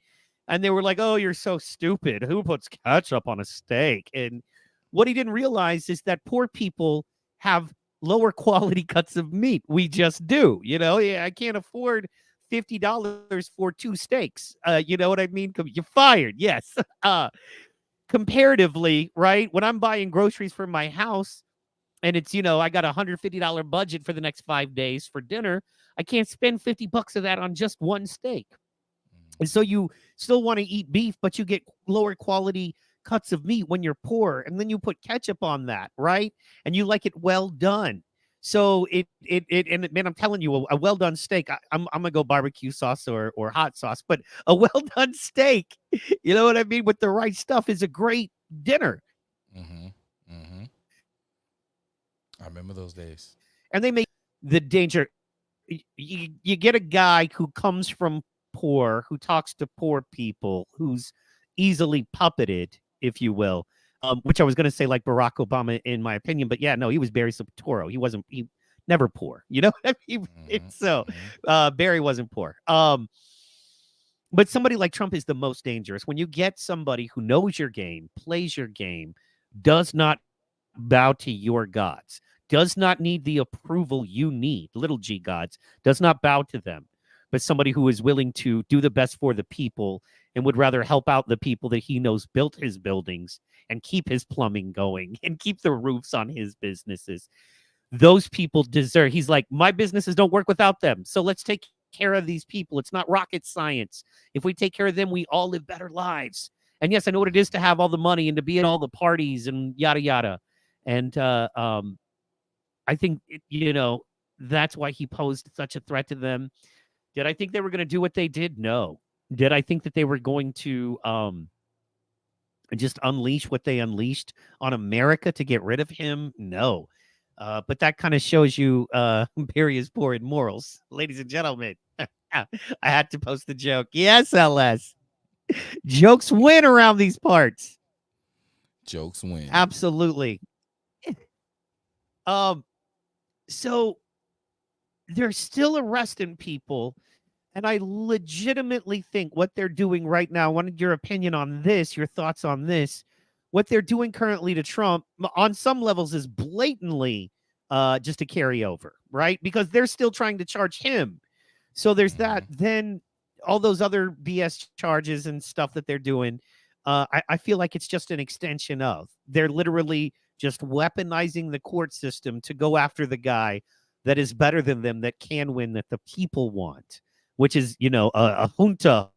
And they were like, oh, you're so stupid. Who puts ketchup on a steak? And what he didn't realize is that poor people have lower quality cuts of meat. We just do. I can't afford $50 for 2 steaks. You know what I mean? You're fired. Yes. Comparatively, right? When I'm buying groceries for my house and it's, I got $150 budget for the next 5 days for dinner, I can't spend $50 of that on just one steak. And so you still want to eat beef, but you get lower quality cuts of meat when you're poor. And then you put ketchup on that, right? And you like it well done. So and man, I'm telling you, a well done steak. I'm gonna go barbecue sauce or hot sauce, but a well done steak, you know what I mean, with the right stuff is a great dinner. Mm-hmm. Mm-hmm. I remember those days. And they make the danger. You get a guy who comes from poor, who talks to poor people, who's easily puppeted, if you will. Which I was going to say like Barack Obama, in my opinion, but yeah, no, he was Barry Soetoro. He never poor, you know what I mean? Mm-hmm. So Mm-hmm. Barry wasn't poor. But somebody like Trump is the most dangerous. When you get somebody who knows your game, plays your game, does not bow to your gods, does not need the approval you need, little g gods, does not bow to them, but somebody who is willing to do the best for the people and would rather help out the people that he knows built his buildings and keep his plumbing going and keep the roofs on his businesses. Those people deserve. He's like, my businesses don't work without them. So let's take care of these people. It's not rocket science. If we take care of them, we all live better lives. And yes, I know what it is to have all the money and to be at all the parties and yada yada. And I think that's why he posed such a threat to them. Did I think they were going to do what they did? No. Did I think that they were going to just unleash what they unleashed on America to get rid of him? No. But that kind of shows you Barry is poor in morals, ladies and gentlemen. I had to post the joke. Yes, LS. Jokes win around these parts. Jokes win. Absolutely. So they're still arresting people, and I legitimately think what they're doing right now, I wanted your opinion on this, your thoughts on this. What they're doing currently to Trump on some levels is blatantly just a carryover, right? Because they're still trying to charge him. So there's that. Then all those other BS charges and stuff that they're doing, I feel like it's just an extension of. They're literally just weaponizing the court system to go after the guy that is better than them, that can win, that the people want, which is, a junta.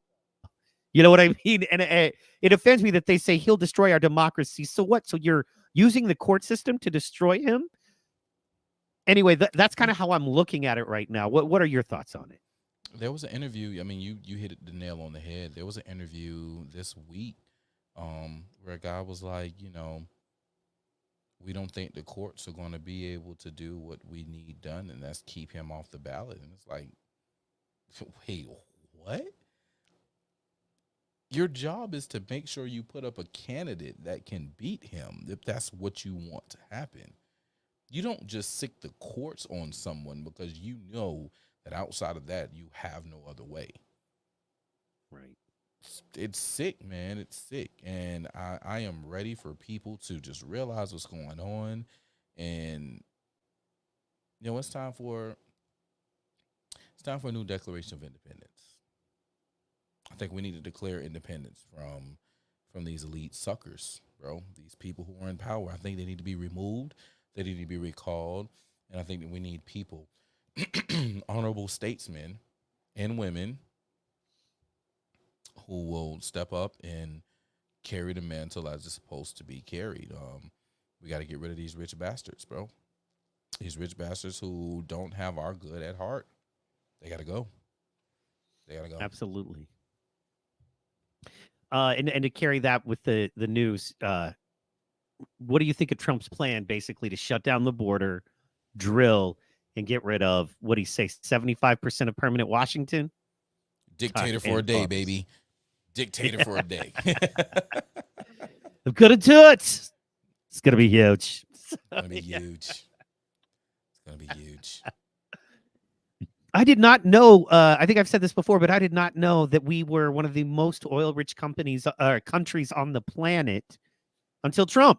You know what I mean? And it offends me that they say he'll destroy our democracy. So what? So you're using the court system to destroy him? Anyway, that's kind of how I'm looking at it right now. What are your thoughts on it? There was an interview. I mean, you hit the nail on the head. There was an interview this week where a guy was like, we don't think the courts are going to be able to do what we need done, and that's keep him off the ballot. And it's like, wait, what? Your job is to make sure you put up a candidate that can beat him, if that's what you want to happen. You don't just sick the courts on someone because you know that outside of that, you have no other way. Right. It's sick, man. It's sick. And I am ready for people to just realize what's going on. And, it's time for a new Declaration of Independence. I think we need to declare independence from these elite suckers, bro. These people who are in power. I think they need to be removed. They need to be recalled. And I think that we need people, honorable statesmen and women, who will step up and carry the mantle as it's supposed to be carried. We got to get rid of these rich bastards, bro. These rich bastards who don't have our good at heart. They got to go. They got to go. Absolutely. And to carry that with the news, what do you think of Trump's plan, basically, to shut down the border, drill, and get rid of, what do you say, 75% of permanent Washington? Dictator for a day, baby. Dictator for a day. I'm gonna do it. It's gonna be huge. It's gonna be huge. It's gonna be huge. I did not know. I think I've said this before, but I did not know that we were one of the most oil-rich countries on the planet until Trump.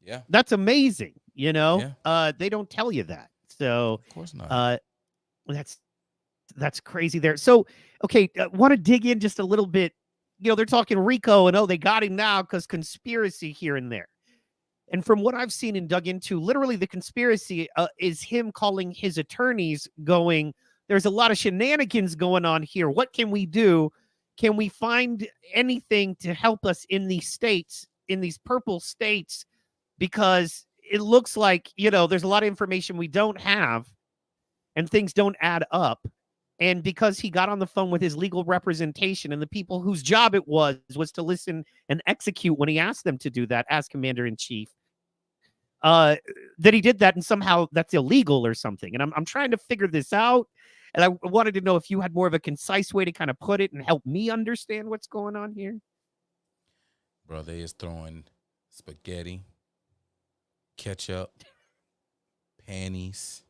Yeah, that's amazing. Yeah. They don't tell you that. So of course not. That's crazy there. So, okay, want to dig in just a little bit. They're talking Rico and, they got him now because conspiracy here and there. And from what I've seen and dug into, literally the conspiracy is him calling his attorneys going, there's a lot of shenanigans going on here. What can we do? can we find anything to help us in these states, in these purple states? Because it looks like, there's a lot of information we don't have and things don't add up. And because he got on the phone with his legal representation and the people whose job it was to listen and execute when he asked them to do that as commander in chief, that he did that and somehow that's illegal or something. And I'm trying to figure this out. And I wanted to know if you had more of a concise way to kind of put it and help me understand what's going on here. Bro, they is throwing spaghetti, ketchup, panties,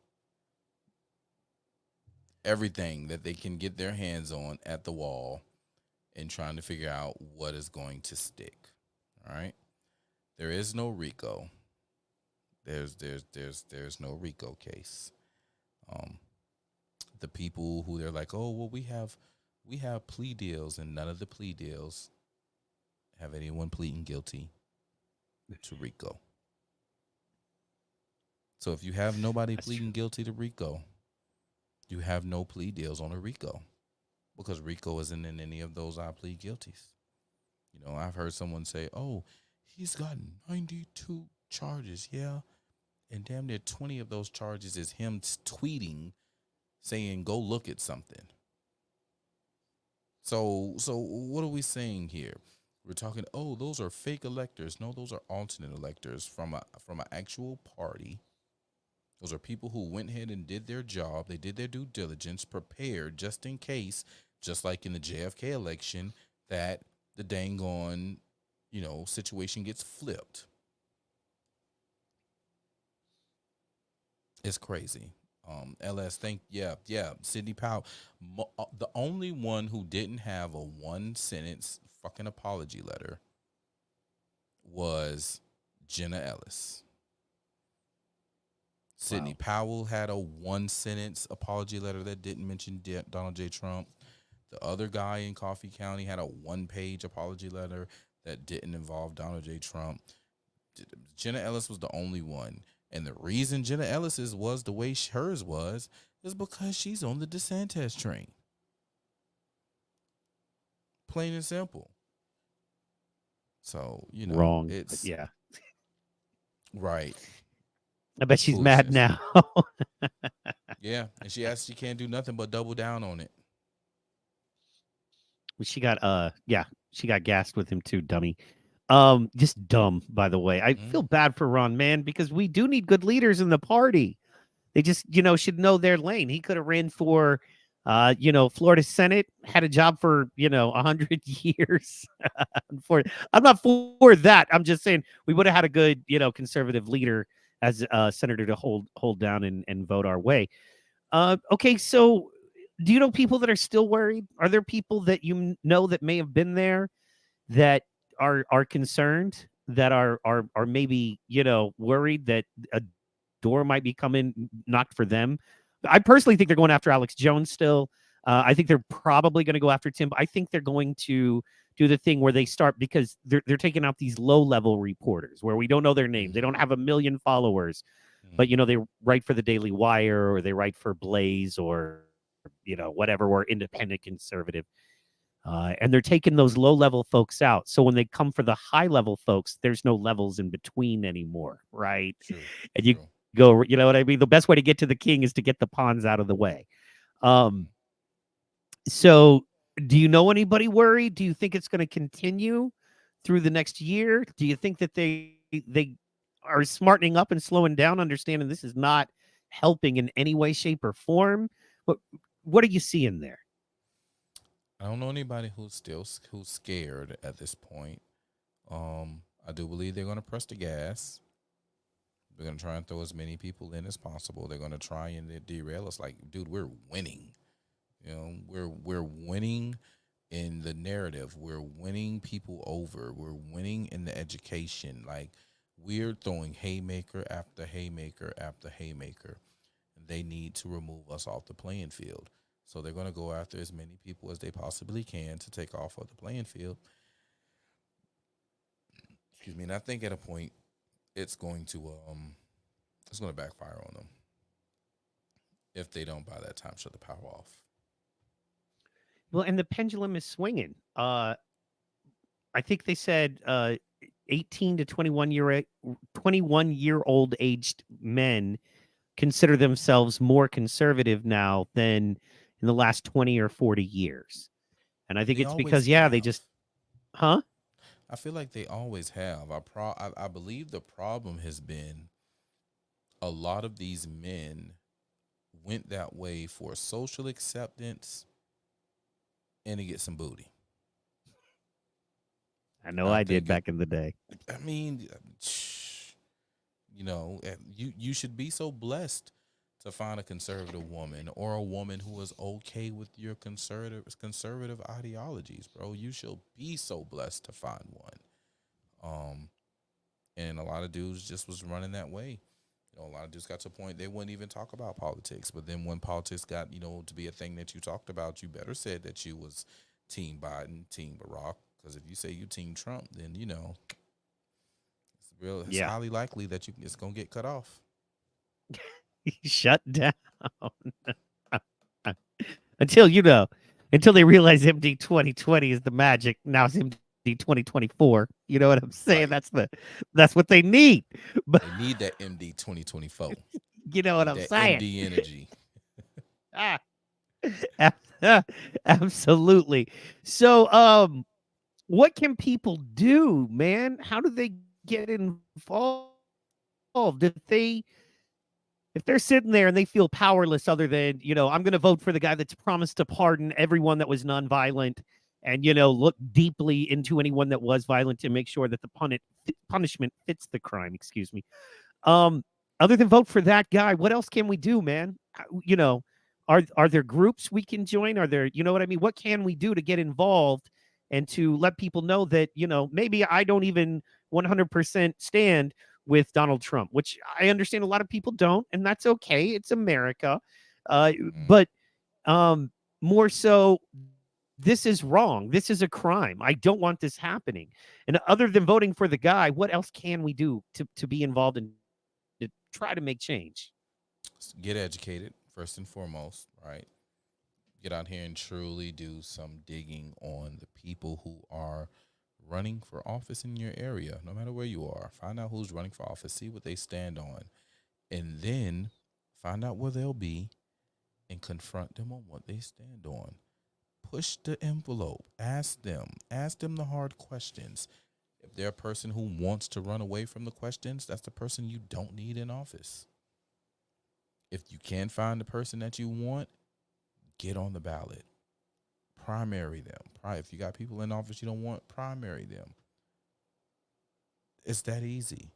everything that they can get their hands on at the wall and trying to figure out what is going to stick. All right. There is no RICO. There's no RICO case. The people who they're like, oh well, we have plea deals, and none of the plea deals have anyone pleading guilty to RICO. So if you have nobody That's pleading true. guilty to RICO, you have no plea deals on a RICO, because RICO isn't in any of those I plead guilties. I've heard someone say, oh, he's got 92 charges. Yeah. And damn near 20 of those charges is him tweeting saying, go look at something. So what are we saying here? We're talking, oh, those are fake electors. No, those are alternate electors from an actual party. Those are people who went ahead and did their job. They did their due diligence, prepared just in case, just like in the JFK election, that the dang on, situation gets flipped. It's crazy. LS, Sidney Powell, the only one who didn't have a one sentence fucking apology letter was Jenna Ellis. Sidney Powell had a one sentence apology letter that didn't mention Donald J. Trump. The other guy in Coffee County had a 1-page apology letter that didn't involve Donald J. Trump. Jenna Ellis was the only one. And the reason Jenna Ellis's was the way hers was is because she's on the DeSantis train. Plain and simple. So, Wrong. it's Yeah. right. I bet she's mad now. Yeah. And she can't do nothing but double down on it. She got she got gassed with him too, dummy. Just dumb, by the way. I feel bad for Ron, man, because we do need good leaders in the party. They just, should know their lane. He could have ran for Florida Senate, had a job for, 100 years. I'm not for that. I'm just saying we would have had a good, conservative leader as a senator to hold down and vote our way. Okay, so do you know people that are still worried? Are there people that you know that may have been there that are concerned, that are maybe, worried that a door might be coming knocked for them? I personally think they're going after Alex Jones still. I think they're probably going to go after Tim. But I think they're going to do the thing where they start, because they're taking out these low-level reporters where we don't know their names. They don't have 1 million followers, but they write for the Daily Wire, or they write for Blaze, or whatever, or independent conservative. And they're taking those low-level folks out. So when they come for the high-level folks, there's no levels in between anymore, right? True. And you go, you know what I mean? The best way to get to the king is to get the pawns out of the way. So do you know anybody worried? Do you think it's going to continue through the next year? Do you think that they are smartening up and slowing down, understanding this is not helping in any way, shape, or form? What are you seeing there? I don't know anybody who's scared at this point. I do believe they're going to press the gas. They're going to try and throw as many people in as possible. They're going to try and derail us. Like, dude, we're winning. We're winning in the narrative. We're winning people over. We're winning in the education. Like, we're throwing haymaker after haymaker after haymaker. They need to remove us off the playing field. So they're going to go after as many people as they possibly can to take off of the playing field. Excuse me. And I think at a point it's going to backfire on them if they don't by that time shut the power off. Well, and the pendulum is swinging. I think they said 18 to 21-year-old aged men consider themselves more conservative now than in the last 20 or 40 years. And I think They it's always because, yeah, they have. just, huh? I feel like they always have. I believe the problem has been a lot of these men went that way for social acceptance and to get some booty. I And know I I did think it. back in the day. I mean, you should be so blessed to find a conservative woman or a woman who is okay with your conservative ideologies, bro. You should be so blessed to find one. Um, and a lot of dudes just was running that way. A lot of dudes got to a point they wouldn't even talk about politics. But then when politics got, to be a thing that you talked about, you better said that you was Team Biden, Team Barack. Because if you say you Team Trump, then it's Yeah. highly likely that it's gonna get cut off. Shut down. until, until they realize MD 2020 is the magic. Now it's MD 2024. You know what I'm saying? Right. That's what they need. But They need that MD 2024. you know what Need I'm that saying? MD energy. Ah, absolutely. So, what can people do, man? How do they get involved? If they're sitting there and they feel powerless, other than, I'm going to vote for the guy that's promised to pardon everyone that was nonviolent, and, look deeply into anyone that was violent to make sure that the punishment fits the crime. Excuse me. Um, Other than vote for that guy, what else can we do, man? Are there groups we can join? Are there, you know what I mean? What can we do to get involved and to let people know that, maybe I don't even 100% stand with Donald Trump, which I understand a lot of people don't, and that's okay. It's America. Mm. But more so, this is wrong. This is a crime. I don't want this happening. And other than voting for the guy, what else can we do to be involved and to try to make change? Get educated first and foremost, right? Get out here and truly do some digging on the people who are running for office in your area, no matter where you are. Find out who's running for office, see what they stand on, and then find out where they'll be and confront them on what they stand on. Push the envelope. Ask them the hard questions. If they're a person who wants to run away from the questions, that's the person you don't need in office. If you can find the person that you want, get on the ballot. Primary them. If you got people in office you don't want, primary them. It's that easy.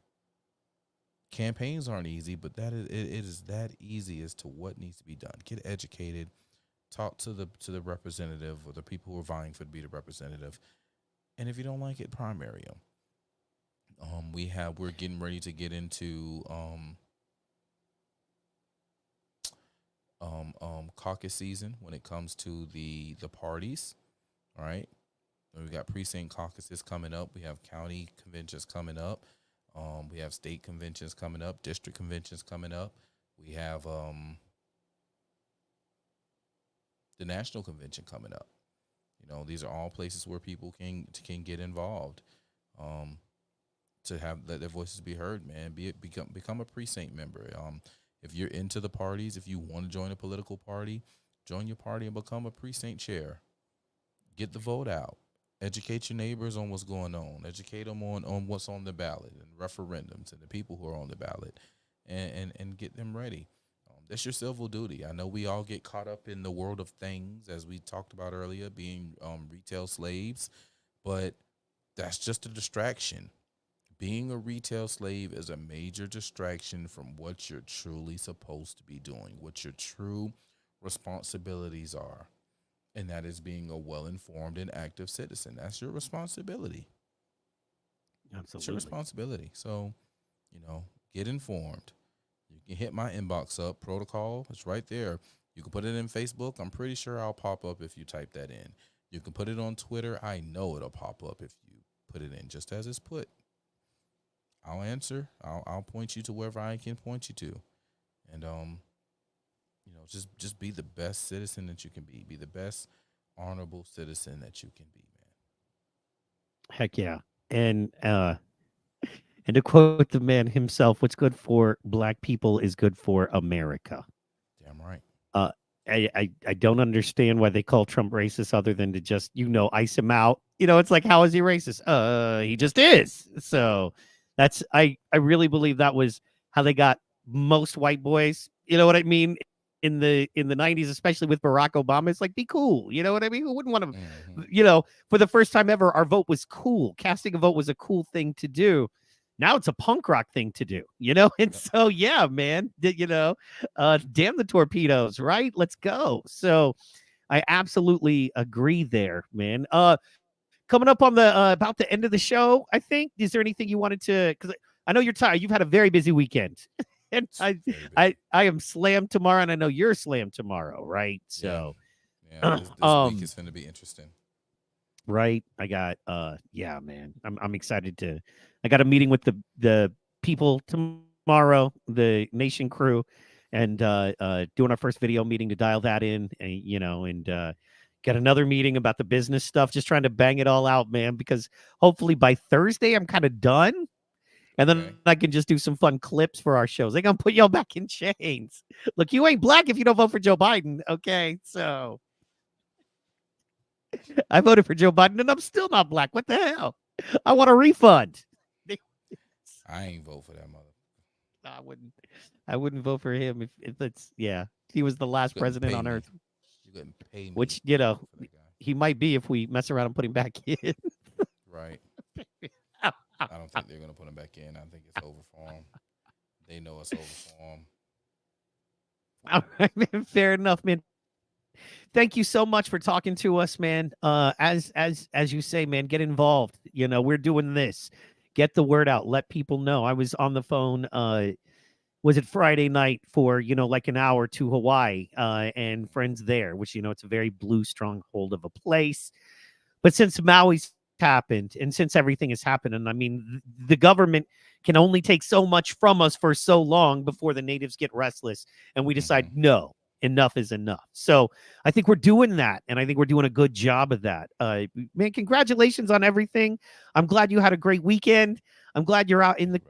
Campaigns aren't easy, but it is that easy as to what needs to be done. Get educated. Talk to the representative or the people who are vying for to be the representative. And if you don't like it, primary them. We're getting ready to get into caucus season when it comes to the parties. All right, we got precinct caucuses coming up. We have county conventions coming up. We have state conventions coming up. District conventions coming up. We have the national convention coming up. These are all places where people can get involved. To have let their voices be heard, man. Become a precinct member. If you're into the parties, if you want to join a political party, join your party and become a precinct chair. Get the vote out. Educate your neighbors on what's going on. Educate them on what's on the ballot and referendums and the people who are on the ballot, and get them ready. That's your civil duty. I know we all get caught up in the world of things, as we talked about earlier, being retail slaves, but that's just a distraction. Being a retail slave is a major distraction from what you're truly supposed to be doing, what your true responsibilities are. And that is being a well informed and active citizen. That's your responsibility. It's your Absolutely. responsibility. So, you know, get informed. You can hit my inbox up, protocol. It's right there. You can put it in Facebook. I'm pretty sure I'll pop up if you type that in. You can put it on Twitter. I know it'll pop up if you put it in, just as it's put. I'll answer. I'll point you to wherever I can point you to, and just be the best citizen that you can be. Be the best honorable citizen that you can be, man. Heck yeah. And and to quote the man himself, what's good for black people is good for America. Damn right. Uh, I don't understand why they call Trump racist other than to just, ice him out. It's like, how is he racist? He just is. So that's, I really believe that was how they got most white boys. You know what I mean? In the 90s, especially with Barack Obama, it's like, be cool. You know what I mean? Who wouldn't want to, for the first time ever, our vote was cool. Casting a vote was a cool thing to do. Now it's a punk rock thing to do, and so, yeah, man, damn the torpedoes, right? Let's go. So I absolutely agree there, man. Coming up on the about the end of the show, I think. Is there anything you wanted to? Because I know you're tired. You've had a very busy weekend, and I am slammed tomorrow, and I know you're slammed tomorrow, right? So, yeah, this week is going to be interesting. Right. I got yeah, man. I'm excited to I got a meeting with the people tomorrow, the Nation crew, and doing our first video meeting to dial that in, and got another meeting about the business stuff, just trying to bang it all out, man, because hopefully by Thursday I'm kind of done. And then I can just do some fun clips for our shows. They're gonna put y'all back in chains. Look, you ain't black if you don't vote for Joe Biden. Okay, so I voted for Joe Biden and I'm still not black. What the hell? I want a refund. I ain't vote for that mother. I wouldn't vote for him if it's he was the last president on earth. You couldn't pay me. Which, he might be if we mess around and put him back in. Right. I don't think they're gonna put him back in. I think it's over for him. They know it's over for him. All right, man. Fair enough, man. Thank you so much for talking to us, man. As you say, man, get involved. We're doing this. Get the word out. Let people know. I was on the phone. Was it Friday night for like an hour to Hawaii and friends there, which it's a very blue stronghold of a place. But since Maui's happened and since everything has happened, and I mean the government can only take so much from us for so long before the natives get restless and we decide no. Enough is enough. So I think we're doing that, and I think we're doing a good job of that. Man, congratulations on everything. I'm glad you had a great weekend. I'm glad you're out in the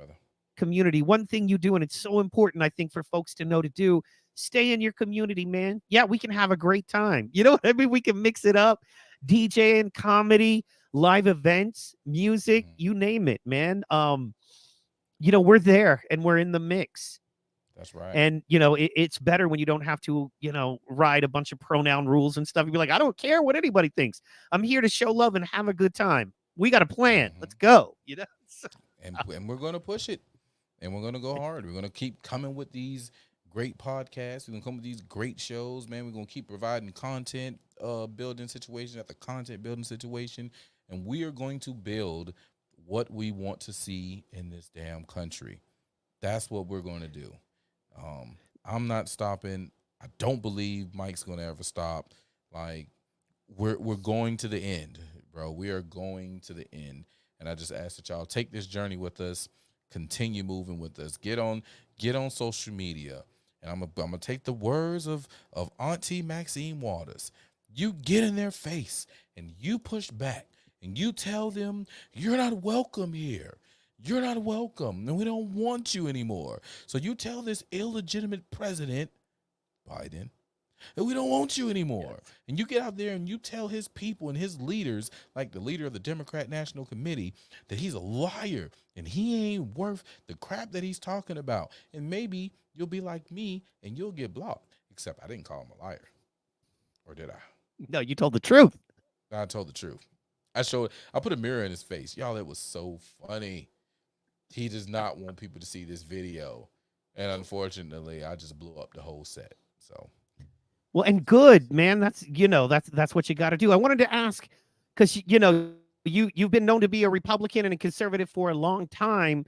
community. One thing you do, and it's so important, I think, for folks to know to do, stay in your community, man. Yeah, we can have a great time. You know what I mean? We can mix it up. DJing, comedy, live events, music, you name it, man. We're there, and we're in the mix. That's right. And, it's better when you don't have to, write a bunch of pronoun rules and stuff. You'd be like, I don't care what anybody thinks. I'm here to show love and have a good time. We got a plan. Let's go. And we're going to push it. And we're going to go hard. We're going to keep coming with these great podcasts. We're going to come with these great shows, man. We're going to keep providing content building situation after content building situation. And we are going to build what we want to see in this damn country. That's what we're going to do. I'm not stopping. I don't believe Mike's gonna ever stop. Like we're going to the end, bro. We are going to the end. And I just ask that y'all take this journey with us, continue moving with us. Get on social media. And I'm gonna take the words of Auntie Maxine Waters. You get in their face and you push back and you tell them you're not welcome here. You're not welcome, and we don't want you anymore. So you tell this illegitimate president, Biden, that we don't want you anymore. Yes. And you get out there and you tell his people and his leaders, like the leader of the Democrat National Committee, that he's a liar and he ain't worth the crap that he's talking about. And maybe you'll be like me and you'll get blocked. Except I didn't call him a liar. Or did I? No, you told the truth. I told the truth. I put a mirror in his face. Y'all, it was so funny. He does not want people to see this video. And unfortunately, I just blew up the whole set. So, well, and good, man. That's what you got to do. I wanted to ask, because, you've been known to be a Republican and a conservative for a long time.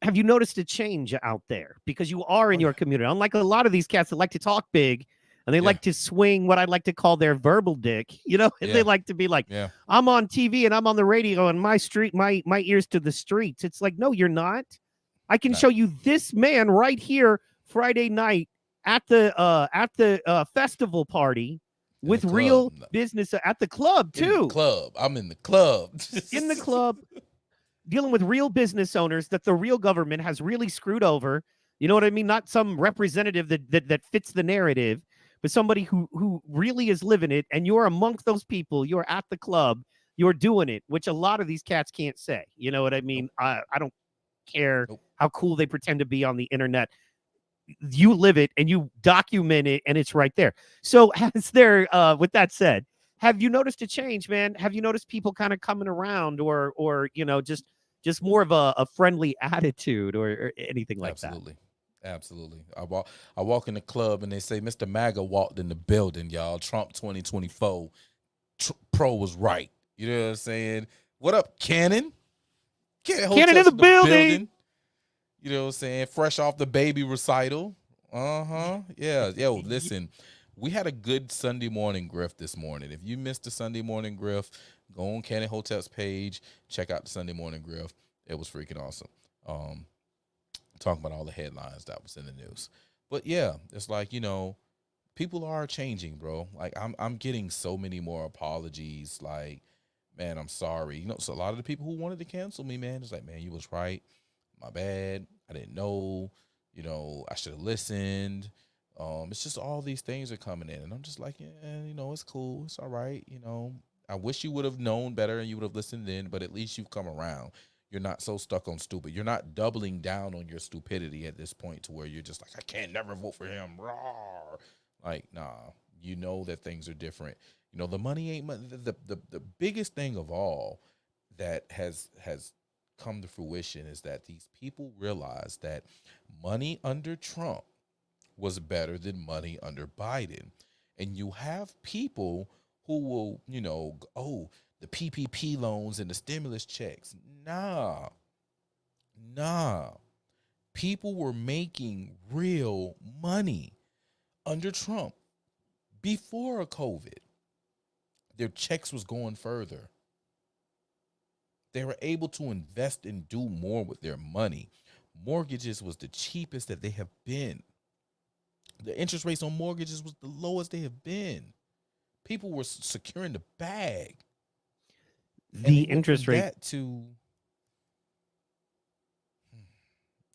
Have you noticed a change out there? Because you are in your community. Unlike a lot of these cats that like to talk big, and they like to swing what I like to call their verbal dick, and they like to be like, I'm on TV and I'm on the radio and my ears to the streets. It's like, no, you're not. I can show you this man right here Friday night at the festival party with club. real business at the club In the too. club. I'm in the club. In the club, dealing with real business owners that the real government has really screwed over. You know what I mean? Not some representative that fits the narrative, but somebody who really is living it. And you're amongst those people. You're at the club. You're doing it, which a lot of these cats can't say. You know what I mean? Nope. I don't care Nope. how cool they pretend to be on the internet. You live it and you document it, and it's right there. So has there, with that said, have you noticed a change, man? Have you noticed people kind of coming around, or just more of a friendly attitude, or anything like Absolutely. Absolutely. I walk in the club and they say Mr. MAGA walked in the building, y'all. Trump 2024 Pro was right. You know what I'm saying? What up, Cannon? Cannon in the building. You know what I'm saying? Fresh off the baby recital. Yeah. Yo, listen, we had a good Sunday morning grift this morning. If you missed the Sunday morning grift, go on Cannon Hotep's page, check out the Sunday morning grift. It was freaking awesome. Talking about all the headlines that was in the news. But yeah, it's like, you know, people are changing, bro. Like I'm getting so many more apologies. Like, man, I'm sorry. You know, so a lot of the people who wanted to cancel me, man, it's like, man, you was right. My bad. I didn't know. You know, I should have listened. It's just all these things are coming in, and I'm just like, yeah, you know, it's cool. It's all right. You know, I wish you would have known better and you would have listened in, but at least you've come around. You're not so stuck on stupid. You're not doubling down on your stupidity at this point to where you're just like, I can't never vote for him. Rawr. Like, nah, you know that things are different. You know, the money ain't money. The biggest thing of all that has come to fruition is that these people realize that money under Trump was better than money under Biden. And you have people who will, you know, oh, the PPP loans and the stimulus checks. Nah. People were making real money under Trump before COVID. Their checks was going further. They were able to invest and do more with their money. Mortgages was the cheapest that they have been. The interest rates on mortgages was the lowest they have been. People were securing the bag. The interest rate to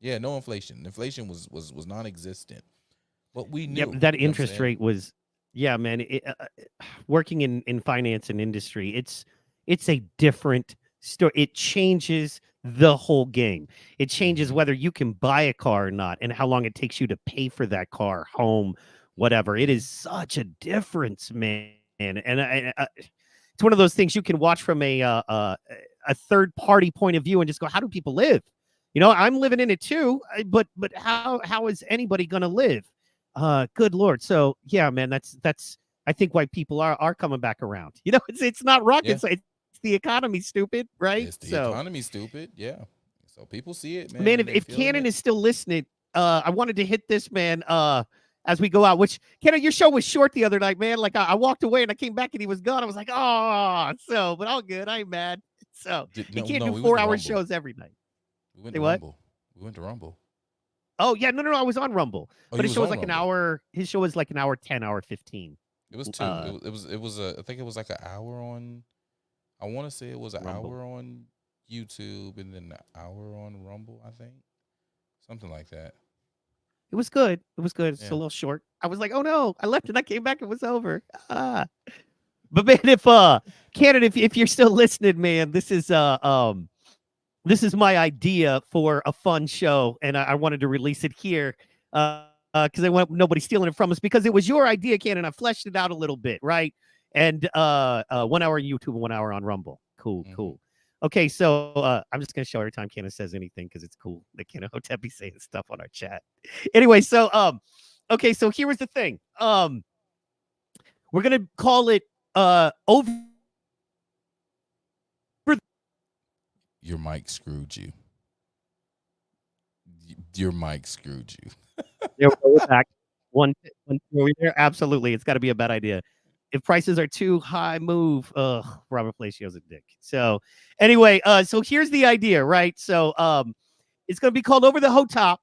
no inflation. Inflation was non-existent. But we knew that interest rate was, yeah, man. Working in finance and industry, it's a different story. It changes the whole game. It changes whether you can buy a car or not, and how long it takes you to pay for that car, home, whatever. It is such a difference, man. And it's one of those things you can watch from a third party point of view and just go, how do people live? You know, I'm living in it too, but how is anybody gonna live? Good Lord. So yeah, man, that's I think why people are coming back around. You know, it's not rocket science. It's the economy, stupid, right? It's the economy, stupid. Yeah. So people see it, man. Man, if Cannon is still listening, I wanted to hit this, man, as we go out, which, Cannon, your show was short the other night, man. Like, I walked away and I came back and he was gone. I was like, oh, so, but all good. I ain't mad. So, you can't do 4-hour shows every night. We went to Rumble. We went to Rumble. Oh, yeah. No. I was on Rumble. But his show was like an hour. His show was like an hour 10, hour 15. It was 2. It was I think it was like an hour on, I want to say it was an hour on YouTube and then an hour on Rumble, I think. Something like that. It was good. It's a little short. I was like, oh no, I left and I came back. It was over. But man, if Cannon, if you're still listening, man, this is my idea for a fun show, and I wanted to release it here because I want nobody stealing it from us, because it was your idea, Cannon. I fleshed it out a little bit, right? And 1 hour on YouTube, 1 hour on Rumble. Cool. Okay, so I'm just gonna show every time Cannon says anything because it's cool that Cannon Hotep be saying stuff on our chat. Anyway, so okay, so here was the thing. We're gonna call it over. Your mic screwed you. Your mic screwed you. Yeah, we're back. One over there. Absolutely, it's got to be a bad idea. If prices are too high, move. Robert Palacio's a dick. So anyway, so here's the idea, right? So it's going to be called Over the Hotop,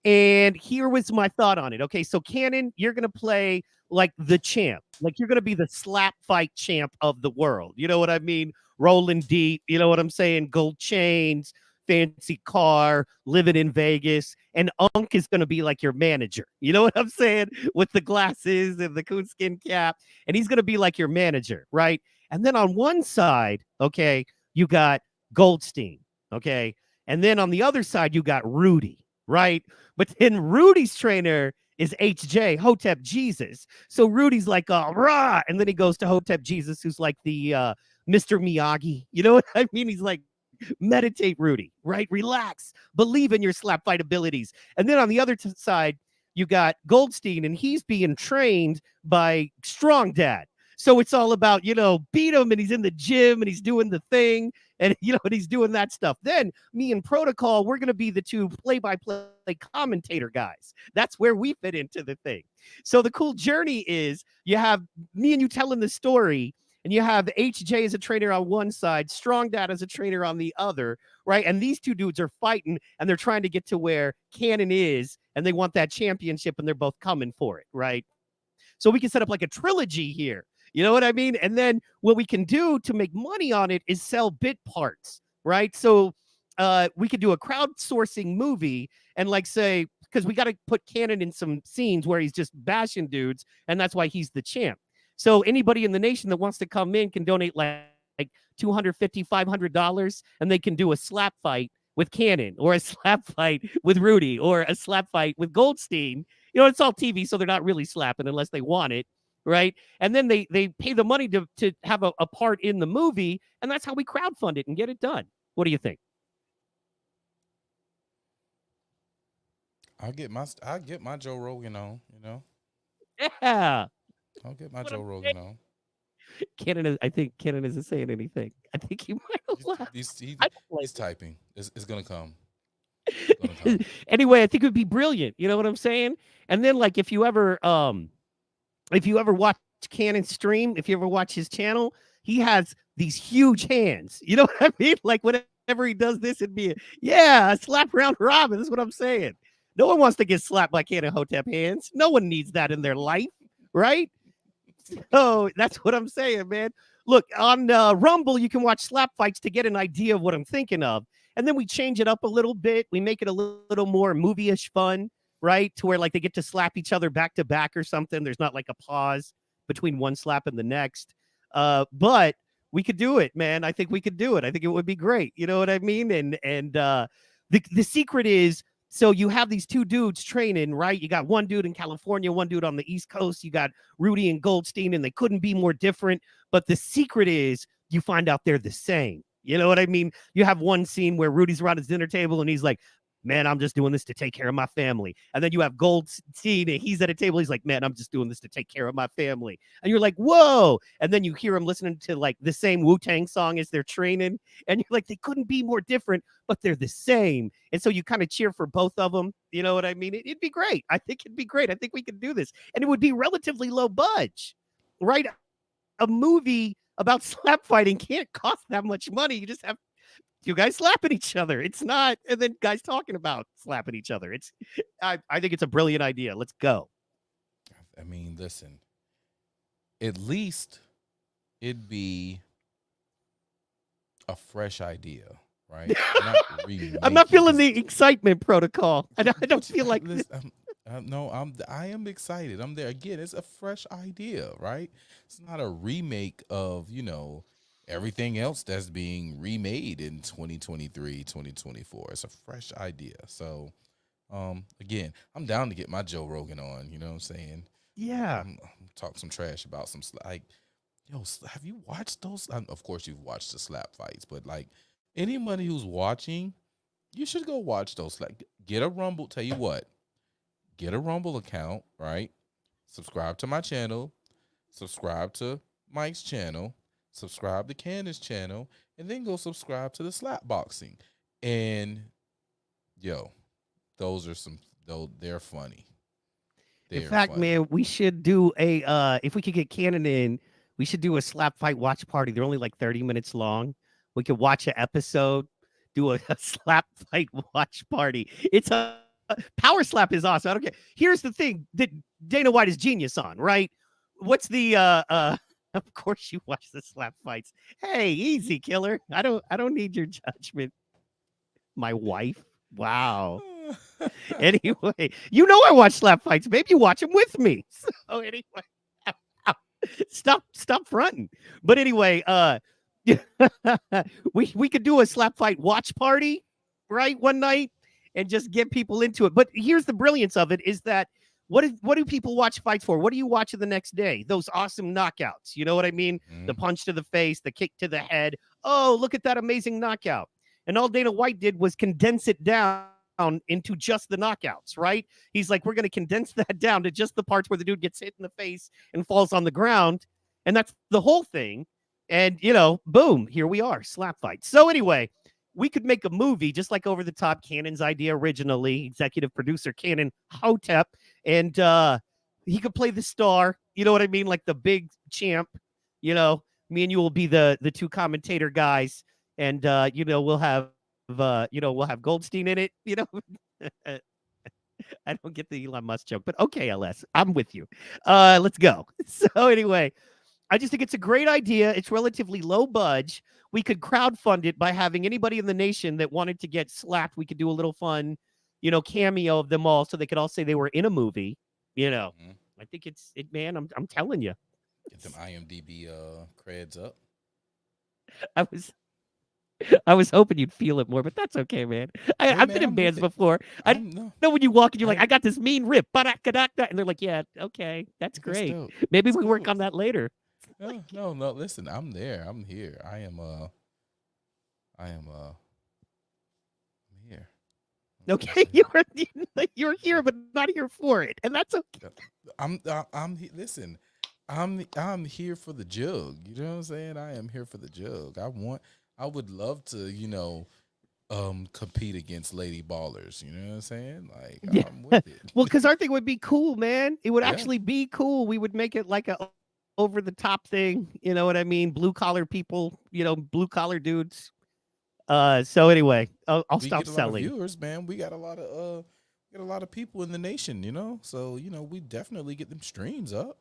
And here was my thought on it. Okay, so Cannon, you're gonna play like the champ, like you're gonna be the slap fight champ of the world. You know what I mean? Rolling deep. You know what I'm saying? Gold chains, fancy car, living in Vegas, and Unk is gonna be like your manager. You know what I'm saying? With the glasses and the coonskin cap, and he's gonna be like your manager, right? And then on one side, okay, you got Goldstein, okay, and then on the other side you got Rudy, right? But then Rudy's trainer is HJ, Hotep Jesus. So Rudy's like, rah. And then he goes to Hotep Jesus, who's like the Mr. Miyagi. You know what I mean? He's like, meditate, Rudy, right? Relax. Believe in your slap fight abilities. And then on the other side, you got Goldstein, and he's being trained by Strong Dad. So it's all about, beat him, and he's in the gym, and he's doing the thing, and, and he's doing that stuff. Then me and Protocol, we're going to be the two play-by-play commentator guys. That's where we fit into the thing. So the cool journey is you have me and you telling the story, and you have HJ as a trainer on one side, Strong Dad as a trainer on the other, right? And these two dudes are fighting, and they're trying to get to where Cannon is, and they want that championship, and they're both coming for it, right? So we can set up like a trilogy here. You know what I mean? And then what we can do to make money on it is sell bit parts, right? So we could do a crowdsourcing movie and like say, because we got to put Cannon in some scenes where he's just bashing dudes, and that's why he's the champ. So anybody in the nation that wants to come in can donate like $250, $500, and they can do a slap fight with Cannon, or a slap fight with Rudy, or a slap fight with Goldstein. It's all TV, so they're not really slapping unless they want it, right? And then they pay the money to have a part in the movie, and that's how we crowdfund it and get it done. What do you think? I'll get my Joe Rogan on, Yeah. I'll get my Joe Rogan on. I think Cannon isn't saying anything. I think he might have left. He's typing. It's gonna come. Anyway, I think it would be brilliant. You know what I'm saying? And then like if you ever watch Cannon stream, if you ever watch his channel, he has these huge hands. You know what I mean? Like whenever he does this, it'd be a slap round robin. That's what I'm saying. No one wants to get slapped by Cannon Hotep hands. No one needs that in their life, right? So that's what I'm saying, man. Look, on Rumble, you can watch slap fights to get an idea of what I'm thinking of. And then we change it up a little bit. We make it a little more movie-ish fun, right? To where like they get to slap each other back to back or something. There's not like a pause between one slap and the next. But we could do it, man. I think we could do it. I think it would be great. You know what I mean? And the secret is, so you have these two dudes training, right? You got one dude in California, one dude on the East Coast. You got Rudy and Goldstein, and they couldn't be more different. But the secret is you find out they're the same. You know what I mean? You have one scene where Rudy's around his dinner table, and he's like, man, I'm just doing this to take care of my family. And then you have Goldstein, and he's at a table. He's like, man, I'm just doing this to take care of my family. And you're like, whoa. And then you hear him listening to like the same Wu-Tang song as they're training. And you're like, they couldn't be more different, but they're the same. And so you kind of cheer for both of them. You know what I mean? It'd be great. I think it'd be great. I think we could do this. And it would be relatively low budge, right? A movie about slap fighting can't cost that much money. You just have you guys slapping each other. It's not, and then guys talking about slapping each other. I think it's a brilliant idea. Let's go. I mean, listen, at least it'd be a fresh idea, right? I'm not feeling the excitement, Protocol. I don't feel like this. I am excited. I'm there again. It's a fresh idea, right? It's not a remake of, everything else that's being remade in 2023, 2024. It's a fresh idea. So, again, I'm down to get my Joe Rogan on, you know what I'm saying? Yeah. I'm talk some trash about some, like, have you watched those? Of course, you've watched the slap fights, but, like, anybody who's watching, you should go watch those. Like, get a Rumble. Tell you what, get a Rumble account, right? Subscribe to my channel. Subscribe to Mike's channel. Subscribe to Candace's channel, and then go subscribe to the Slap Boxing. And those are they're funny. In fact, man, we should do if we could get Cannon in, we should do a slap fight watch party. They're only like 30 minutes long. We could watch an episode, do a slap fight watch party. It's Power slap is awesome. I don't care. Here's the thing that Dana White is genius on, right? What's the of course you watch the slap fights. Hey, easy, killer. I don't need your judgment. My wife. Wow. Anyway, you know I watch slap fights. Maybe you watch them with me. So anyway, stop fronting. But anyway, we could do a slap fight watch party, right? One night and just get people into it. But here's the brilliance of it is that what do people watch fights for? What do you watch the next day? Those awesome knockouts. You know what I mean? The punch to the face, the kick to the head. Oh, look at that amazing knockout. And all Dana White did was condense it down into just the knockouts, right? He's like, we're going to condense that down to just the parts where the dude gets hit in the face and falls on the ground. And that's the whole thing. And, boom, here we are, slap fight. So anyway, we could make a movie just like Over the Top, Cannon's idea originally, executive producer Cannon Hotep. And he could play the star, you know what I mean? Like the big champ, me and you will be the two commentator guys. And, we'll have Goldstein in it, I don't get the Elon Musk joke, but okay, LS, I'm with you. Let's go. So anyway, I just think it's a great idea. It's relatively low budge. We could crowdfund it by having anybody in the nation that wanted to get slapped. We could do a little fun, cameo of them all so they could all say they were in a movie, I think man, I'm telling you. Get them IMDb creds up. I was hoping you'd feel it more, but that's okay, man. I've been in bands before. I know when you walk and you're like, I got this mean rip, and they're like, yeah, okay, that's great. Maybe we work on that later. No. Listen, I'm there. I'm here. I am here. Okay, you're here, but not here for it, and that's okay. Listen. I'm here for the jug. You know what I'm saying? I am here for the jug. I would love to, compete against lady ballers. You know what I'm saying? Like, yeah. I'm with it. Well, because our thing would be cool, man. It would actually be cool. We would make it like a over the top thing. You know what I mean? Blue collar people, blue collar dudes. So anyway, I'll stop selling. Viewers, man. We got a lot of people in the nation, So, we definitely get them streams up.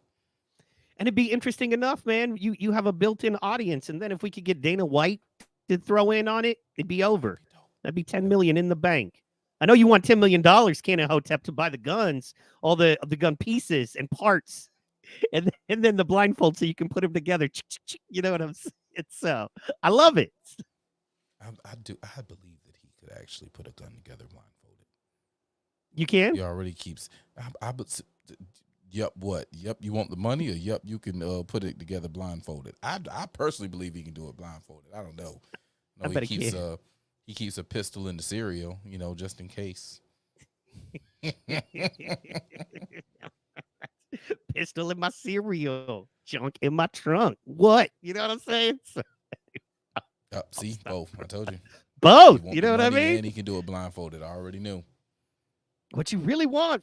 And it'd be interesting enough, man. You have a built-in audience, and then if we could get Dana White to throw in on it, it'd be over. That'd be $10 million in the bank. I know you want $10 million, Cannon Hotep, to buy the guns, all the gun pieces and parts, and then the blindfold so you can put them together. You know what I'm saying? So I love it. I do. I believe that he could actually put a gun together blindfolded. You can? He already keeps. Yep. What? Yep. You want the money, or yep, you can put it together blindfolded. I personally believe he can do it blindfolded. I don't know. No, I bet he keeps a pistol in the cereal, just in case. Pistol in my cereal, junk in my trunk. What? You know what I'm saying? See, both. I told you. Both. You know what I mean? And he can do it blindfolded. I already knew. What you really want.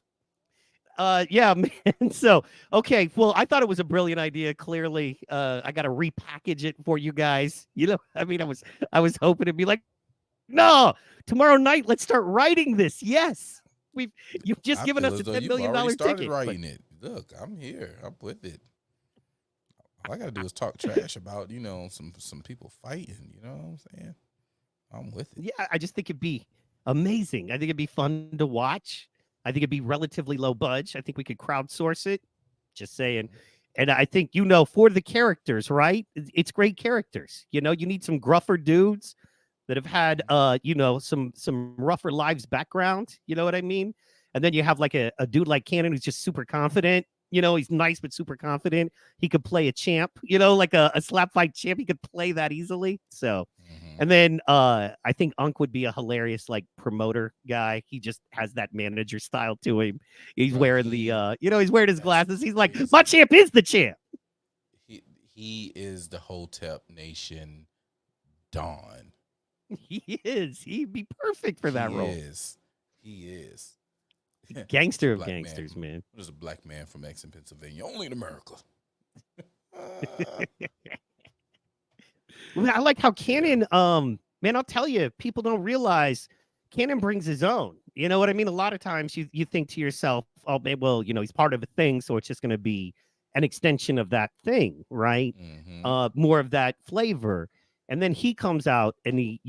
Yeah, man. So, okay. Well, I thought it was a brilliant idea. Clearly, I got to repackage it for you guys. I mean, I was hoping to be like, no, tomorrow night, let's start writing this. Yes. You've just given us a $10 million ticket. Started writing it. Look, I'm here. I'm with it. All I got to do is talk trash about, some people fighting. You know what I'm saying? I'm with it. Yeah, I just think it'd be amazing. I think it'd be fun to watch. I think it'd be relatively low budge. I think we could crowdsource it. Just saying. And I think, for the characters, right? It's great characters. You need some gruffer dudes that have had, some rougher lives background. You know what I mean? And then you have like a dude like Cannon who's just super confident. He's nice, but super confident. He could play a champ, like a slap fight champ. He could play that easily. So, and then I think Unk would be a hilarious like promoter guy. He just has that manager style to him. He's wearing the, he's wearing his glasses. He's like, my champ is the champ. He is the Hotep Nation Don. He is. He'd be perfect for that role. He is. Gangster of gangsters, man. There's a black man from Exton, Pennsylvania, only in America. I like how Cannon, man, I'll tell you, people don't realize Cannon brings his own. You know what I mean? A lot of times you think to yourself, oh, well, he's part of a thing, so it's just going to be an extension of that thing, right? Mm-hmm. More of that flavor. And then he comes out and he,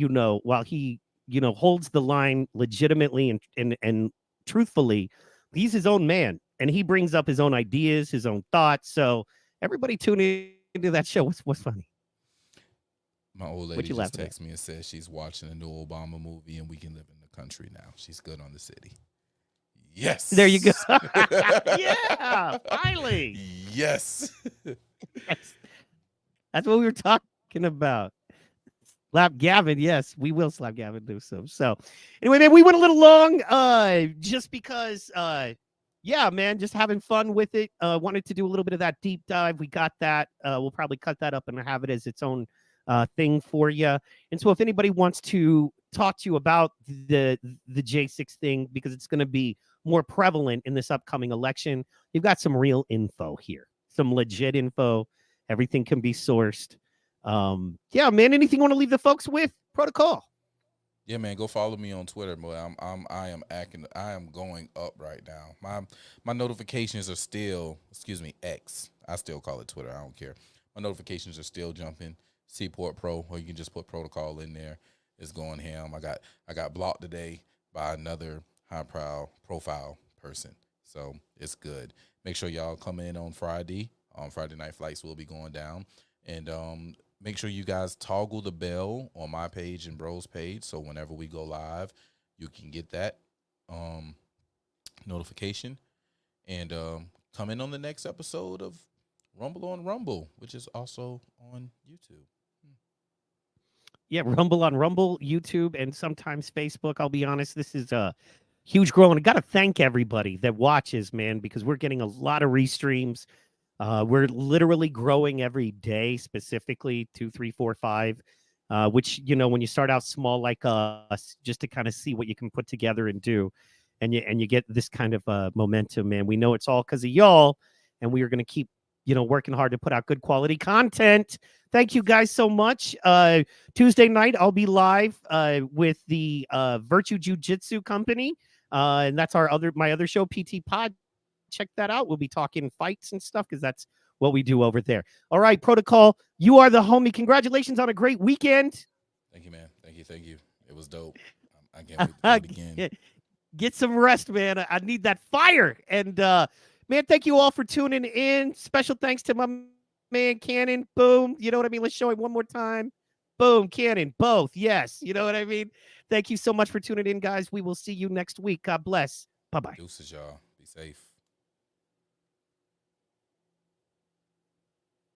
while he, holds the line legitimately and truthfully, he's his own man and he brings up his own ideas, his own thoughts. So everybody tune into that show. What's funny? My old What lady you just laughing at? texted me and said she's watching a new Obama movie and we can live in the country now. She's good on the city. Yes. There you go. Yeah, finally. Yes. Yes. That's what we were talking about. Slap Gavin. Yes, we will slap Gavin Newsom. So anyway, man, we went a little long just because yeah, man, just having fun with it. Wanted to do a little bit of that deep dive. We got that. We'll probably cut that up and have it as its own thing for you. And so if anybody wants to talk to you about the J6 thing, because it's going to be more prevalent in this upcoming election, you've got some real info here, some legit info. Everything can be sourced. Yeah, man, anything you want to leave the folks with? Protocol. Yeah, man, go follow me on Twitter, boy. I am going up right now. My notifications are still, X. I still call it Twitter. I don't care. My notifications are still jumping. Seaport Pro, or you can just put Protocol in there. It's going ham. I got blocked today by another high profile person. So it's good. Make sure y'all come in on Friday. Friday night flights will be going down. And make sure you guys toggle the bell on my page and Bro's page, so whenever we go live, you can get that notification. And come in on the next episode of Rumble on Rumble, which is also on YouTube. Yeah, Rumble on Rumble, YouTube, and sometimes Facebook. I'll be honest, this is a huge growing. I got to thank everybody that watches, man, because we're getting a lot of restreams. We're literally growing every day, specifically 2, 3, 4, 5, which, when you start out small like us, just to kind of see what you can put together and do, and you get this kind of momentum, man. We know it's all because of y'all, and we are going to keep, working hard to put out good quality content. Thank you guys so much. Tuesday night, I'll be live with the Virtue Jiu-Jitsu Company, and that's my other show, PT Pod. Check that out. We'll be talking fights and stuff because that's what we do over there. All right, Protocol, you are the homie. Congratulations on a great weekend. Thank you, man. Thank you. It was dope. I can't wait to do it again. Get some rest, man. I need that fire. And, man, thank you all for tuning in. Special thanks to my man, Cannon. Boom. You know what I mean? Let's show him one more time. Boom, Cannon. Both. Yes. You know what I mean? Thank you so much for tuning in, guys. We will see you next week. God bless. Bye-bye. Deuces, y'all. Be safe.